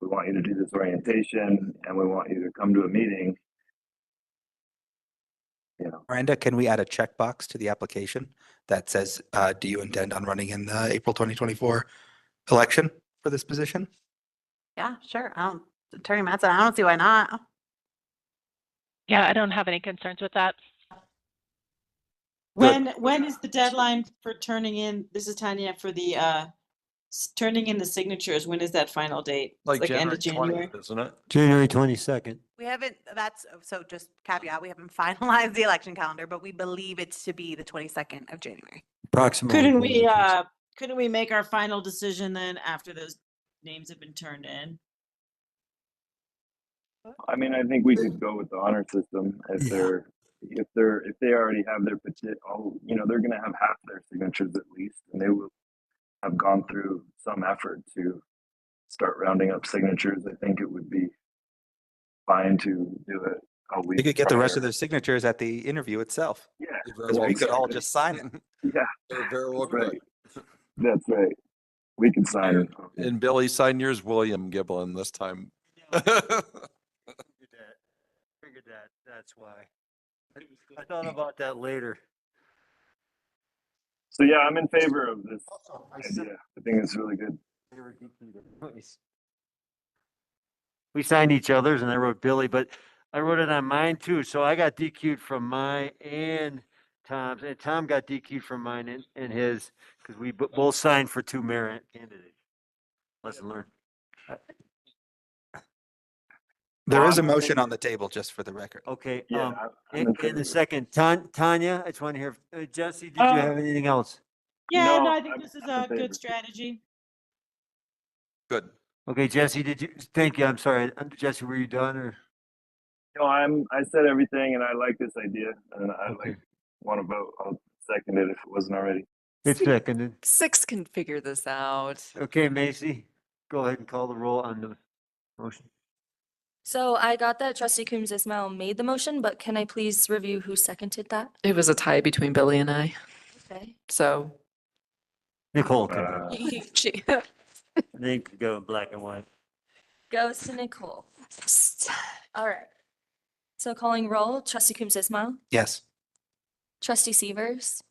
We want you to do this orientation and we want you to come to a meeting. Miranda, can we add a checkbox to the application that says, do you intend on running in the April 2024 election for this position? Yeah, sure. Attorney Matson, I don't see why not. Yeah, I don't have any concerns with that. When is the deadline for turning in, this is Tanya, for the turning in the signatures, when is that final date? It's Like end of January January? 20th, isn't it? January 22nd. We haven't, so just caveat, we haven't finalized the election calendar, but we believe it's to be the 22nd of January. Approximately. Couldn't we make our final decision then after those names have been turned in? I mean, I think we could go with the honor system if if they already have their petition. Oh, you know, they're going to have half their signatures at least, and they will have gone through some effort to start rounding up signatures. I think it would be fine to do it a week. You could get the rest prior. of their signatures at the interview itself. Yeah, Because we could all just sign it. Yeah, They're very well right. That's right. We can sign it. And Billy, sign yours William Giblin this time. Figured that. That's why. I thought about that later. So yeah, I'm in favor of this idea. I think it's really good. We signed each other's and I wrote Billy, but I wrote it on mine too. So I got DQ'd from mine and Tom's, and Tom got DQ'd from mine and his, because we both signed for two mayor candidates. Lesson learned. There is a motion on the table, just for the record. Okay, Yeah, in the second, Tanya, I just want to hear, Jesse, did you have anything else? Yeah, No, I think this is a favor. good strategy. Good. Okay, Jesse, thank you, I'm sorry. Jesse, were you done or? No, I said everything, and I like this idea, and I want to vote. I'll second it if it wasn't already. It's seconded. 6 can figure this out. Okay, Macy, go ahead and call the roll on the motion. So I got that trustee Coombs Ismail made the motion, but can I please review who seconded that? It was a tie between Billy and I. Okay. So Nicole can. she- They could go in black and white. Goes to Nicole. All right. So calling roll, trustee Coombs Ismail, Yes. trustee Severs,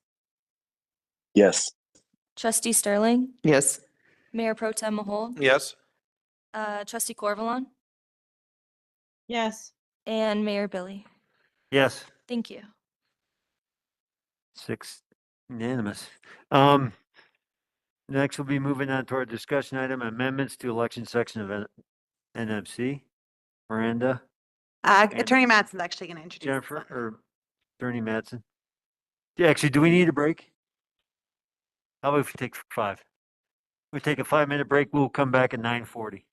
Yes. trustee Sterling, yes. Mayor Pro Tem Mahol, Yes. trustee Corvalon, Yes. and Mayor Billy. Yes. Thank you. 6 unanimous. Next, we'll be moving on to our discussion item, amendments to election section of NMC. Miranda, Attorney Matt's actually going to introduce. this Jennifer, one. or Attorney Mattson. Yeah, actually, do we need a break? How about if we take 5? We take a 5-minute break, we'll come back at 9:40.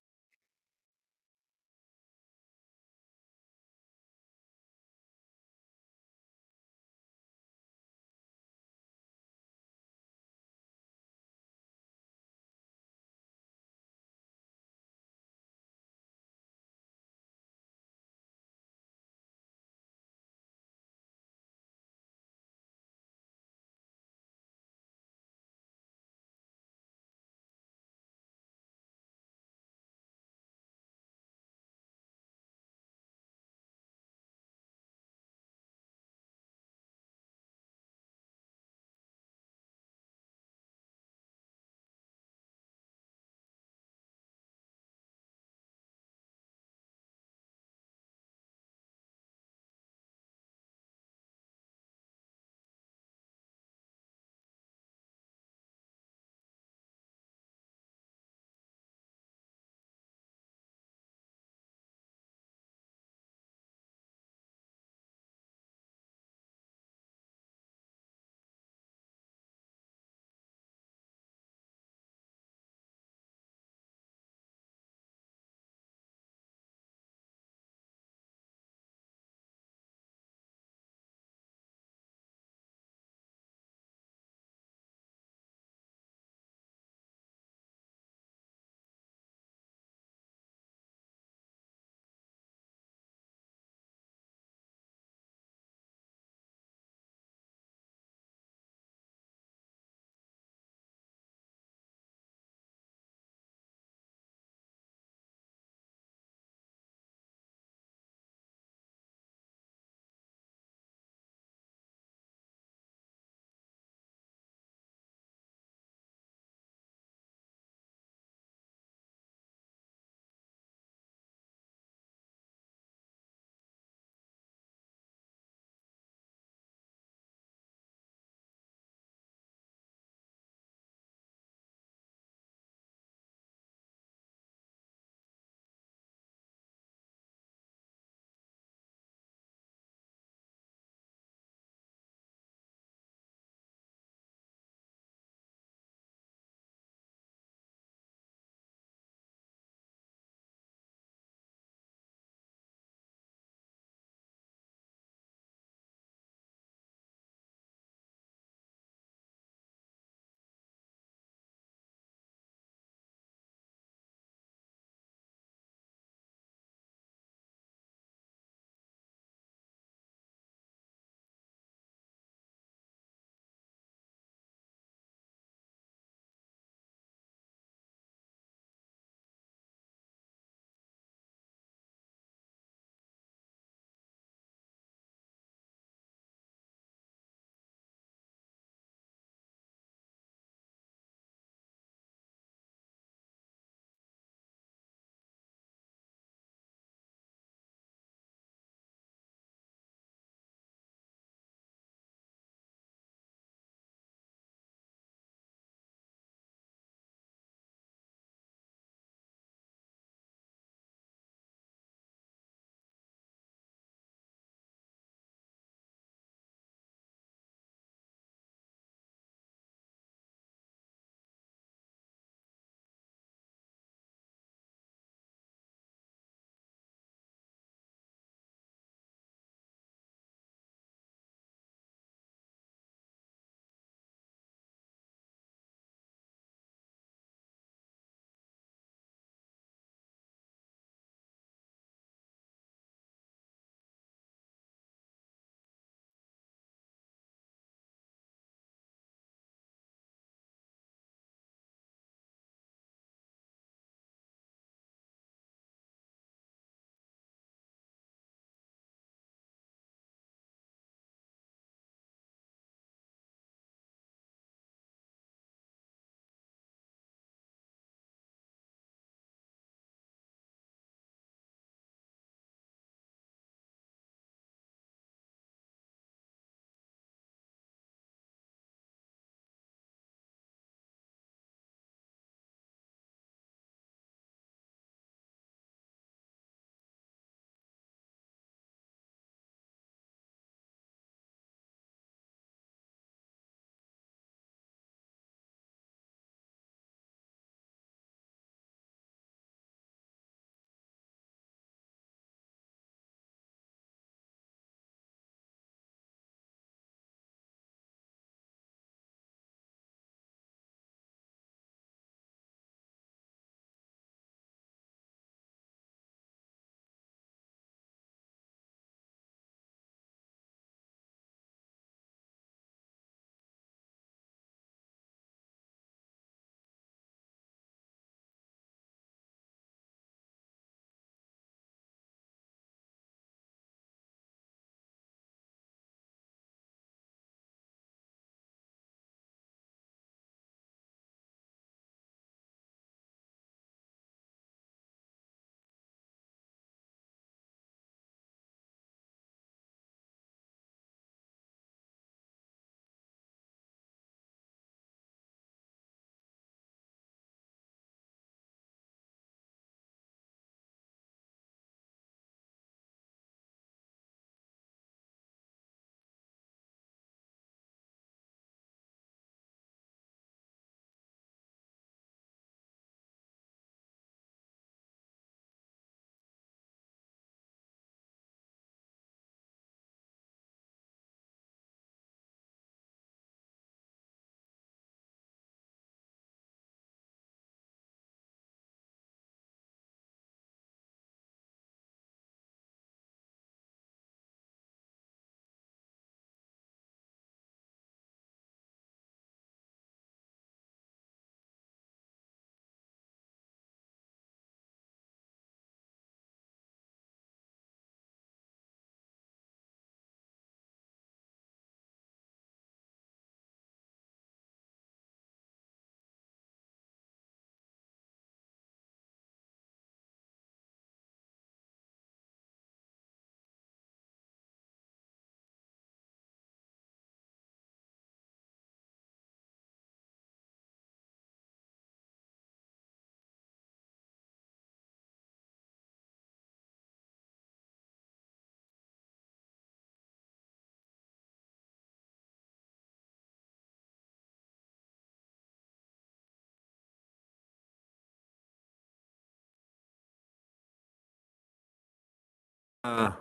Okay,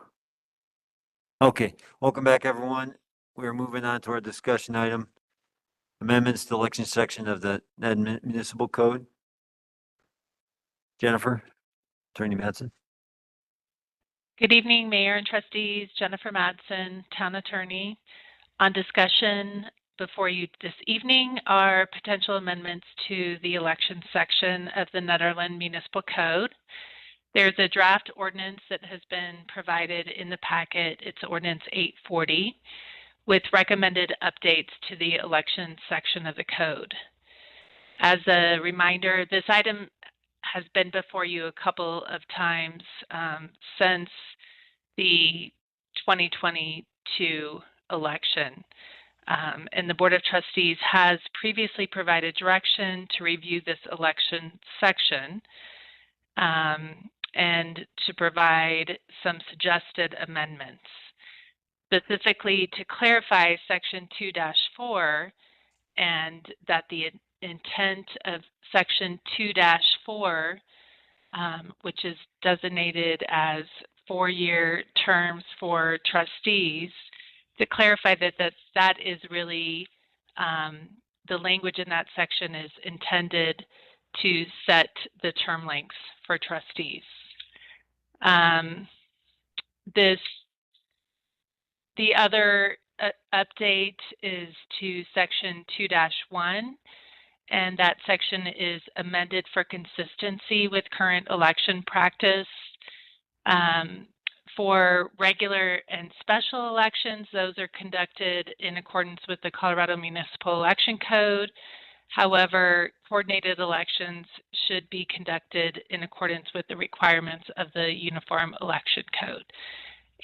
welcome back, everyone. We're moving on to our discussion item. Amendments to election section of the Ned Municipal Code. Jennifer, Attorney Madsen. Good evening, Mayor and Trustees. Jennifer Madsen, Town Attorney. On discussion before you this evening are potential amendments to the election section of the Nederland Municipal Code. There's a draft ordinance that has been provided in the packet. It's Ordinance 840 with recommended updates to the election section of the code. As a reminder, this item has been before you a couple of times since the 2022 election. And the Board of Trustees has previously provided direction to review this election section and to provide some suggested amendments. Specifically to clarify Section 2-4 and that the intent of Section 2-4, which is designated as 4-year terms for trustees, to clarify that is really the language in that section is intended to set the term lengths for trustees. The other update is to Section 2-1, and that section is amended for consistency with current election practice. For regular and special elections, those are conducted in accordance with the Colorado Municipal Election Code. However, coordinated elections should be conducted in accordance with the requirements of the Uniform Election Code.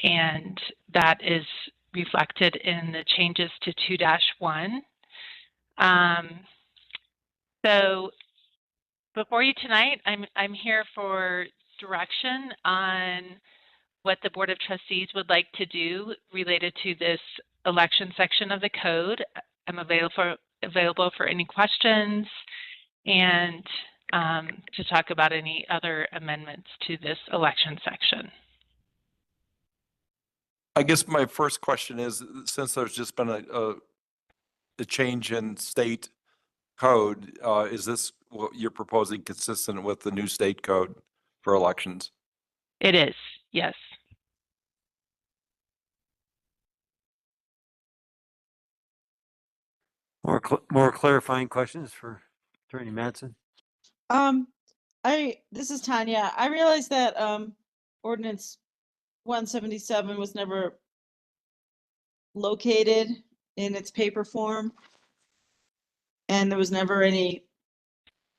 And that is reflected in the changes to 2-1. So before you tonight, I'm here for direction on what the Board of Trustees would like to do related to this election section of the code. I'm available for any questions and to talk about any other amendments to this election section. I guess my first question is, since there's just been a change in state code, is this what you're proposing consistent with the new state code for elections? It is, yes. More clarifying questions for Attorney Madsen? This is Tanya. I realized that ordinance 177 was never located in its paper form, and there was never any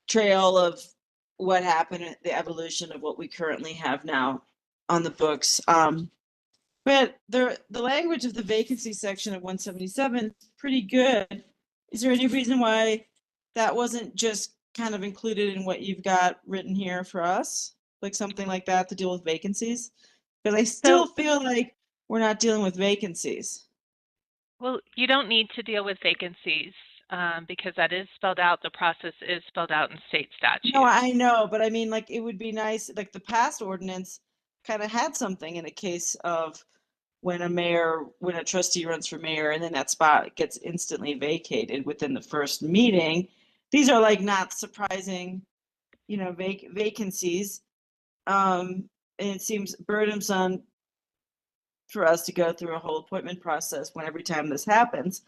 trail of what happened, the evolution of what we currently have now on the books. But the language of the vacancy section of 177 is pretty good. Is there any reason why that wasn't just kind of included in what you've got written here for us? Like something like that to deal with vacancies? Because I still feel like we're not dealing with vacancies. Well, you don't need to deal with vacancies because that is spelled out. The process is spelled out in state statute. No, I know, but I mean, like, it would be nice, like the past ordinance kind of had something in a case of when a trustee runs for mayor and then that spot gets instantly vacated within the first meeting. These are like not surprising, vacancies. And it seems burdensome for us to go through a whole appointment process when every time this happens,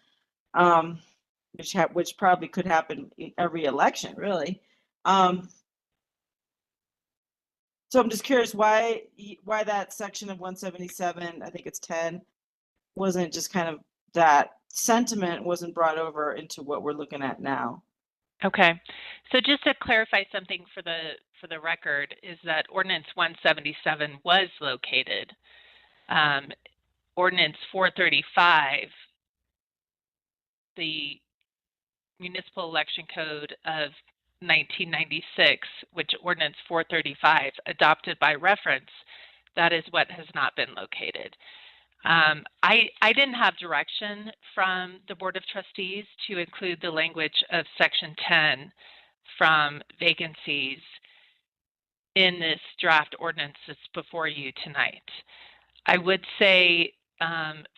which probably could happen every election, really. So I'm just curious why that section of 177, I think it's 10, wasn't just kind of that sentiment wasn't brought over into what we're looking at now. Okay, so just to clarify something for the record is that Ordinance 177 was located. Ordinance 435, the Municipal Election Code of 1996, which Ordinance 435 adopted by reference, that is what has not been located. I didn't have direction from the Board of Trustees to include the language of Section 10 from vacancies in this draft ordinance that's before you tonight. I would say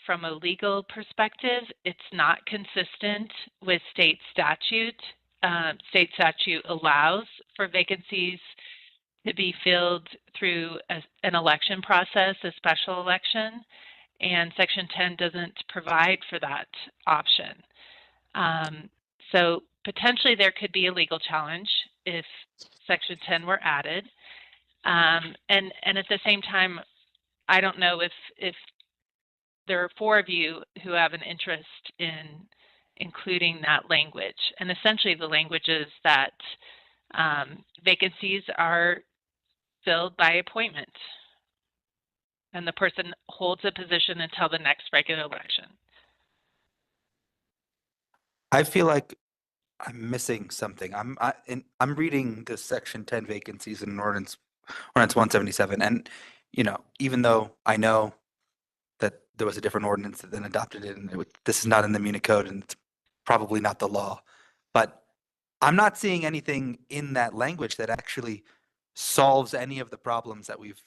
from a legal perspective, it's not consistent with state statute. State statute allows for vacancies to be filled through an election process, a special election, and Section 10 doesn't provide for that option. So potentially there could be a legal challenge if Section 10 were added. And at the same time, I don't know if there are 4 of you who have an interest in including that language. And essentially the language is that vacancies are filled by appointment, and the person holds a position until the next regular election. I feel like I'm missing something. I'm reading the section 10 vacancies in ordinance 177, and even though I know that there was a different ordinance that then adopted it, and this is not in the Muni Code, and it's probably not the law, but I'm not seeing anything in that language that actually solves any of the problems that we've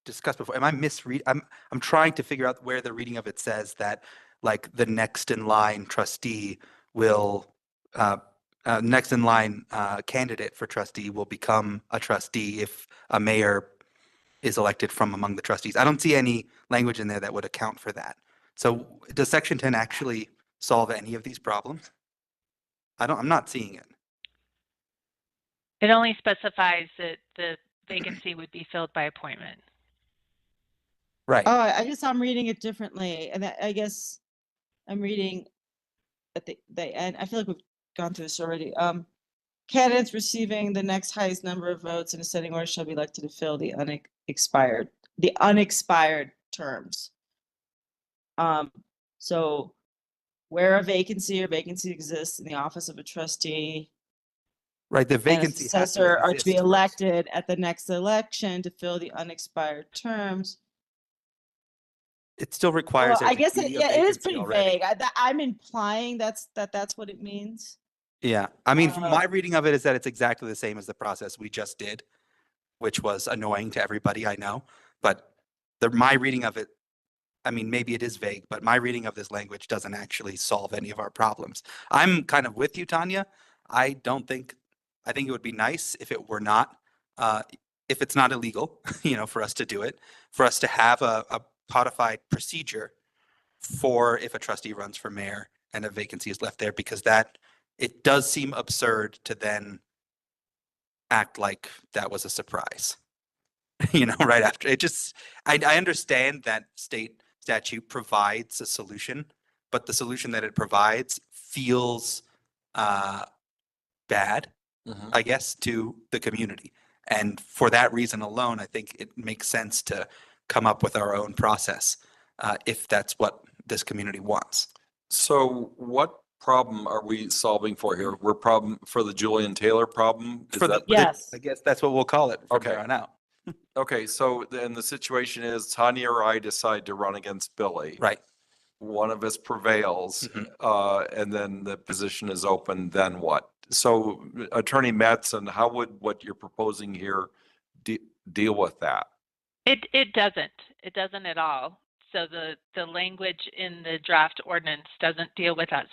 discussed before. Am I misread? I'm trying to figure out where the reading of it says that, like, the next in line trustee will next in line candidate for trustee will become a trustee if a mayor is elected from among the trustees. I don't see any language in there that would account for that. So does Section 10 actually solve any of these problems? I'm not seeing it. It only specifies that the vacancy would be filled by appointment. Right. Oh, I guess I'm reading it differently. And I guess I'm reading at the end. I feel like we've gone through this already. Candidates receiving the next highest number of votes in a setting order shall be elected to fill the unexpired terms. So where a vacancy or vacancy exists in the office of a trustee, Right, the and a vacancy has to successor are to be exist first. elected at the next election to fill the unexpired terms. It still requires. Well, I there to guess be a it is vacancy pretty already. vague. I'm implying that's what it means. Yeah, I mean, my reading of it is that it's exactly the same as the process we just did, which was annoying to everybody I know. But my reading of it, I mean, maybe it is vague, but my reading of this language doesn't actually solve any of our problems. I'm kind of with you, Tanya. I think it would be nice if it were not, if it's not illegal, for us to do it, for us to have a codified procedure for if a trustee runs for mayor and a vacancy is left there, because it does seem absurd to then act like that was a surprise, right after. I understand that state statute provides a solution, but the solution that it provides feels bad, I guess, to the community. And for that reason alone, I think it makes sense to come up with our own process if that's what this community wants. So what problem are we solving for here? We're problem for the Julian Taylor problem? Yes. I guess that's what we'll call it from Okay. here on out. Okay, so then the situation is Tanya or I decide to run against Billy. Right. One of us prevails, and then the position is open, then what? So Attorney Mattson, how would what you're proposing here deal with that? It doesn't at all. So the language in the draft ordinance doesn't deal with that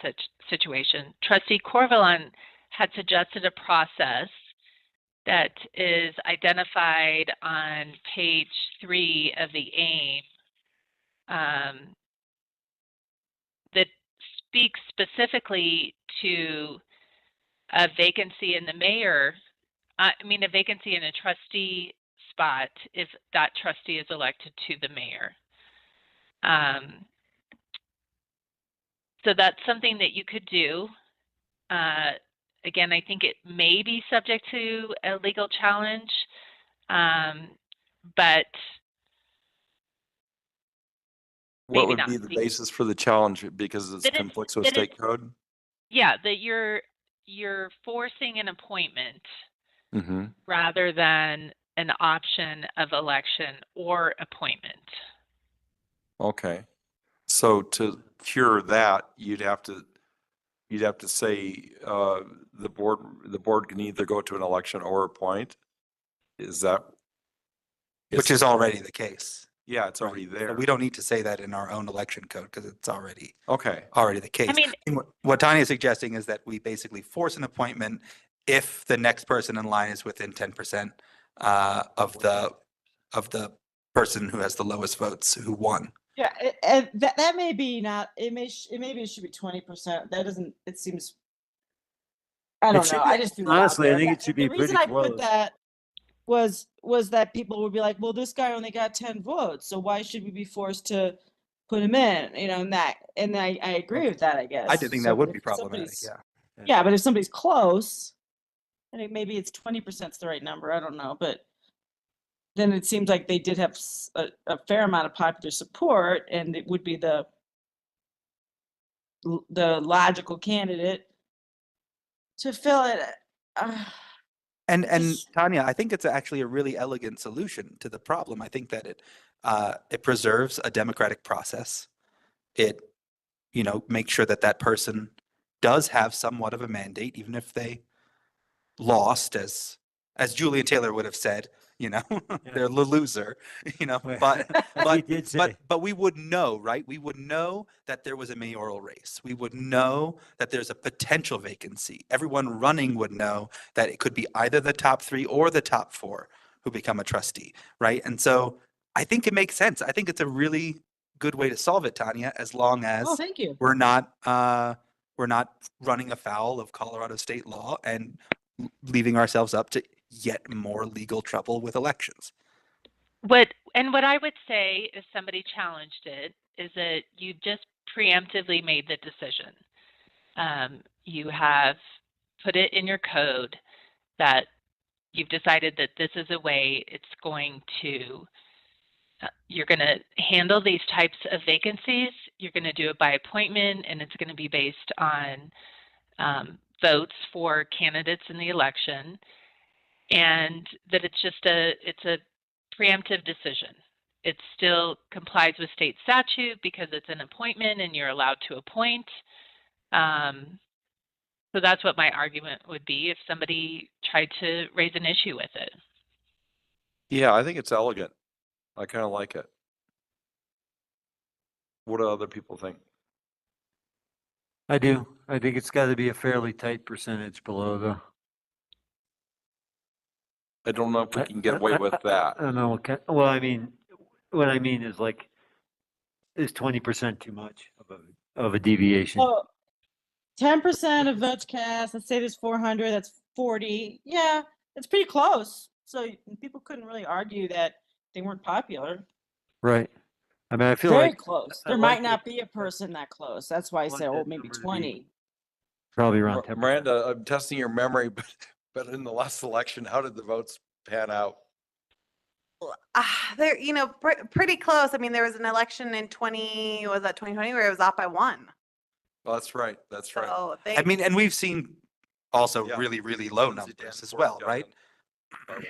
situation. Trustee Corvalon had suggested a process that is identified on page 3 of the AIM that speaks specifically to a vacancy in the mayor, a vacancy in a trustee spot if that trustee is elected to the mayor. So that's something that you could do. Again, I think it may be subject to a legal challenge, but What maybe would not. be the basis for the challenge because it conflicts with state code? Yeah, that you're forcing an appointment Mm-hmm. rather than an option of election or appointment. Okay. So to cure that, you'd have to say the board can either go to an election or appoint. Is that? Which is already the case. Yeah, it's already But there. we don't need to say that in our own election code because it's already Okay. the case. mean- And what Tanya is suggesting is that we basically force an appointment if the next person in line is within 10% of the person who has the lowest votes who won. Yeah, and that may be not, maybe it should be 20%. That doesn't, it seems, I don't should know. be- I just threw that out honestly, I there. think it should be The reason pretty I put close. that was that people would be like, well, this guy only got 10 votes, so why should we be forced to put him in? You know, and I agree with that, I guess. I did think So that would if be problematic. somebody's- Yeah. Yeah, but if somebody's close, I think maybe it's 20% is the right number. I don't know, but then it seems like they did have a fair amount of popular support, and it would be the logical candidate to fill it. And Tanya, I think it's actually a really elegant solution to the problem. I think that it preserves a democratic process. It, makes sure that that person does have somewhat of a mandate, even if they lost, as Julian Taylor would have said, they're the loser, but we would know, right? We would know that there was a mayoral race. We would know that there's a potential vacancy. Everyone running would know that it could be either the top 3 or the top 4 who become a trustee, right? And so I think it makes sense. I think it's a really good way to solve it, Tanya, as long as thank you. we're not running afoul of Colorado state law and leaving ourselves up to yet more legal trouble with elections. What I would say if somebody challenged it is that you just preemptively made the decision. You have put it in your code that you've decided that this is a way it's going to, you're going to handle these types of vacancies. You're going to do it by appointment, and it's going to be based on votes for candidates in the election, and that it's a preemptive decision. It still complies with state statute because it's an appointment and you're allowed to appoint. So that's what my argument would be if somebody tried to raise an issue with it. Yeah, I think it's elegant. I kind of like it. What do other people think? I do. I think it's got to be a fairly tight percentage below the. I don't know if we can get away with that. I don't know. Well, I mean, what I mean is like, is 20% too much of a deviation? So 10% of votes cast, let's say there's 400, that's 40. Yeah, it's pretty close. So people couldn't really argue that they weren't popular. Right. I mean, I feel Very like close. I There like might not be a person that close. That's why I want said, that maybe number to be 20. probably around 10%. Miranda, I'm testing your memory, but in the last election, how did the votes pan out? They're, pretty close. I mean, there was an election in 2020 where it was off by 1. Well, that's right. That's right. So I mean, and we've seen also Yeah. really, really low Lindsay numbers as Danforth well, got right? By 1.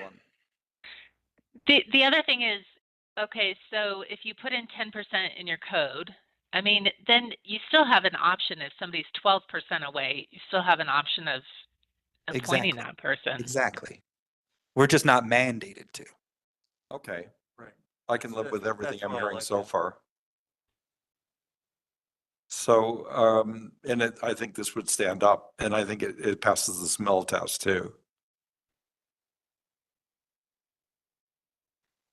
The other thing is, okay, so if you put in 10% in your code, I mean, then you still have an option. If somebody's 12% away, you still have an option of appointing Exactly. that person. Exactly. We're just not mandated to. Okay. Right. I can live with everything that's I'm why I hearing like so that. far. So, I think this would stand up, and I think it passes the smell test too.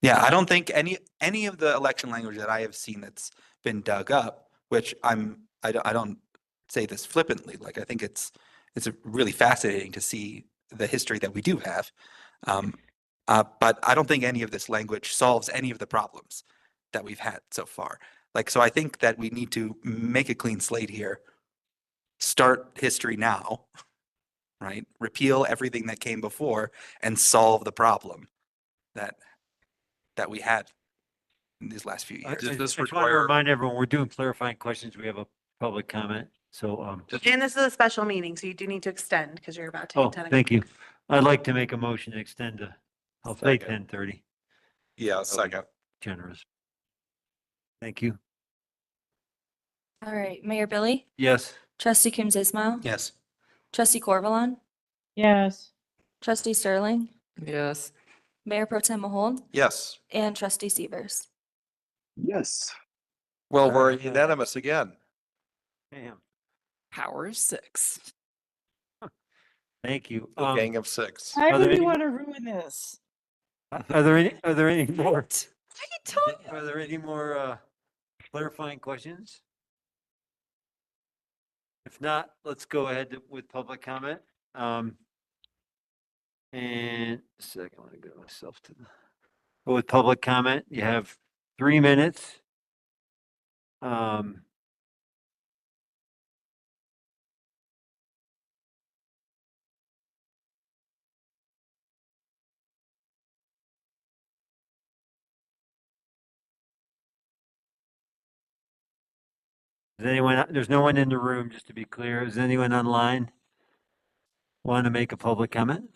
Yeah, I don't think any of the election language that I have seen that's been dug up, which I don't say this flippantly, like I think it's really fascinating to see the history that we do have. But I don't think any of this language solves any of the problems that we've had so far. So I think that we need to make a clean slate here, start history now, right? Repeal everything that came before and solve the problem that we had in these last few years. Does this I just want to require- remind everyone, we're doing clarifying questions. We have a public comment. So, And this is a special meeting, so you do need to extend because you're about to hit 10 thank you. I'd like to make a motion to extend to, I'll say Second. 10:30. Yeah, second. Generous. Thank you. All right, Mayor Billy, Yes. Trustee Coombs Ismail, Yes. Trustee Corvalon, Yes. Trustee Sterling, Yes. Mayor Pro Tem Mahold, Yes. and Trustee Severs. Yes. Well, we're Alright, unanimous again. Damn, Power 6. thank you. The gang of 6. Why Are would there we any- want to ruin this? Are there any more? Are there any more clarifying questions? If not, let's go ahead with public comment. And a second, I want to go myself to the. With public comment, you have 3 minutes. Is anyone, there's no one in the room, just to be clear. Is anyone online want to make a public comment?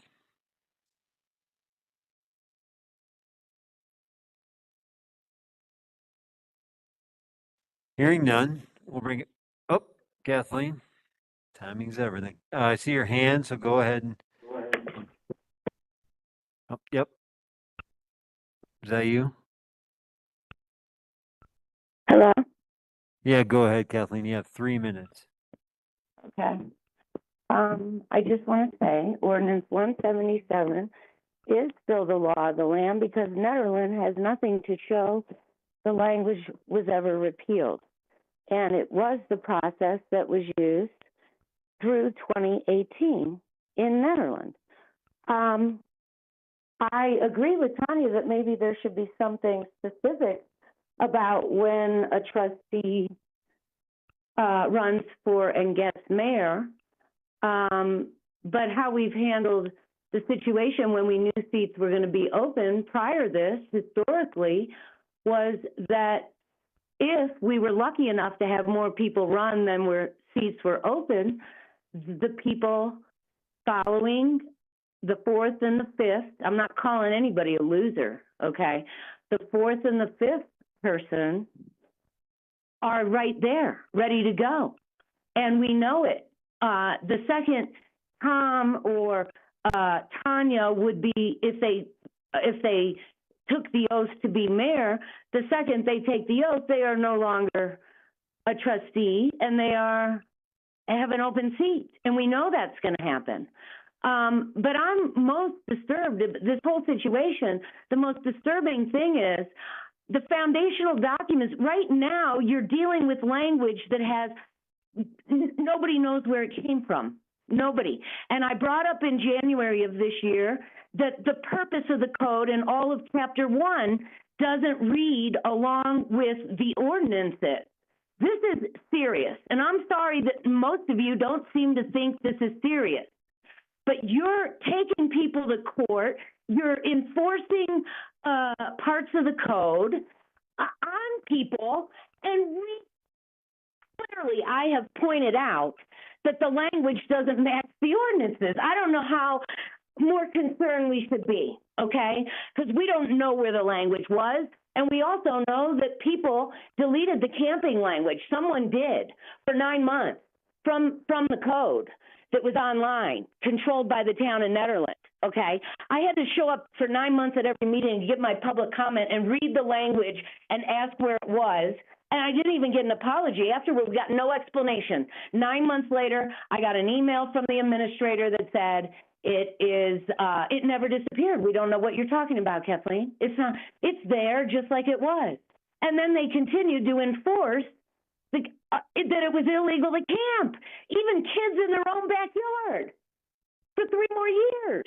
Hearing none, we'll bring it. Oh, Kathleen, timing's everything. I see your hand, so go ahead and. Oh, yep. Is that you? Hello? Yeah, go ahead, Kathleen. You have 3 minutes. Okay. I just want to say ordinance 177 is still the law of the land because Nederland has nothing to show the language was ever repealed. And it was the process that was used through 2018 in Nederland. I agree with Tanya that maybe there should be something specific about when a trustee runs for and gets mayor. But how we've handled the situation when we knew seats were going to be open prior to this, historically, was that if we were lucky enough to have more people run than where seats were open, the people following the 4th and the 5th, I'm not calling anybody a loser, okay? The 4th and the 5th person are right there, ready to go. And we know it. The second Tom or Tanya would be, if they took the oath to be mayor, the second they take the oath, they are no longer a trustee and they have an open seat. And we know that's going to happen. But I'm most disturbed, this whole situation, the most disturbing thing is the foundational documents. Right now, you're dealing with language that has, nobody knows where it came from. Nobody. And I brought up in January of this year that the purpose of the code in all of Chapter 1 doesn't read along with the ordinances. This is serious. And I'm sorry that most of you don't seem to think this is serious. But you're taking people to court, you're enforcing parts of the code on people, and clearly I have pointed out that the language doesn't match the ordinances. I don't know how more concerned we should be, okay? Because we don't know where the language was, and we also know that people deleted the camping language. Someone did for 9 months from the code that was online, controlled by the town in Nederland, okay? I had to show up for 9 months at every meeting to give my public comment and read the language and ask where it was, and I didn't even get an apology. Afterward, we got no explanation. 9 months later, I got an email from the administrator that said, it never disappeared. We don't know what you're talking about, Kathleen. It's there just like it was. And then they continued to enforce that it was illegal to camp, even kids in their own backyard, for 3 more years.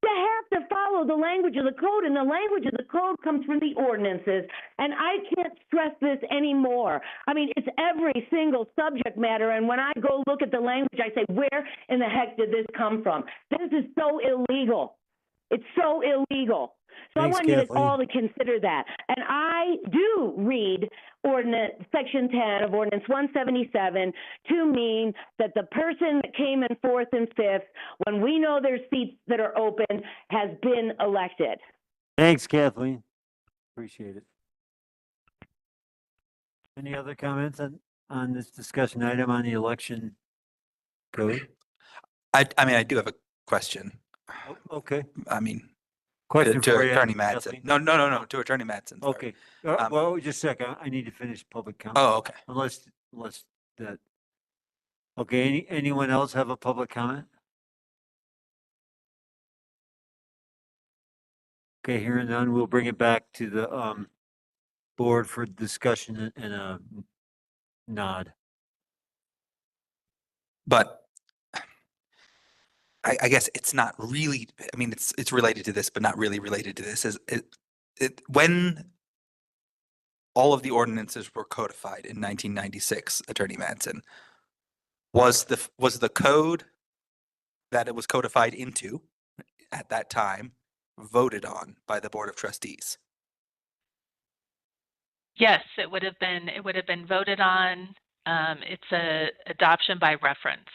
You have to follow the language of the code, and the language of the code comes from the ordinances. And I can't stress this anymore. I mean, it's every single subject matter, and when I go look at the language, I say, where in the heck did this come from? This is so illegal. It's so illegal. So Thanks, I want you Kathleen. all to consider that. And I do read ordinance, section 10 of ordinance 177 to mean that the person that came in 4th and 5th, when we know there's seats that are open, has been elected. Thanks, Kathleen. Appreciate it. Any other comments on this discussion item on the election code? I mean, I do have a question. Okay. I mean, Question To for you. Attorney Kathleen. Madsen. No, to Attorney Madsen. sorry. Okay, Um, well, just a second, I need to finish public comment. Oh, okay. Unless that. Okay, anyone else have a public comment? Okay, hearing none, we'll bring it back to the board for discussion and a nod. But I guess it's not really, I mean, it's related to this, but not really related to this. Is it when all of the ordinances were codified in 1996, Attorney Madsen, was the code that it was codified into at that time voted on by the Board of Trustees? Yes, it would have been voted on. It's a adoption by reference.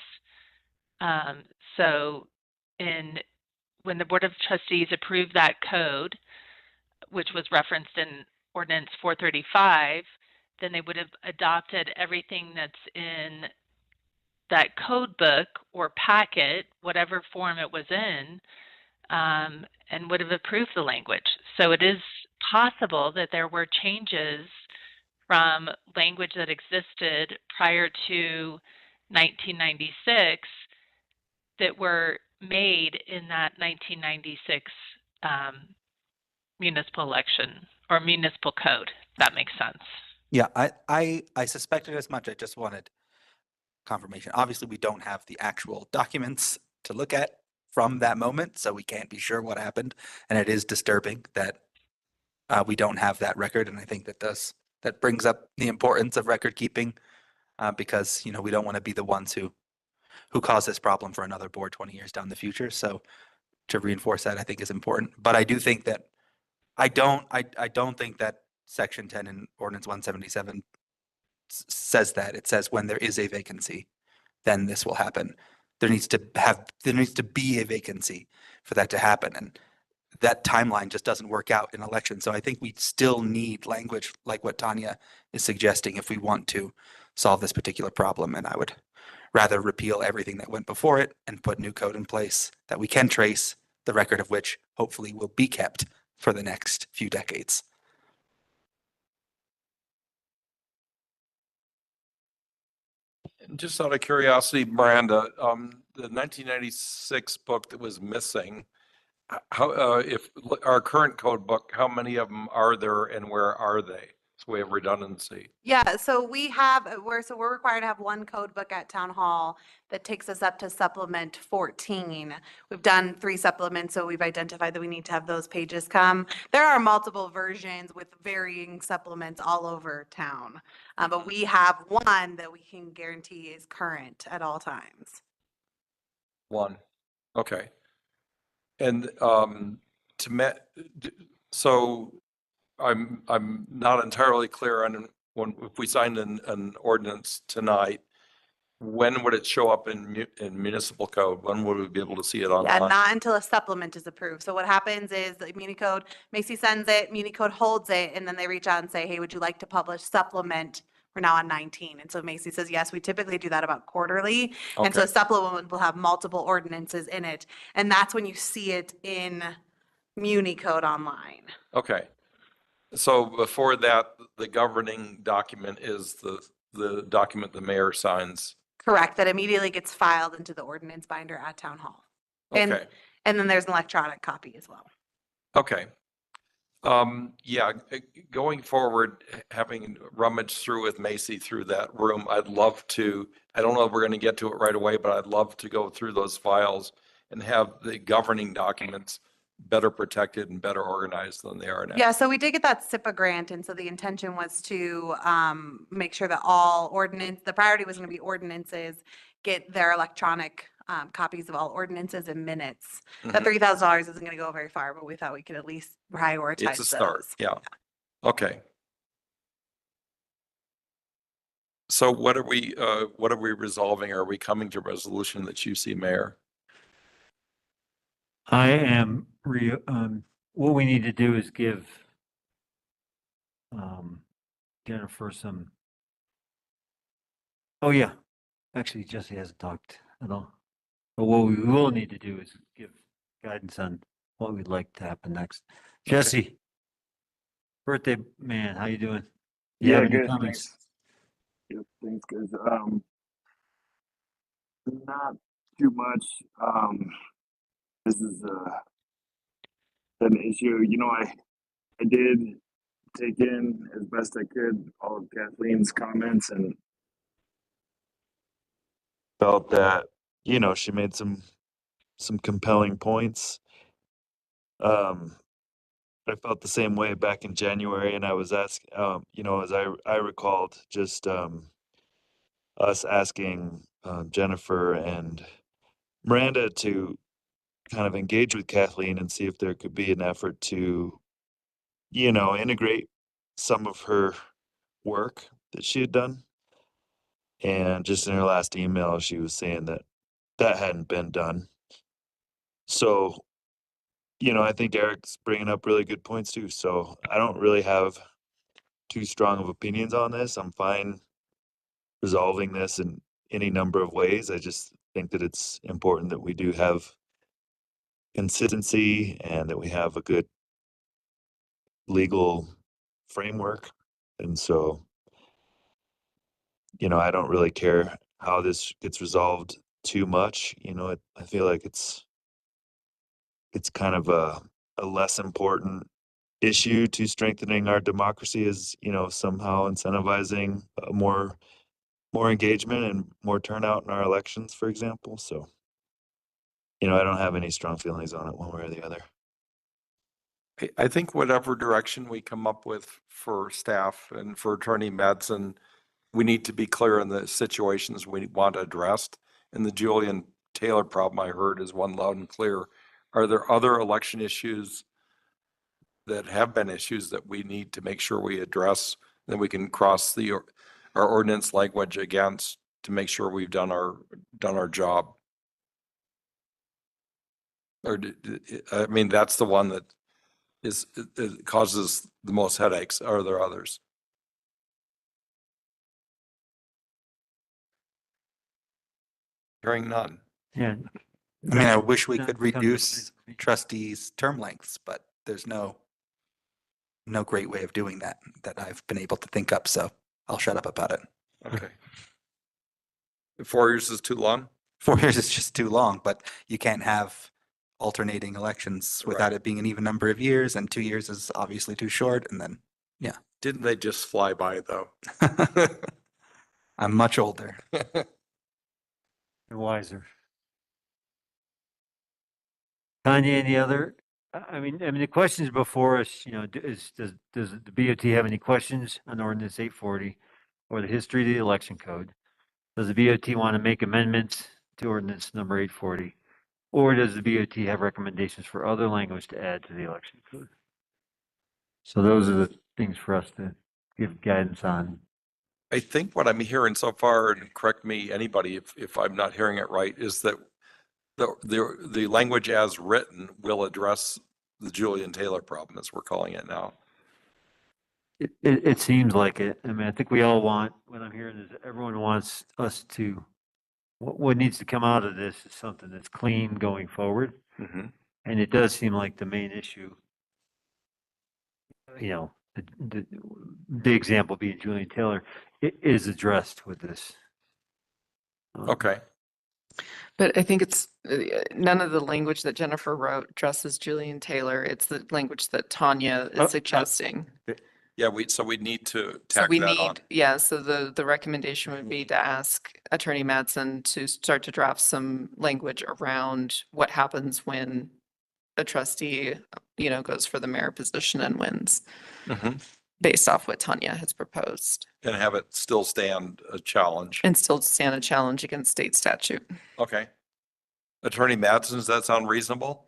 So when the Board of Trustees approved that code, which was referenced in Ordinance 435, then they would have adopted everything that's in that code book or packet, whatever form it was in, and would have approved the language. So it is possible that there were changes from language that existed prior to 1996 that were made in that 1996 municipal election or municipal code. If that makes sense. Yeah, I suspected as much. I just wanted confirmation. Obviously, we don't have the actual documents to look at from that moment, so we can't be sure what happened. And it is disturbing that we don't have that record. And I think that brings up the importance of record keeping because, you know, we don't want to be the ones who cause this problem for another board 20 years down the future. So to reinforce that, I think is important. But I do think that I don't think that Section 10 in Ordinance 177 says that. It says when there is a vacancy, then this will happen. There needs to be a vacancy for that to happen. And that timeline just doesn't work out in elections. So I think we still need language like what Tanya is suggesting if we want to solve this particular problem. And I would rather repeal everything that went before it and put new code in place that we can trace, the record of which hopefully will be kept for the next few decades. Just out of curiosity, Miranda, the 1996 book that was missing, how if our current code book, how many of them are there and where are they? So we have redundancy. Yeah, so we're required to have one code book at Town Hall that takes us up to supplement 14. We've done 3 supplements, so we've identified that we need to have those pages come. There are multiple versions with varying supplements all over town, but we have one that we can guarantee is current at all times. One. Okay. And so I'm not entirely clear on if we signed an ordinance tonight, when would it show up in municipal code? When would we be able to see it online? Yeah, not until a supplement is approved. So what happens is the MuniCode, Macy sends it, MuniCode holds it, and then they reach out and say, hey, would you like to publish supplement? We're now on 19. And so Macy says, yes, we typically do that about quarterly. And so a supplement will have multiple ordinances in it. And that's when you see it in MuniCode online. Okay. So before that, the governing document is the document the mayor signs. Correct. That immediately gets filed into the ordinance binder at Town Hall. Okay. And then there's an electronic copy as well. Okay. Yeah, going forward, having rummaged through with Macy through that room, I'd love to, I don't know if we're going to get to it right away, but I'd love to go through those files and have the governing documents better protected and better organized than they are now. Yeah, so we did get that SIPA grant, and so the intention was to make sure that the priority was going to be ordinances, get their electronic copies of all ordinances and minutes. That $3,000 isn't going to go very far, but we thought we could at least prioritize It's a start, those. yeah. Okay. So what are we resolving? Are we coming to resolution that you see, Mayor? I am what we need to do is give Jennifer some. Oh yeah, actually Jesse hasn't talked at all. But what we will need to do is give guidance on what we'd like to happen next. Jesse, birthday man, how you doing? You have any comments? Yep, thanks, guys. Not too much. This is an issue. You know, I did take in as best I could all of Kathleen's comments and felt that, you know, she made some compelling points. I felt the same way back in January, and I was asking, you know, as I recalled, just us asking Jennifer and Miranda to kind of engage with Kathleen and see if there could be an effort to, you know, integrate some of her work that she had done. And just in her last email, she was saying that that hadn't been done. So, you know, I think Eric's bringing up really good points too. So I don't really have too strong of opinions on this. I'm fine resolving this in any number of ways. I just think that it's important that we do have consistency and that we have a good legal framework. And so, you know, I don't really care how this gets resolved too much. You know, I feel like it's kind of a less important issue to strengthening our democracy is, you know, somehow incentivizing more engagement and more turnout in our elections, for example. So, you know, I don't have any strong feelings on it one way or the other. I think whatever direction we come up with for staff and for Attorney Madsen, we need to be clear on the situations we want addressed. And the Julian Taylor problem I heard is one loud and clear. Are there other election issues that have been issues that we need to make sure we address, that we can cross our ordinance language against to make sure we've done our job? Or I mean, that's the one that it causes the most headaches. Are there others? Hearing none. Yeah. I mean, I wish we Not could come to reduce trustees' term lengths, but there's no great way of doing that I've been able to think up. So I'll shut up about it. Okay. 4 years is too long? 4 years is just too long, but you can't have alternating elections without it being an even number of years, and 2 years is obviously too short. And then, yeah. Didn't they just fly by though? I'm much older. And wiser. Tanya, any other? I mean, the questions before us, you know, does the BOT have any questions on ordinance 840 or the history of the election code? Does the BOT want to make amendments to ordinance number 840? Or does the BOT have recommendations for other language to add to the election code? So those are the things for us to give guidance on. I think what I'm hearing so far, and correct me, anybody, if I'm not hearing it right, is that the language as written will address the Julian Taylor problem, as we're calling it now. It seems like it. I mean, I think we all want, what I'm hearing is everyone wants us to, what needs to come out of this is something that's clean going forward. Mm-hmm. And it does seem like the main issue, you know, the example being Julian Taylor, it is addressed with this. Okay. But I think it's none of the language that Jennifer wrote addresses Julian Taylor. It's the language that Tanya is suggesting. Yeah, so we need to So tack we that need, on. yeah, so the recommendation would be to ask Attorney Madsen to start to draft some language around what happens when a trustee, you know, goes for the mayor position and wins, Mm-hmm. based off what Tanya has proposed, And have it still stand a challenge. and still stand a challenge against state statute. Okay. Attorney Madsen, does that sound reasonable?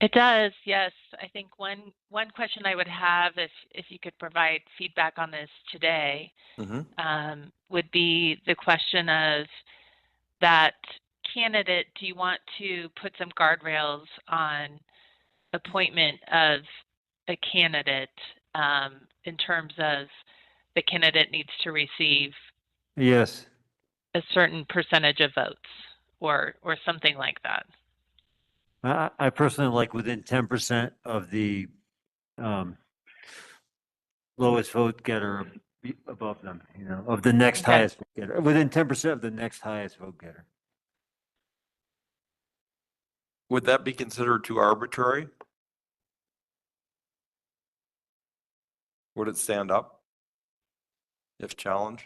It does, yes. I think one question I would have, if you could provide feedback on this today, Mm-hmm. would be the question of that candidate. Do you want to put some guardrails on appointment of a candidate in terms of the candidate needs to receive Yes. a certain percentage of votes or something like that? I personally like within 10% of the lowest vote getter above them, you know, of the next Okay. highest vote getter, within 10% of the next highest vote getter. Would that be considered too arbitrary? Would it stand up if challenged?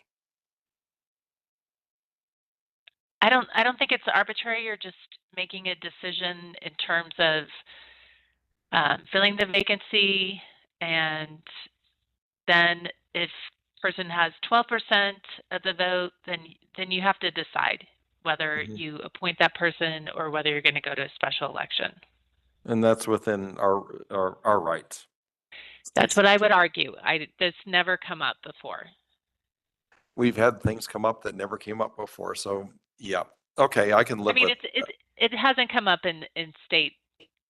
I don't think it's arbitrary. You're just making a decision in terms of filling the vacancy, and then if person has 12% of the vote, then you have to decide whether you appoint that person or whether you're going to go to a special election. And that's within our rights. That's what I would argue. That's never come up before. We've had things come up that never came up before, so yeah. Okay, I can I live mean, with it hasn't come up in state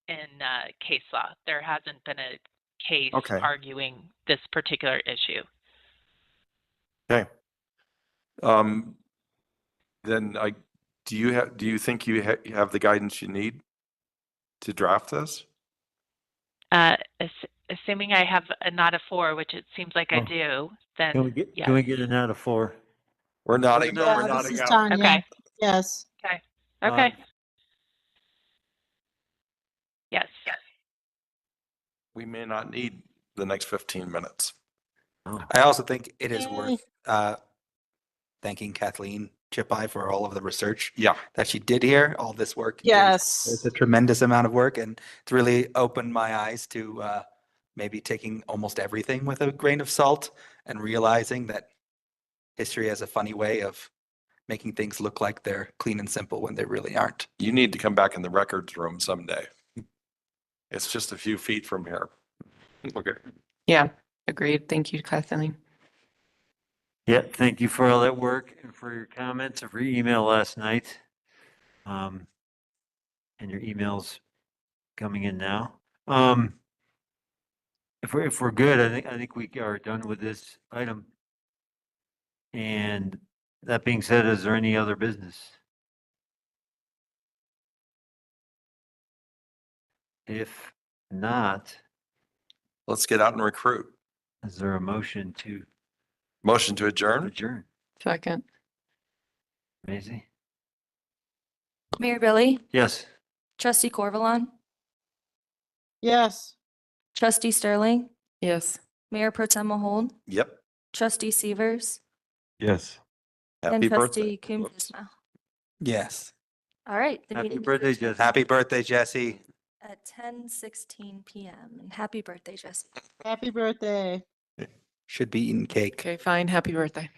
case law. There hasn't been a case Okay. arguing this particular issue. Okay. Then do you think you have the guidance you need to draft this? Assuming I have not a 4, which it seems like I Oh. do, then Can we get, yes. can we get an out of 4? We're nodding. Yeah, We're this nodding is out. Tanya. Okay. Yes. Okay. Okay. Yes. We may not need the next 15 minutes. I also think it is Yay. worth thanking Kathleen Chipai for all of the research Yeah. that she did here. All this work. Yes. It's a tremendous amount of work, and it's really opened my eyes to maybe taking almost everything with a grain of salt and realizing that history has a funny way of making things look like they're clean and simple when they really aren't. You need to come back in the records room someday. It's just a few feet from here. Okay. Yeah, agreed. Thank you, Kathleen. Yeah, thank you for all that work and for your comments and for your email last night. And your emails coming in now. If we're good, I think we are done with this item. And that being said, is there any other business? If not, Let's get out and recruit. is there a motion to Motion to adjourn? adjourn? Second. Maisie? Mayor Billy, Yes. Trustee Corvalon, Yes. Trustee Sterling, Yes. Mayor Pro Tem Mahold, Yep. Trustee Severs, Yes. and Happy Trustee birthday. Coombs Whoops. Ismail. Yes. All right. The Happy meeting birthday, is Jesse. Happy birthday, Jesse. at 10:16 p.m. And happy birthday, Jesse. Happy birthday. Should be eating cake. Okay, fine. Happy birthday.